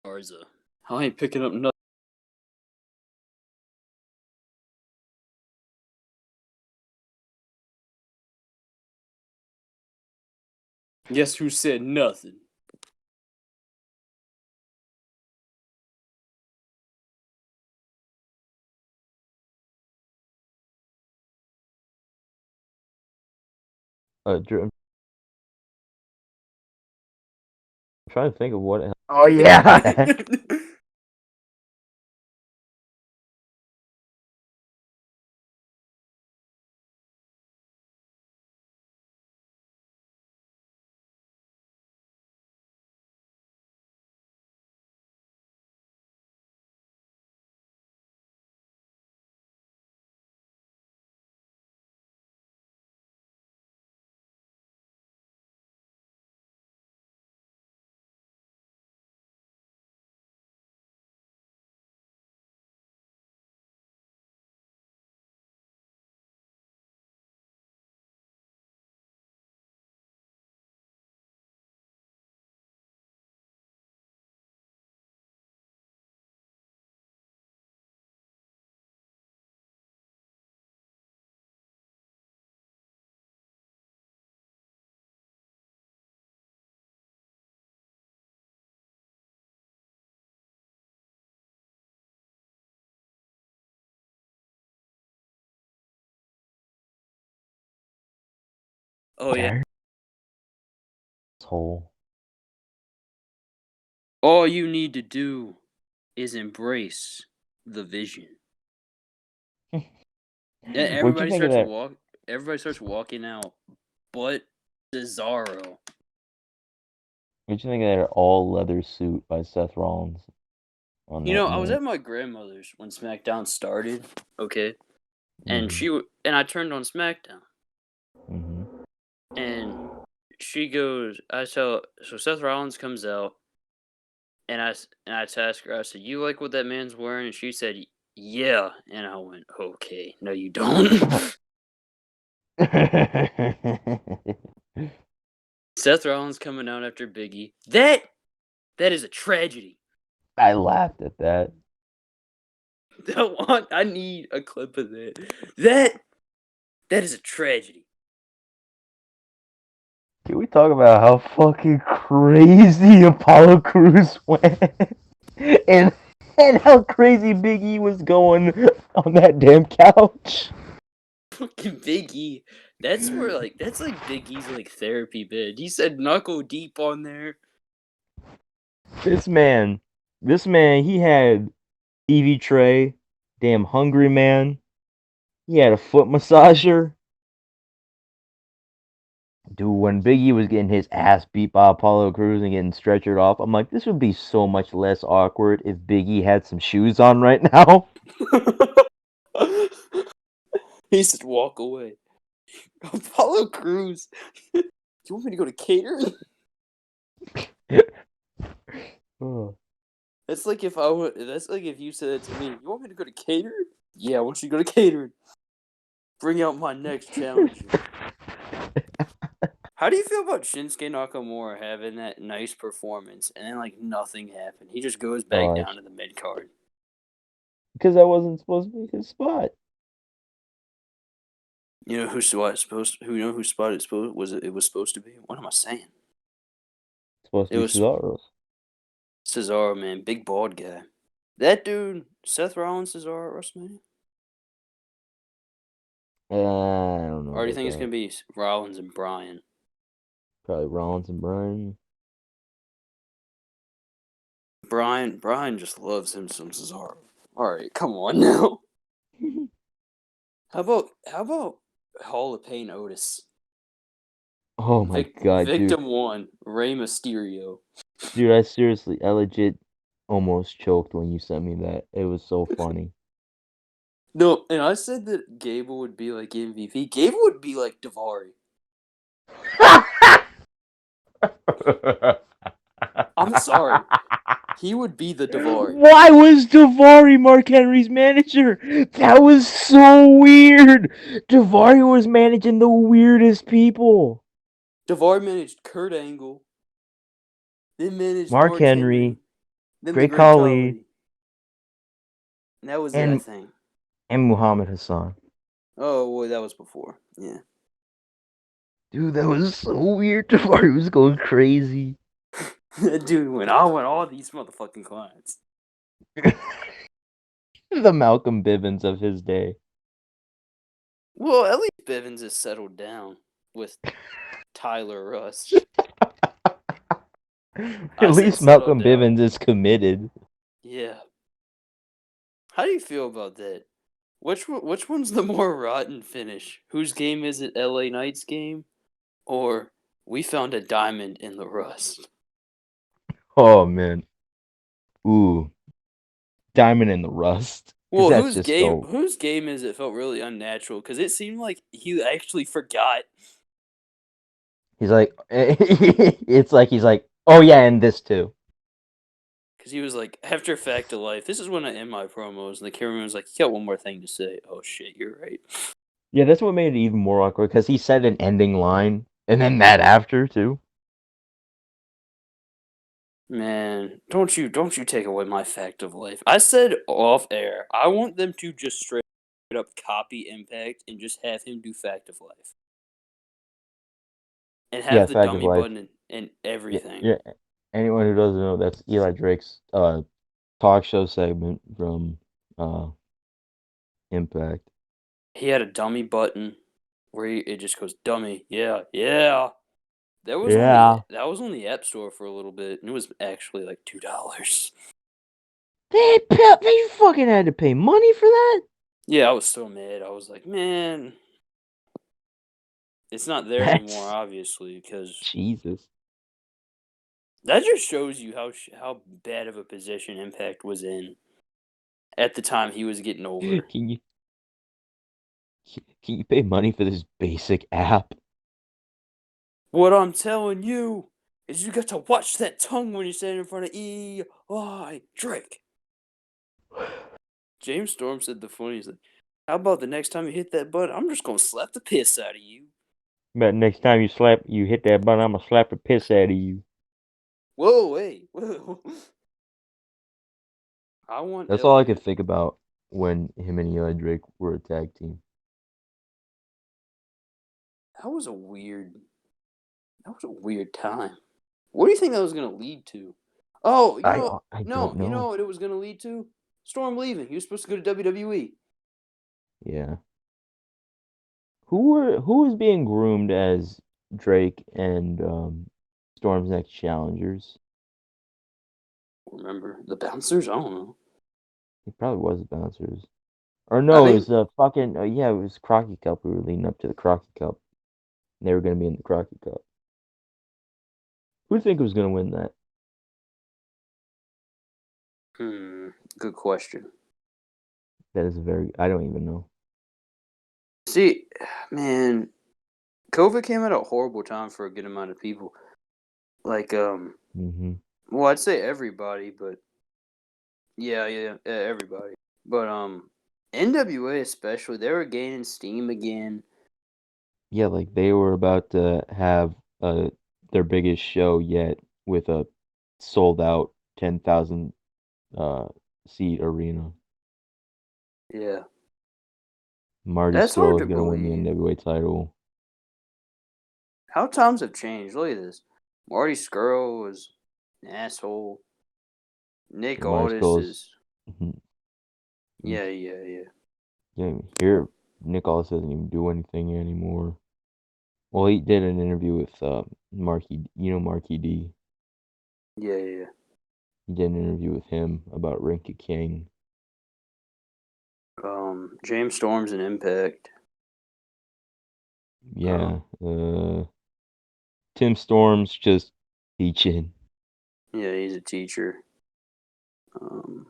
Garza. I ain't picking up nothing. Guess who said nothing? I'm trying to think of what. Oh yeah. Oh yeah. Hole. All you need to do is embrace the vision. What'd you think of that? Everybody starts walking out, but Cesaro. What'd you think of that all leather suit by Seth Rollins on You that know, I was night? at my grandmother's when SmackDown started. Okay, and Mhm. I turned on SmackDown, Mhm. and she goes, so Seth Rollins comes out, and I asked her, I said, "You like what that man's wearing?" And she said, "Yeah," and I went, "Okay, no, you don't." Seth Rollins coming out after Biggie. That is a tragedy. I laughed at that. I need a clip of that. That is a tragedy. Can we talk about how fucking crazy Apollo Crews went? and and how crazy Big E was going on that damn couch? Fucking Big E. That's like Big E's like therapy bed. He said knuckle deep on there. This man, he had Evie Trey, damn hungry man. He had a foot massager. Dude, when Big E was getting his ass beat by Apollo Crews and getting stretchered off, I'm like, this would be so much less awkward if Big E had some shoes on right now. He said walk away. Apollo Crews. You want me to go to catering? Oh. That's like if I would. That's like if you said it to me. You want me to go to catering? Yeah, I want you to go to catering. Bring out my next challenger. How do you feel about Shinsuke Nakamura having that nice performance and then like nothing happened? He just goes back Oh, down to the mid card. because that wasn't supposed to be his spot. You know whose spot it's supposed? Who you know whose spot it supposed was? It was supposed to be. What am I saying? It's supposed It to be was Cesaro's. Cesaro, man, big bald guy. That dude, Seth Rollins, Cesaro at WrestleMania. I don't know Or do you about think it's that. gonna be Rollins and Bryan? Probably Rollins and Bryan. Bryan just loves him some Cesaro. All right, come on now. How about Hall of Pain Otis? Oh my god, dude. Victim one, Rey Mysterio. Dude, I legit almost choked when you sent me that. It was so funny. No, and I said that Gable would be like MVP. Gable would be like Davari. I'm sorry. He would be the Davari. Why was Davari Mark Henry's manager? That was so weird. Davari was managing the weirdest people. Davari managed Kurt Angle, then managed Mark Mark Henry, Henry, then the Great Great Khali, Khali. And that was it, I and think. Muhammad Hassan. Oh, boy, that was before. Yeah. Dude, that was so weird. Davari was going crazy. Dude, when I want all these motherfucking clients. The Malcolm Bivens of his day. Well, at least Bivens has settled down with Tyler Rust. At least Malcolm Bivens is committed. Yeah. How do you feel about that? Which one's the more rotten finish? Whose game is it? LA Knights game, or we found a diamond in the rust? Oh man. Ooh. Diamond in the Rust. Because Well, that's just so. whose game is it felt really unnatural because it seemed like he actually forgot. He's like, it's like he's like, oh yeah, and this too. Because he was like, after Fact of Life, this is when I end my promos, and the cameraman was like, you got one more thing to say. Oh shit, you're right. Yeah, that's what made it even more awkward because he said an ending line and then that after too. Man, don't you take away my Fact of Life. I said off air, I want them to just straight up copy Impact and just have him do Fact of Life. And Yeah, have the Fact of dummy Life. button and Yeah, everything. yeah. Anyone who doesn't know, that's Eli Drake's talk show segment from Impact. He had a dummy button where it just goes dummy. Yeah, yeah. That was Yeah. on the App Store for a little bit, and it was actually like $2. They fucking had to pay money for that. Yeah, I was so mad. I was like, man, it's not there anymore, That's obviously, because Jesus. that just shows you how bad of a position Impact was in at the time he was getting over. Can you pay money for this basic app? What I'm telling you is you got to watch that tongue when you stand in front of E.I. Drake. James Storm said the funniest thing. How about the next time you hit that button, I'm just gonna slap the piss out of you. But next time you hit that button, I'm gonna slap the piss out of you. Whoa, wait, whoa. I want That's all I LA. could think about when him and Eli Drake were a tag team. That was a weird. That was a weird time. What do you think that was gonna lead to? Oh, I no, don't you know know. what it was gonna lead to? Storm leaving. He was supposed to go to WWE. Yeah. Who was being groomed as Drake and Storm's next challengers? Remember the bouncers? I don't know. He probably was the Bouncers. Or I no, it think. was the fucking yeah, it was Crocky Cup. We were leading up to the Crocky Cup. They were gonna be in the Crocky Cup. Who do you think was gonna win that? Good question. That is a very I don't even know. See, man, COVID came at a horrible time for a good amount of people. Like, Mm-hmm. well, I'd say everybody, but yeah, everybody. But NWA especially, they were gaining steam again. Yeah, like they were about to have their biggest show yet with a sold out 10,000 uh seat arena. Yeah, Marty that's hard Scurll is to gonna win the believe. NWA title. How times have changed. Look at this. Marty Skrull was an asshole. Nick Yeah, Marty Aldis Scurll is. is. Yeah. Yeah, here Nick Aldis doesn't even do anything anymore. Well, he did an interview with Marky, Marky D. Yeah. He did an interview with him about Rinky King. James Storm's an Impact. Yeah, Tim Storm's just teaching. Yeah, he's a teacher. Um,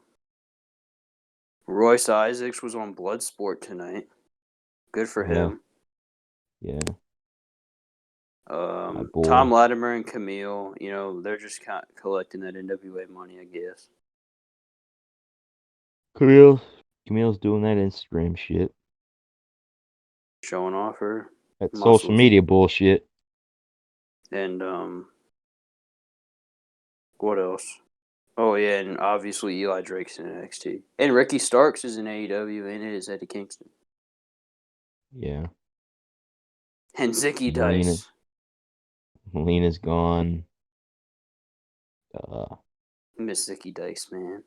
Royce Isaacs was on Bloodsport tonight. Good for Yeah, him. yeah. Tom Latimer and Camille, they're just kind of collecting that NWA money, I guess. Camille's doing that Instagram shit. Showing off her That muscles. social media bullshit. And, what else? Oh, yeah, and obviously Eli Drake's in NXT. And Ricky Starks is in AEW, and it is Eddie Kingston. Yeah. And Zicky Dice. Melina's gone. Miss Zicky Dice, man.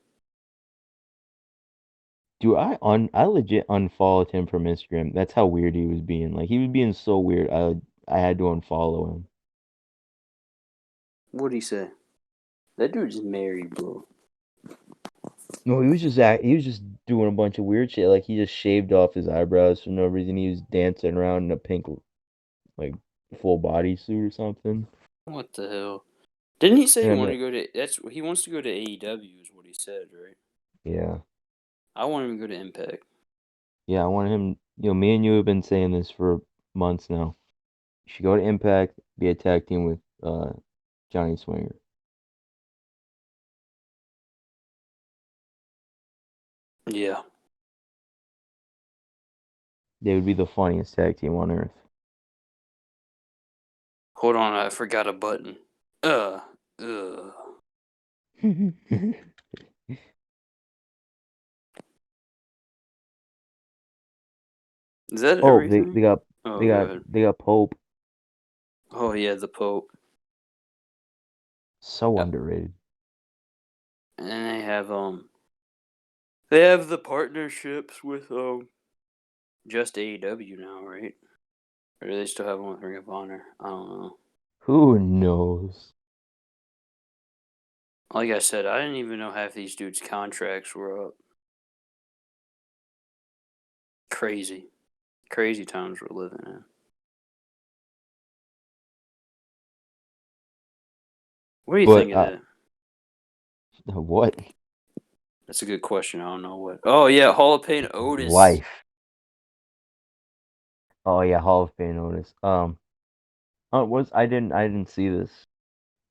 Dude, I legit unfollowed him from Instagram. That's how weird he was being. Like, he was being so weird. I had to unfollow him. What'd he say? That dude's married, bro. No, he was just doing a bunch of weird shit. Like, he just shaved off his eyebrows for no reason. He was dancing around in a pink, like, full body suit or something. What the hell? Didn't he say he And wanted to go to he wants to go to AEW is what he said, right? yeah. I want him to go to Impact. Yeah, I wanted him, me and you have been saying this for months now. You should go to Impact, be a tag team with Johnny Swinger. Yeah. They would be the funniest tag team on earth. Hold on, I forgot a button. Is that everything? They got Good. they got Pope. Oh yeah, the Pope. So underrated. And then they have the partnerships with just AEW now, right? Or do they still have one with Ring of Honor? I don't know. Who knows? Like I said, I didn't even know half these dudes' contracts were up. Crazy times we're living in. What do you think of that? What? That's a good question. I don't know what. Oh yeah, Hall of Fame Otis. Life. Oh yeah, Hall of Fame Otis. I didn't see this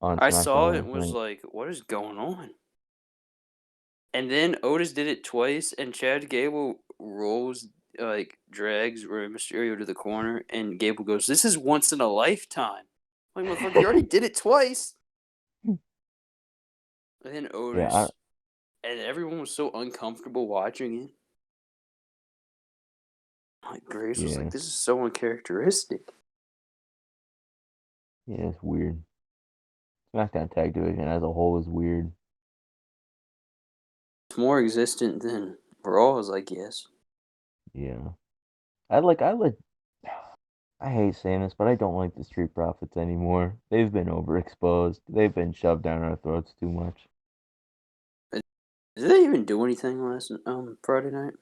on SmackDown. I saw it and was like, what is going on? And then Otis did it twice, and Chad Gable drags Rey Mysterio to the corner, and Gable goes, "This is once in a lifetime." I'm like, motherfucker, you already did it twice. And then Otis, and everyone was so uncomfortable watching it. Like Grace was like, "This is so uncharacteristic." Yeah, it's weird. SmackDown Tag Division as a whole is weird. It's more existent than Raw's, I guess. Yeah. I hate saying this, but I don't like the Street Profits anymore. They've been overexposed. They've been shoved down our throats too much. Did they even do anything last Friday night?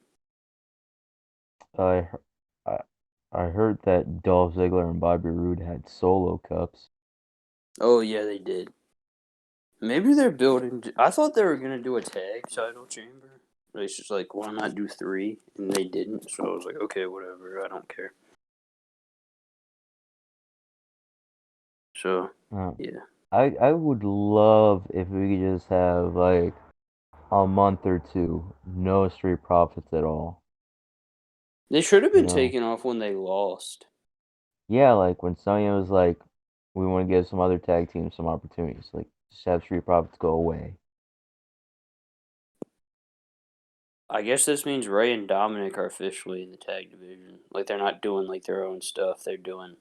I heard that Dolph Ziggler and Bobby Roode had solo cups. Oh yeah, they did. Maybe they're building. I thought they were gonna do a tag title chamber. It's just like, why not do 3? And they didn't. So I was like, okay, whatever. I don't care. So yeah, I would love if we could just have like a month or two, no Street Profits at all. they should have been taken off when they lost. Yeah, like when Sonya was like, we want to give some other tag teams some opportunities. Like, just have Street Profits go away. I guess this means Ray and Dominic are officially in the tag division. Like, they're not doing like their own stuff. They're doing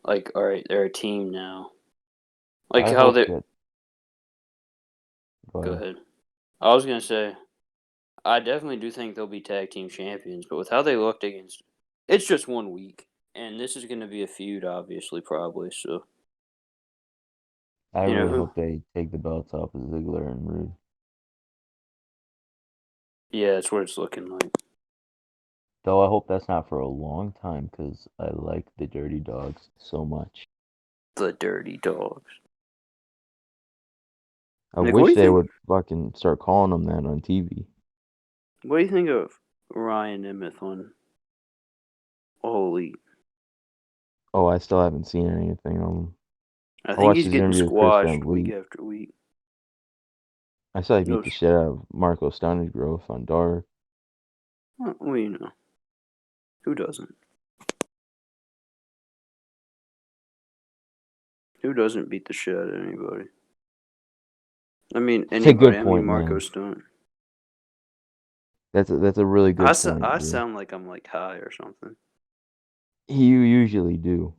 like, all right, they're a team now. Like how they. Go ahead. I was gonna say, I definitely do think they'll be tag team champions, but with how they looked against, it's just 1 week, and this is going to be a feud, obviously, probably. So, I really hope they take the belts off of Ziggler and Roode. Yeah, that's what it's looking like. Though I hope that's not for a long time, because I like the Dirty Dogs so much. The Dirty Dogs. I wish they would fucking start calling them that on TV. What do you think of Ryan Nemeth on All Elite? Oh, I still haven't seen anything on him. I I think watched he's his getting interview with Chris Van squashed week Vliet. after week. I saw he beat the Goes, shit out of Marco Stunnage Growth on Dark. well, you know, who doesn't? Who doesn't beat the shit out of anybody? I mean, That's a anybody. good I mean, point, Marco man. Stunt. That's a really good point, I bro. sound like I'm like high or something. You usually do.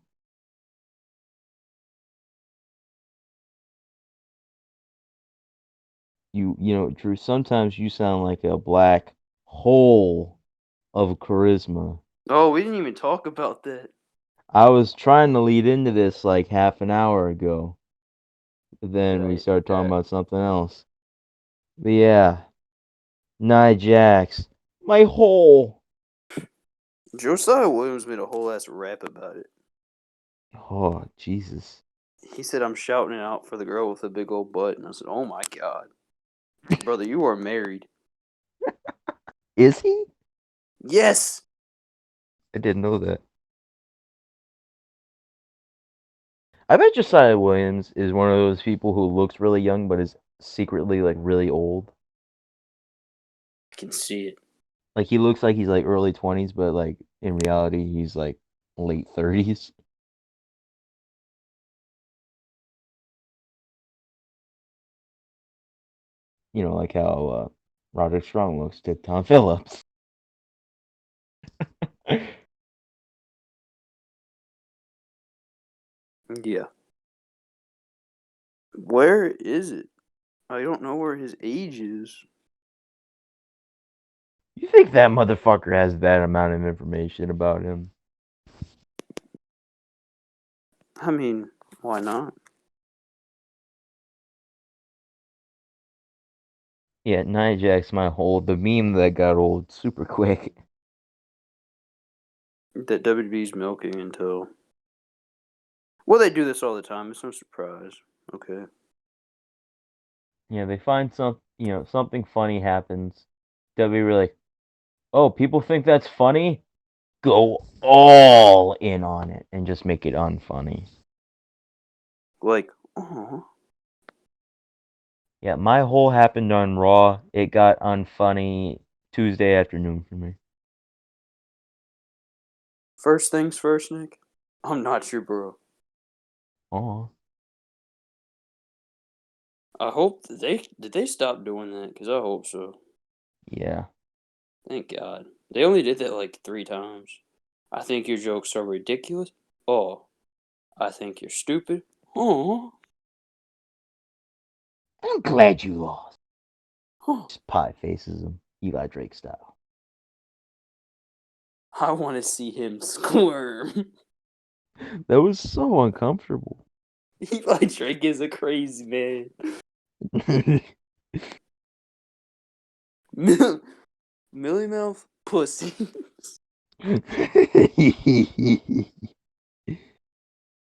You know, Drew, sometimes you sound like a black hole of charisma. Oh, we didn't even talk about that. I was trying to lead into this like half an hour ago, but then we Right. started talking about something else. But yeah, Nia Jax, my hole. Josiah Williams made a whole ass rap about it. Oh, Jesus. He said, I'm shouting it out for the girl with the big old butt. And I said, oh my God. Brother, you are married. Is he? Yes. I didn't know that. I bet Josiah Williams is one of those people who looks really young but is secretly like really old. I can see it. Like he looks like he's like early 20s, but like in reality he's like late 30s. You know, like how Roderick Strong looks to Tom Phillips. Yeah. Where is it? I don't know where his age is. You think that motherfucker has that amount of information about him? I mean, why not? Yeah, Nia Jax my whole the meme that got old super quick. That WWE's milking until. Well, they do this all the time. It's no surprise. Okay. Yeah, they find something funny happens. WWE like, oh, people think that's funny? Go all in on it and just make it unfunny. Like, oh. Yeah, my whole happened on Raw. It got unfunny Tuesday afternoon for me. First things first, Nick. I'm not your bro. Oh, I hope that they stop doing that because I hope so. yeah. Thank God. They only did that like 3 times. I think your jokes are ridiculous. Oh, I think you're stupid. Oh, I'm glad you lost. oh. Just pie faces him, Eli Drake style. I want to see him squirm. That was so uncomfortable. Eli Drake is a crazy man. Millie Mouth pussy.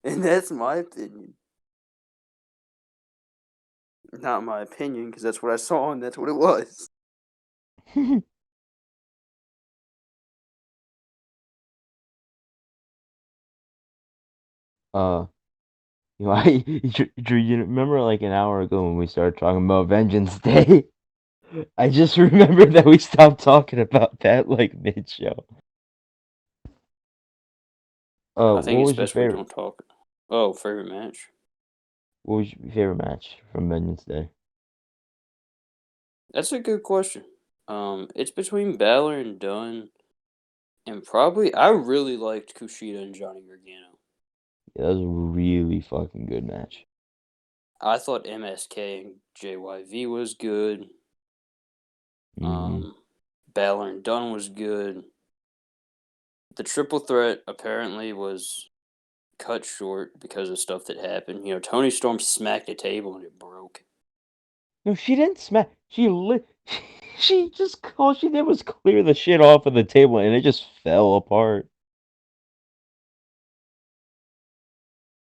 And that's my opinion. Not my opinion, because that's what I saw and that's what it was. uh, Drew, you remember like an hour ago when we started talking about Vengeance Day? I just remembered that we stopped talking about that like mid show. I think What it's was your best we favorite? don't talk. Oh, favorite match? What was your favorite match from Vengeance Day? That's a good question. It's between Balor and Dunn, and probably I really liked Kushida and Johnny Gargano. Yeah, that was a really fucking good match. I thought MSK and JYV was good. Mm-hmm. Balor and Dunn was good. The triple threat apparently was cut short because of stuff that happened. You know, Tony Storm smacked a table and it broke. No, she didn't smack. She just all she did was clear the shit off of the table, and it just fell apart.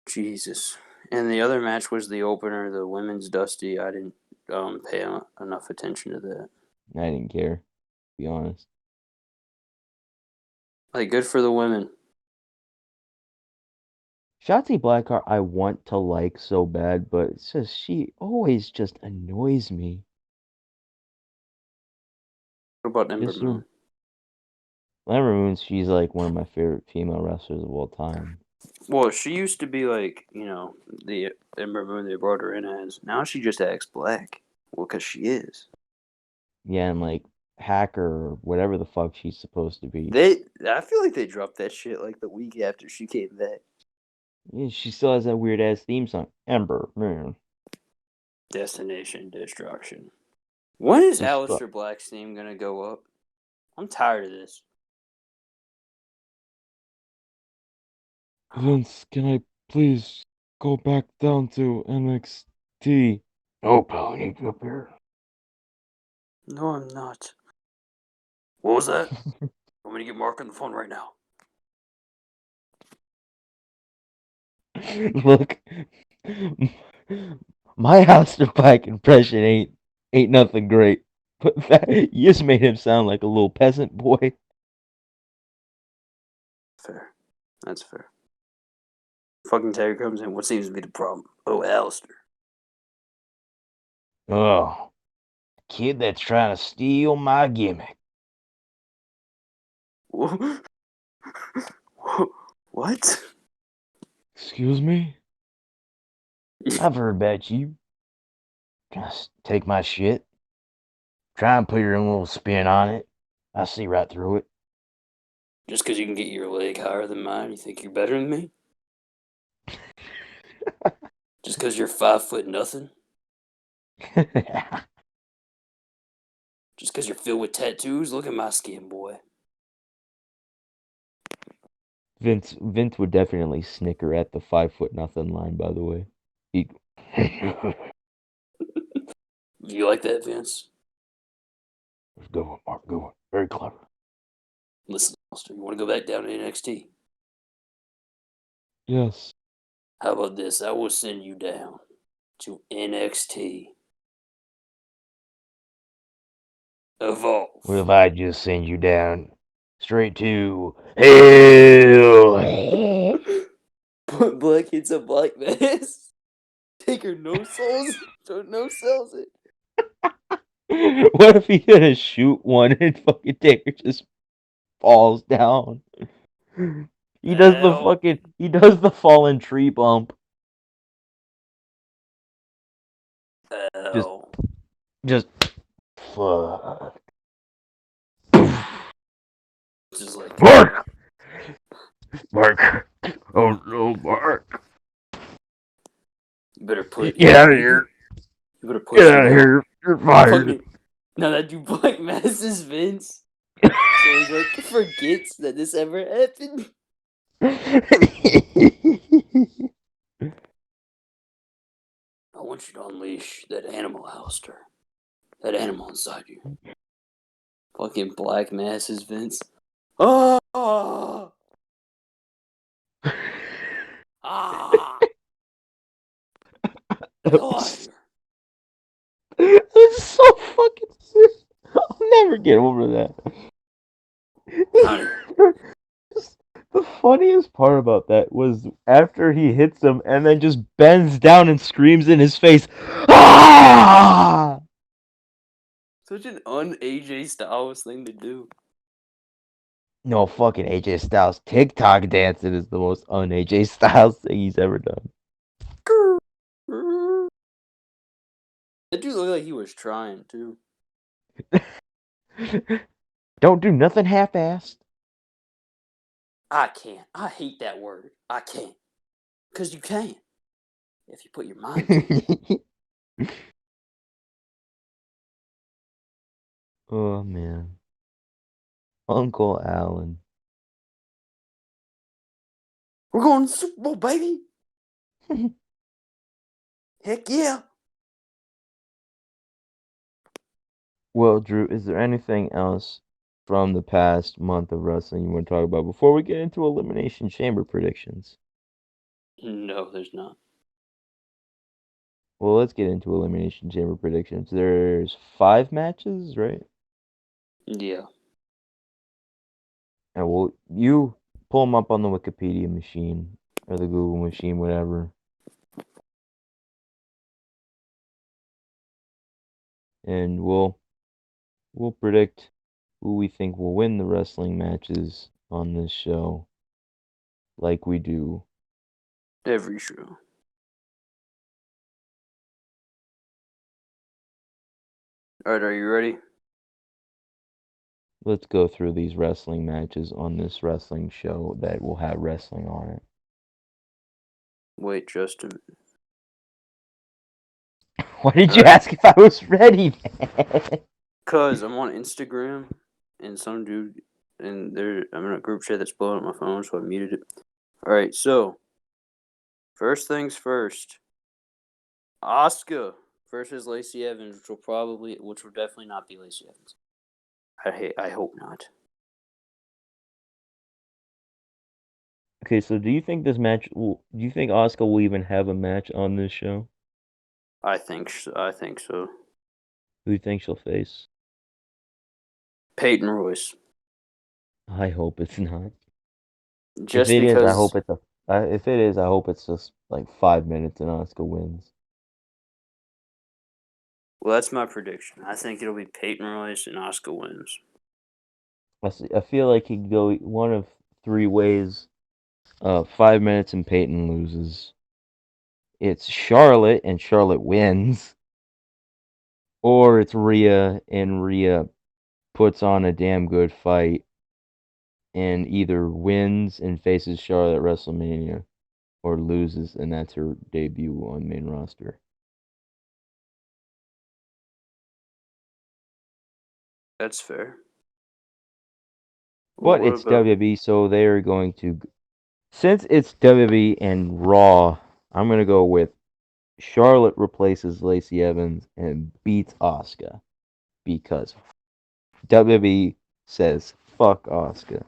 Jesus. And the other match was the opener, the women's Dusty. I didn't pay enough attention to that. I didn't care, to be honest. Like, good for the women. Shotzi Blackheart I want to like so bad, but it's just she always just annoys me. What about Ember Just her Moon? Ember Moon, she's like one of my favorite female wrestlers of all time. Well, she used to be like, the Ember Moon they brought her in as. Now she just acts black. Well, because she is. Yeah, and like Hacker or whatever the fuck she's supposed to be. I feel like they dropped that shit like the week after she came back. Yeah, she still has that weird ass theme song. Ember Moon. Destination Destruction. When is Destruct. Aleister Black's theme gonna go up? I'm tired of this. Vince, can I please go back down to NXT? Oh, pal, I need you up here. No, I'm not. What was that? I'm gonna get Mark on the phone right now. Look, my Aleister Black impression ain't nothing great, but you just made him sound like a little peasant boy. Fair. That's fair. Fucking Taker comes in. What seems to be the problem? Oh, Aleister. Oh, kid that's trying to steal my gimmick. What? Excuse me? I've heard about you. Just take my shit. Try and put your own little spin on it. I see right through it. Just because you can get your leg higher than mine, you think you're better than me? Just because you're 5 foot nothing? Just because you're filled with tattoos? Look at my skin, boy. Vince would definitely snicker at the 5 foot nothing line, by the way. You like that, Vince? Good one, Mark. Good one. Very clever. Listen, Alistair, you want to go back down to NXT? Yes. How about this? I will send you down to NXT. Evolve. What if I just send you down straight to hell? Put black hits a black mask. Taker no souls. No sells it. What if he gonna shoot one and fucking Taker just falls down? He does Hell. the fallen tree bump. Just Hell. just fuck. Just like Mark! Mark. Oh no, Mark. you better put Get out of here. You better push Get him out of down. here. You're fired. Fucking now that you black masses Vince. So he like forgets that this ever happened. I want you to unleash that animal, Alistair. That animal inside you. Fucking black masses, Vince. Oh! Ah! Hell out of here. It's so fucking sick. I'll never get over that. Out of here. The funniest part about that was after he hits him and then just bends down and screams in his face, "Ah!" Such an un-AJ Styles thing to do. No, fucking AJ Styles TikTok dancing is the most un-AJ Styles thing he's ever done. That dude looked like he was trying, too. Don't do nothing half-assed. I can't. I hate that word. I can't. Because you can. If you put your mind to it. Oh, man. Uncle Alan. We're going to the Super Bowl, baby. Heck yeah. Well, Drew, is there anything else from the past month of wrestling you want to talk about before we get into Elimination Chamber predictions? No, there's not. Well, let's get into Elimination Chamber predictions. There's 5 matches, right? Yeah. And well, you pull them up on the Wikipedia machine. or the Google machine, whatever. And we'll predict who we think will win the wrestling matches on this show, like we do every show. All right, are you ready? Let's go through these wrestling matches on this wrestling show that will have wrestling on it. Wait, Justin. Why did you ask if I was ready, man? Cause I'm on Instagram and some dude and I'm in a group chat that's blowing up my phone, so I muted it. All right, so first things first. Asuka versus Lacey Evans, which will definitely not be Lacey Evans. I hope not. Okay, so do you think this match do you think Asuka will even have a match on this show? I think so. Who do you think she'll face? Peyton Royce. I hope it's not. Just if it because. is, I hope it's if it is, I hope it's just like 5 minutes and Asuka wins. Well, that's my prediction. I think it'll be Peyton Royce and Asuka wins. I feel like he could go one of three ways. 5 minutes and Peyton loses. It's Charlotte and Charlotte wins. Or it's Rhea and Rhea puts on a damn good fight and either wins and faces Charlotte at WrestleMania or loses and that's her debut on main roster. That's fair. But it's WWE, so they're going to. Since it's WWE and Raw, I'm going to go with Charlotte replaces Lacey Evans and beats Asuka because WWE says fuck Asuka.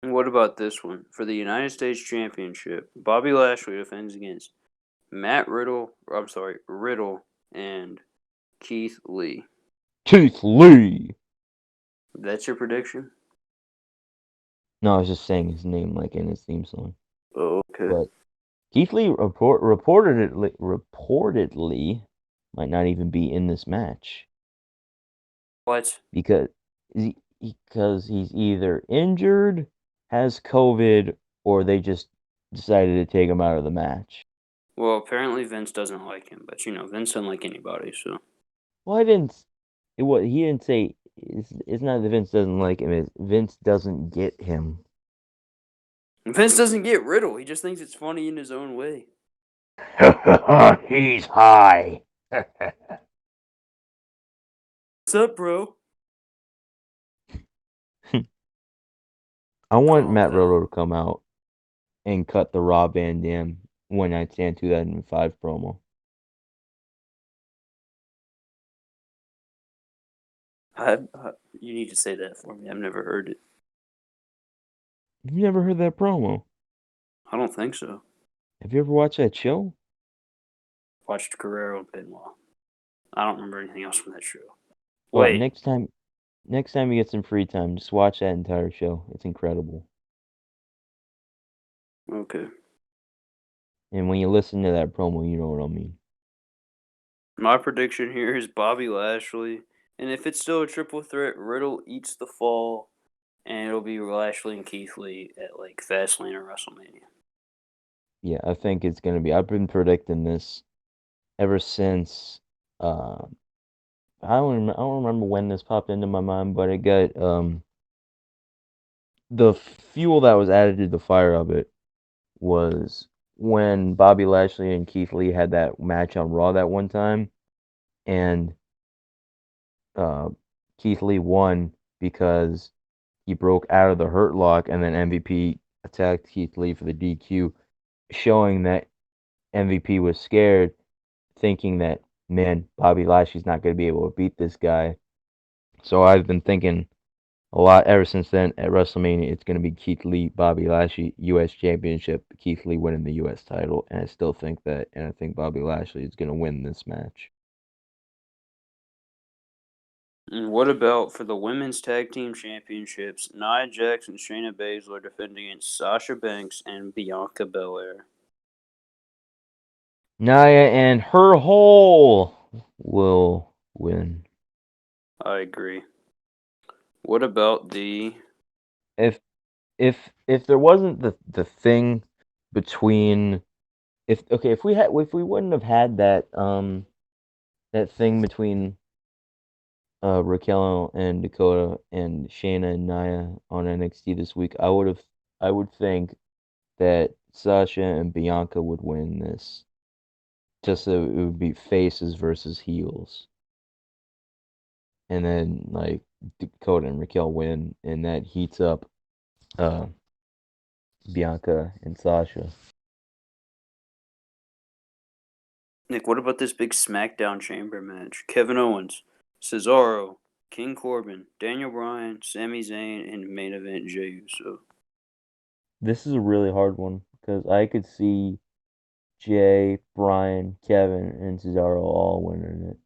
And what about this one? For the United States Championship, Bobby Lashley defends against Riddle and Keith Lee. Keith Lee! That's your prediction? No, I was just saying his name like in his theme song. Oh, okay. But Keith Lee reportedly might not even be in this match. What? Because he's either injured, has COVID, or they just decided to take him out of the match. Well, apparently Vince doesn't like him, but Vince doesn't like anybody, so. Well, he didn't say it's not that Vince doesn't like him, it's Vince doesn't get him. Vince doesn't get Riddle. He just thinks it's funny in his own way. He's high. What's up, bro? I want Matt Riddle to come out and cut the Rob Van Dam One Night Stand 2005 promo. You need to say that for me. I've never heard it. You've never heard that promo? I don't think so. Have you ever watched that show? Watched Guerrero and Benoit. I don't remember anything else from that show. Well, Wait. next time you get some free time, just watch that entire show. It's incredible. Okay. And when you listen to that promo, you know what I mean. My prediction here is Bobby Lashley. And if it's still a triple threat, Riddle eats the fall. And it'll be Lashley and Keith Lee at like Fastlane or WrestleMania. Yeah, I think it's going to be. I've been predicting this ever since. I don't remember when this popped into my mind, but it got the fuel that was added to the fire of it was when Bobby Lashley and Keith Lee had that match on Raw that one time, and Keith Lee won because he broke out of the Hurt Lock, and then MVP attacked Keith Lee for the DQ, showing that MVP was scared, thinking that, man, Bobby Lashley's not going to be able to beat this guy. So I've been thinking a lot ever since then at WrestleMania, it's going to be Keith Lee, Bobby Lashley, U.S. Championship, Keith Lee winning the U.S. title, and I still think that, and I think Bobby Lashley is going to win this match. And what about for the women's tag team championships? Nia Jax and Shayna Baszler defending against Sasha Banks and Bianca Belair. Nia and her hole will win. I agree. What about the If there wasn't the thing between if we wouldn't have had that that thing between Raquel and Dakota and Shayna and Nia on NXT this week, I would think that Sasha and Bianca would win this. Just so it would be faces versus heels. And then like Dakota and Raquel win and that heats up Bianca and Sasha. Nick, what about this big SmackDown Chamber match? Kevin Owens, Cesaro, King Corbin, Daniel Bryan, Sami Zayn, and main event Jey Uso. This is a really hard one because I could see Jay, Bryan, Kevin, and Cesaro all winning it.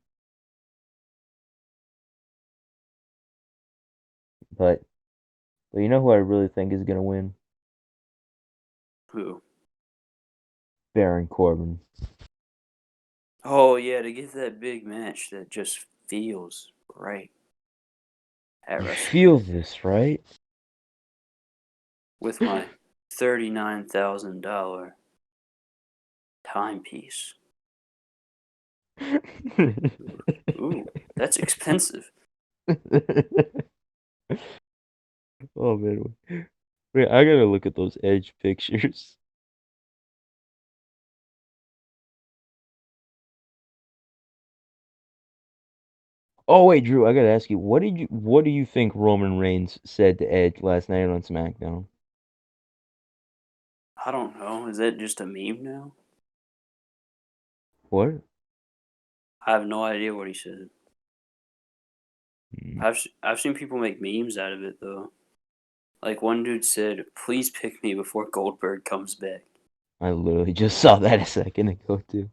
But you know who I really think is gonna win? Who? Baron Corbin. Oh yeah, to get that big match that just feels right at You WrestleMania. feel this, right? With my $39,000 timepiece. Ooh, that's expensive. Oh man, wait! I gotta look at those Edge pictures. Oh wait, Drew, I gotta ask you, what do you think Roman Reigns said to Edge last night on SmackDown? I don't know. Is that just a meme now? What? I have no idea what he said. Hmm, I've seen people make memes out of it though. Like one dude said, "Please pick me before Goldberg comes back." I literally just saw that a second ago too.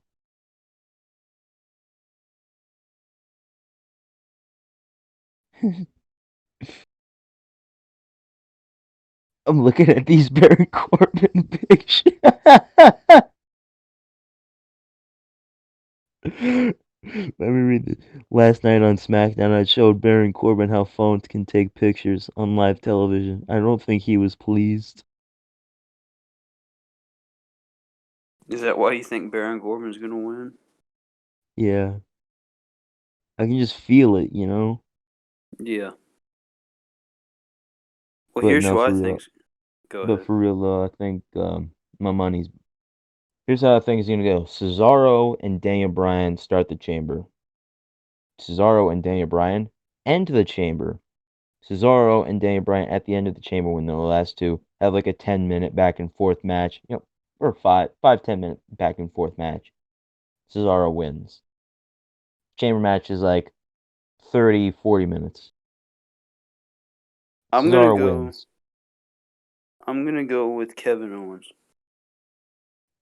I'm looking at these Baron Corbin pictures. Let me read this. Last night on SmackDown, I showed Baron Corbin how phones can take pictures on live television. I don't think he was pleased. Is that why you think Baron Corbin's gonna win? Yeah. I can just feel it, you know? Yeah. Well, But here's no, who for I think. real. Go But ahead. for real though, I think my money's. Here's how I think it's gonna go. Cesaro and Daniel Bryan start the chamber. Cesaro and Daniel Bryan enter the chamber. Cesaro and Daniel Bryan at the end of the chamber when the last two have like a 10-minute back and forth match, or 10-minute back and forth match. Cesaro wins. Chamber match is like 30, 40 minutes. I'm gonna Cesaro go. wins. I'm gonna go with Kevin Owens.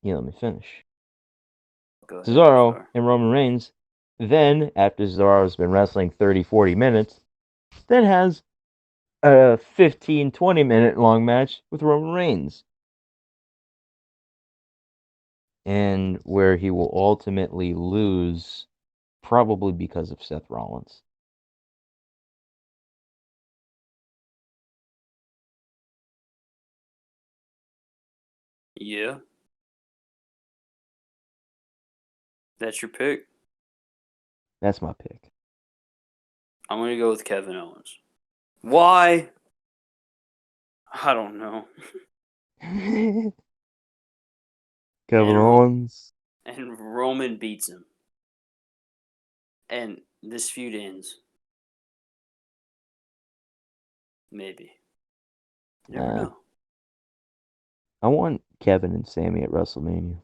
Yeah, let me finish. Go ahead. Cesaro Sorry. and Roman Reigns, then, after Cesaro's been wrestling 30, 40 minutes, then has a 15, 20-minute long match with Roman Reigns. And where he will ultimately lose, probably because of Seth Rollins. Yeah. That's your pick. That's my pick. I'm gonna go with Kevin Owens. Why? I don't know. Kevin Owens. And Roman beats him. And this feud ends. Maybe. You never know. I want Kevin and Sammy at WrestleMania.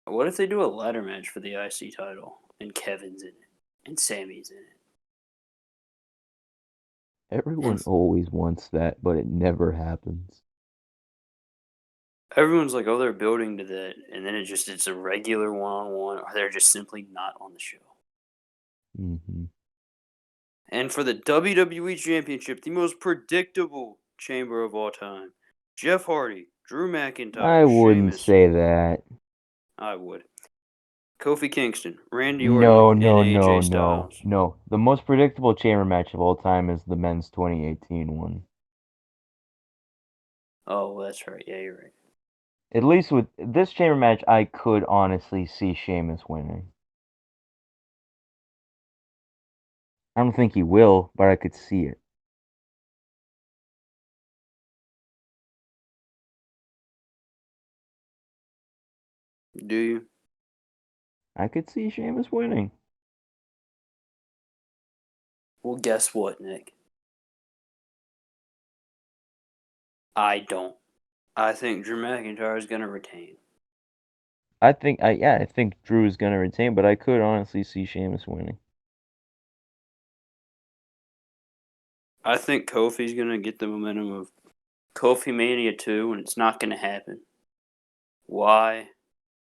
What if they do a ladder match for the IC title and Kevin's in it and Sammy's in it? Everyone And always wants that, but it never happens. everyone's like, oh, they're building to that. And then it's a regular one-on-one or they're just simply not on the show. Mm-hmm. And for the WWE Championship, the most predictable chamber of all time, Jeff Hardy, Drew McIntyre, I wouldn't Sheamus. say that. I would. Kofi Kingston, Randy Orton, and AJ Styles. No. The most predictable chamber match of all time is the men's 2018 one. Oh, that's right. Yeah, you're right. At least with this chamber match, I could honestly see Sheamus winning. I don't think he will, but I could see it. Do you? I could see Sheamus winning. Well, guess what, Nick? I don't. I think Drew McIntyre is going to retain. I think Drew is gonna retain, but I could honestly see Sheamus winning. I think Kofi's going to get the momentum of Kofi Mania 2, and it's not going to happen. Why?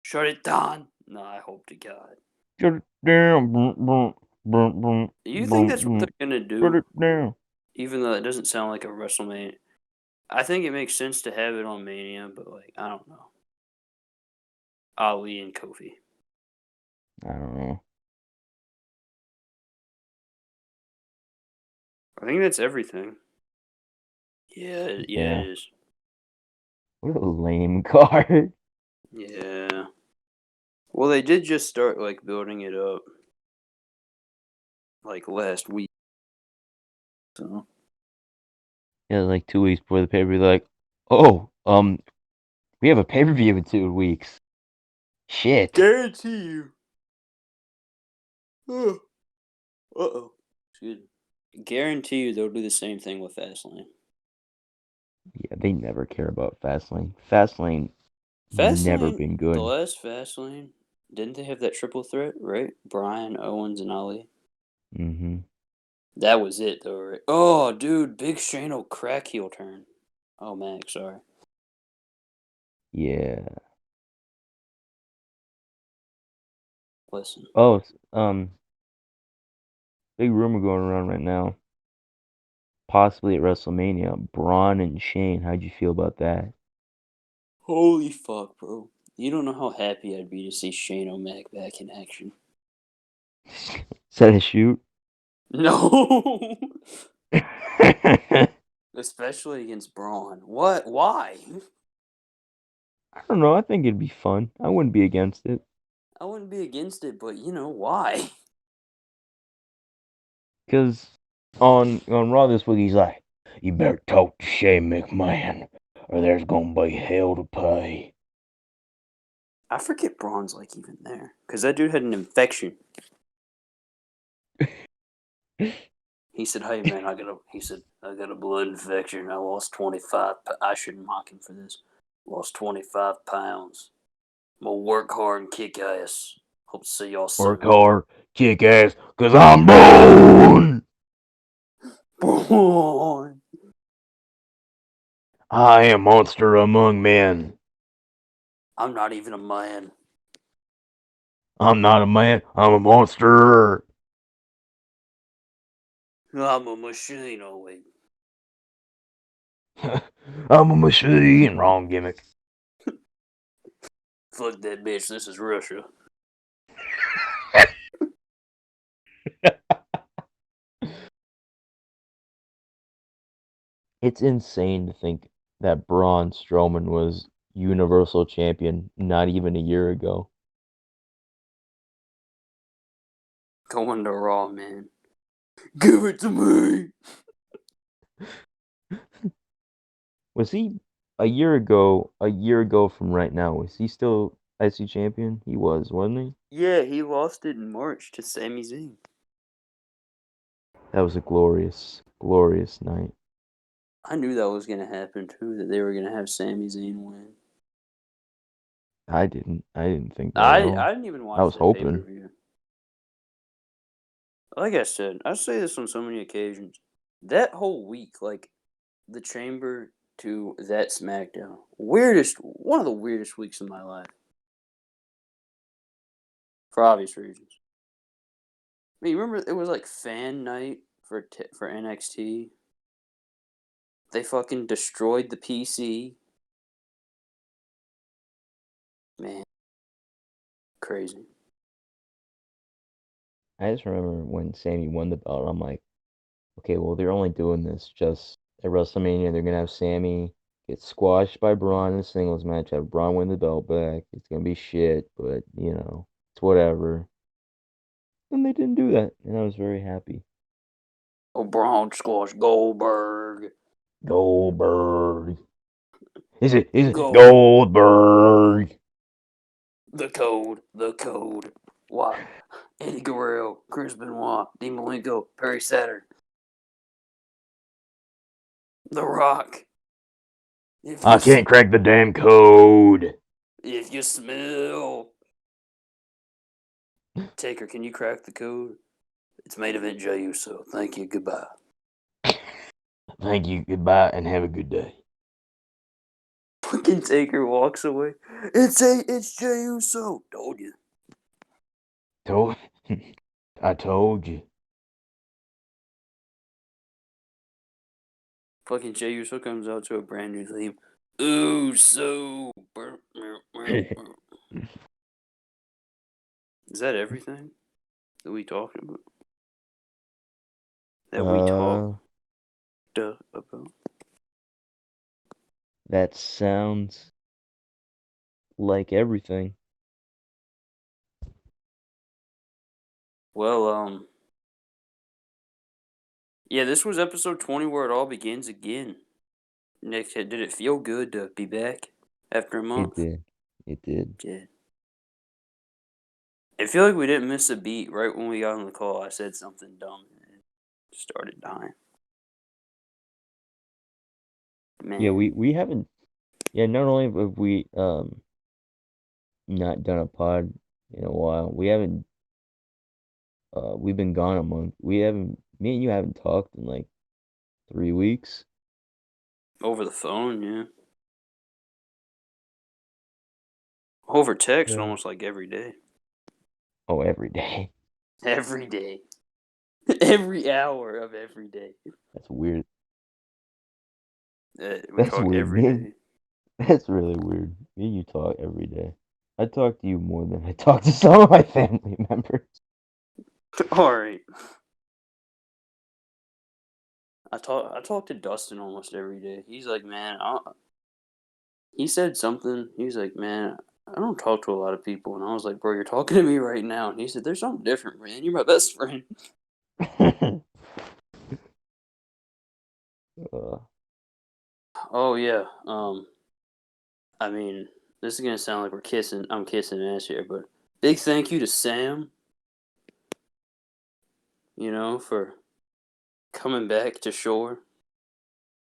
Shut it down. No, I hope to God. Shut it down. You think that's what they're going to do? Shut it down. Even though it doesn't sound like a WrestleMania. I think it makes sense to have it on Mania, but, I don't know. Ali and Kofi. I don't know. I think that's everything. Yeah, it is. What a lame card. Yeah. Well, they did just start, building it up, last week. So. Yeah, 2 weeks before the pay-per-view, they're like, oh, we have a pay-per-view in 2 weeks. Shit. Guarantee you. Uh-oh. Excuse me. Guarantee you they'll do the same thing with Fastlane. Yeah, they never care about Fastlane. Fastlane never been good. The last Fastlane, didn't they have that triple threat, right? Bryan, Owens, and Ali? Mm-hmm. That was it, though, right? Oh, dude, Big Shane will crack heel turn. Oh, Mac, sorry. Yeah. Listen. Oh, big rumor going around right now. Possibly at WrestleMania, Braun and Shane. How'd you feel about that? Holy fuck, bro. You don't know how happy I'd be to see Shane O'Mac back in action. Is that a shoot? No! Especially against Braun. What? Why? I don't know. I think it'd be fun. I wouldn't be against it. I wouldn't be against it, but why? Because on Raw this week, he's like, you better talk to Shane McMahon, or there's gonna be hell to pay. I forget Braun's even there. Because that dude had an infection. He said, hey man, I got a blood infection. I lost 25. I shouldn't mock him for this. Lost 25 pounds. I'm gonna work hard and kick ass. Hope to see y'all soon. Work hard, kick ass, cause I'm Braun! Braun! I am monster among men. I'm not even a man. I'm not a man, I'm a monster. I'm a machine, oh wait. I'm a machine. Wrong gimmick. Fuck that bitch, this is Russia. It's insane to think that Braun Strowman was Universal Champion not even a year ago. Going to Raw, man. Give it to me! Was he a year ago from right now, was he still IC champion? He was, wasn't he? Yeah, he lost it in March to Sami Zayn. That was a glorious, glorious night. I knew that was going to happen too, that they were going to have Sami Zayn win. I didn't think that at all. I didn't even watch I was that hoping. pay-per-view. Like I said, I say this on so many occasions. That whole week, the Chamber to that SmackDown, one of the weirdest weeks of my life. For obvious reasons. I mean, you remember it was fan night for NXT. They fucking destroyed the PC. Man, crazy. I just remember when Sammy won the belt, I'm like, okay, well, they're only doing this just at WrestleMania. They're gonna have Sammy get squashed by Braun in a singles match, have Braun win the belt back. It's gonna be shit, but it's whatever. And they didn't do that, and I was very happy. Oh, Braun squash Goldberg. Goldberg. Is it Gold. Goldberg? The code. Why? Eddie Guerrero, Chris Benoit, Dean Malenko, Perry Saturn. The Rock. I can't crack the damn code. If you smell. Taker, can you crack the code? It's main event Jey Uso. Thank you. Goodbye. Thank you. Goodbye, and have a good day. Fucking Taker walks away. It's Jey Uso. Told you. I told you. Fucking Jey Uso comes out to a brand new theme. Uso. Is that everything that we talked about? That we talked about? That sounds like everything. Well, yeah, this was episode 20 where it all begins again. Nick, did it feel good to be back after a month? It did. Yeah. I feel like we didn't miss a beat right when we got on the call. I said something dumb and it started dying. Man. Yeah, we haven't. Yeah, not only have we not done a pod in a while, we haven't. We've been gone a month. We haven't. Me and you haven't talked in like 3 weeks. Over the phone, yeah. Over text, almost like every day. Oh, every day. Every day. Every hour of every day. That's weird. We talk every day. That's really weird. Me and you talk every day. I talk to you more than I talk to some of my family members. Alright. I talk to Dustin almost every day. He's like, man, he said something. He's like, man, I don't talk to a lot of people. And I was like, bro, you're talking to me right now. And he said, there's something different, man. You're my best friend. Oh, yeah. I mean, this is going to sound like I'm kissing ass here, but big thank you to Sam, for coming back to shore,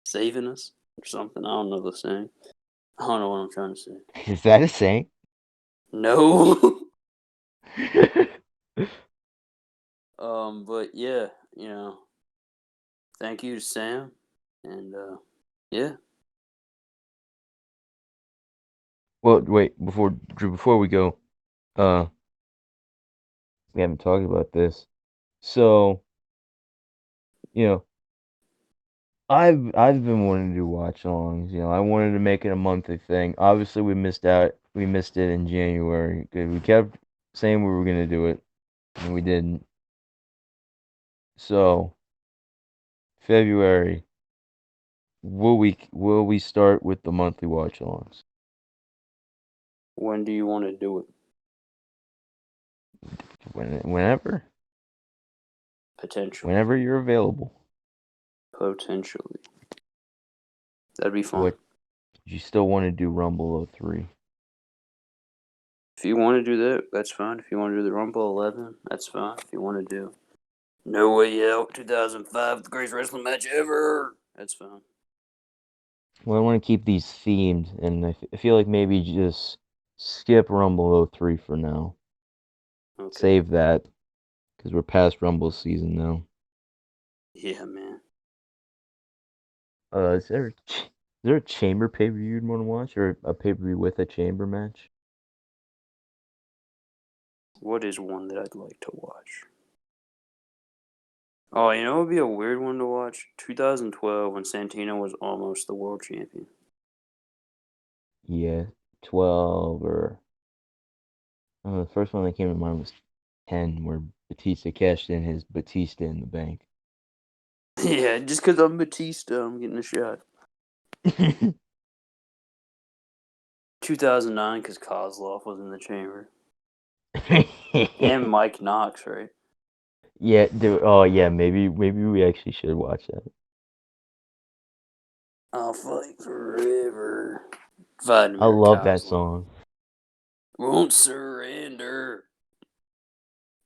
saving us or something. I don't know the saying. I don't know what I'm trying to say. Is that a saying? No. But yeah, thank you to Sam, and yeah. Well, wait, before we go, we haven't talked about this. So, I've been wanting to do watch-alongs. I wanted to make it a monthly thing. Obviously, we missed out. We missed it in January because we kept saying we were gonna do it, and we didn't. So, February, will we start with the monthly watch-alongs? When do you want to do it? Whenever. Potentially. Whenever you're available. Potentially. That'd be fun. What? You still want to do Rumble 03? If you want to do that, that's fine. If you want to do the Rumble 11, that's fine. If you want to do No Way Out 2005, the greatest wrestling match ever, that's fine. Well, I want to keep these themed, and I feel like maybe just skip Rumble 03 for now. Okay. Save that, because we're past Rumble season now. Yeah, man. Is there a chamber pay-per-view you'd want to watch, or a pay-per-view with a chamber match? What is one that I'd like to watch? Oh, you know what would be a weird one to watch? 2012 when Santino was almost the world champion. Yeah, 12 or the first one that came to mind was 10, where Batista cashed in his Batista in the bank. Yeah, just because I'm Batista, I'm getting a shot. 2009 because Kozlov was in the chamber. And Mike Knox, right? Yeah, dude. Oh, yeah. Maybe we actually should watch that. I'll fight forever. Vladimir I love Kozlov. that song. Won't surrender.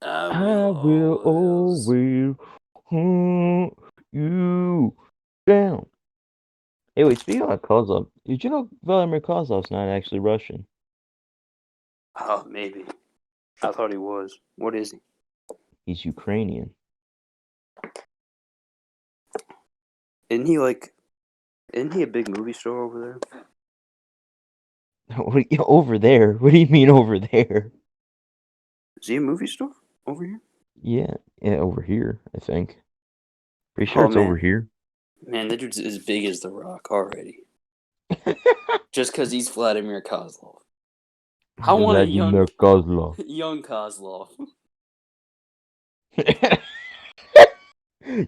I will always hold you down. Hey, wait. Speaking of Kozlov, did you know Vladimir Kozlov's not actually Russian? Oh, maybe. I thought he was. What is he? He's Ukrainian. Isn't he a big movie star over there? Over there? What do you mean over there? Is he a movie star over here? Yeah, over here, I think. Pretty sure it's man. over here. Man, that dude's as big as The Rock already. Just because he's Vladimir Kozlov. I want a young Kozlov. young Kozlov.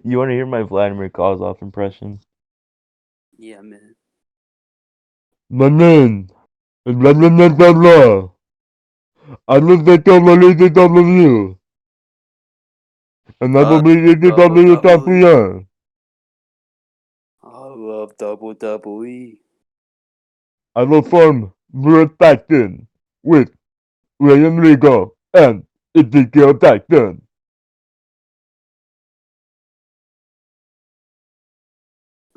You want to hear my Vladimir Kozlov impression? Yeah, man. My name is Vladimir Kozlov. I look at WWE. And I believe it's WWE champion. I love WWE. I will form World Titan with William Regal and Ezekiel Titan.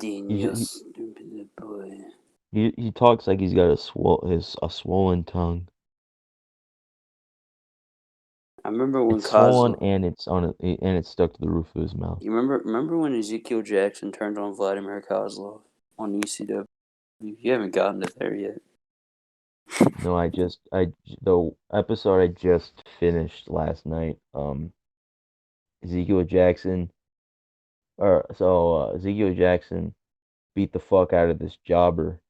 Genius, stupid boy. He talks like he's got a swollen tongue. I remember when It's swollen and it's stuck to the roof of his mouth. You remember when Ezekiel Jackson turned on Vladimir Kozlov on ECW? You haven't gotten to there yet. No, the episode I just finished last night. Ezekiel Jackson beat the fuck out of this jobber,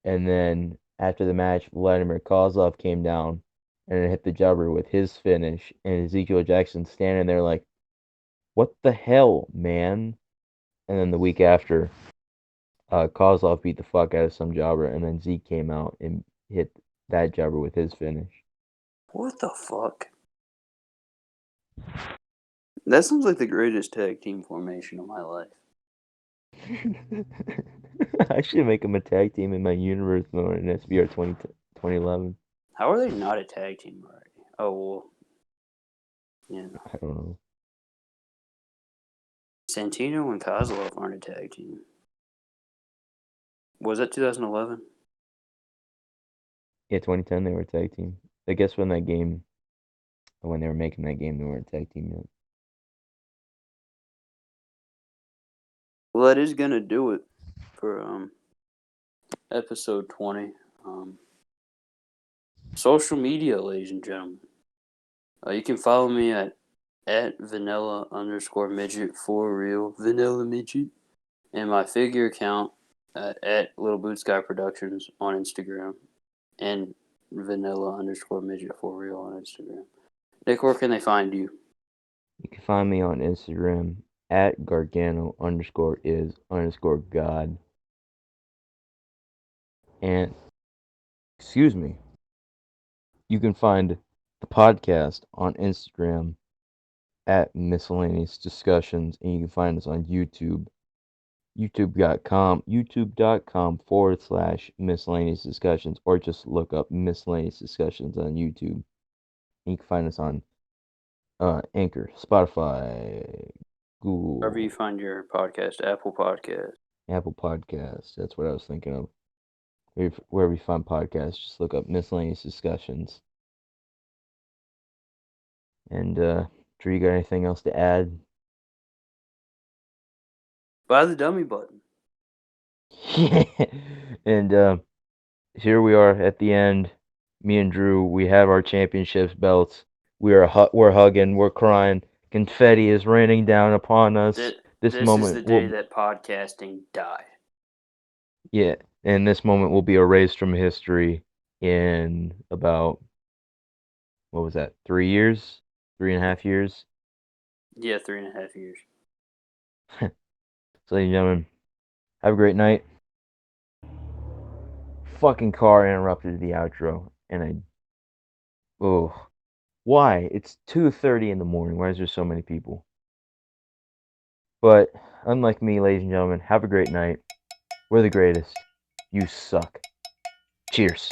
and then after the match, Vladimir Kozlov came down and hit the jobber with his finish, and Ezekiel Jackson standing there like, "What the hell, man?" And then the week after, Kozlov beat the fuck out of some jobber, and then Zeke came out and hit that jobber with his finish. What the fuck? That sounds like the greatest tag team formation of my life. I should make them a tag team in my universe though in SBR 2011. How are they not a tag team already? Oh, well. Yeah. I don't know. Santino and Kozlov aren't a tag team. Was that 2011? Yeah, 2010 they were a tag team. I guess when they were making that game, they weren't a tag team yet. Well, that is gonna do it for episode 20. Social media, ladies and gentlemen. You can follow me at vanilla_midget for real, vanilla midget, and my figure account at Little Boot Sky Productions on Instagram, and vanilla_midget for real on Instagram. Nick, where can they find you? You can find me on Instagram at Gargano_is_God. And excuse me. You can find the podcast on Instagram at Miscellaneous Discussions, and you can find us on YouTube, youtube.com/Miscellaneous Discussions, or just look up Miscellaneous Discussions on YouTube. And you can find us on Anchor, Spotify, Google, Wherever you find your podcast, Apple Podcast. Apple Podcasts. That's what I was thinking of. Wherever you find podcasts, just look up Miscellaneous Discussions. And Drew, you got anything else to add? Buy the dummy button. And here we are at the end. Me and Drew, we have our championships belts. We're hugging, we're crying. Confetti is raining down upon us. This moment is the day that podcasting died. Yeah, and this moment will be erased from history in about, what was that, 3 years? 3.5 years? Yeah, 3.5 years. So, ladies and gentlemen, have a great night. Fucking car interrupted the outro, and why? It's 2:30 in the morning. Why is there so many people? But unlike me, ladies and gentlemen, have a great night. We're the greatest. You suck. Cheers.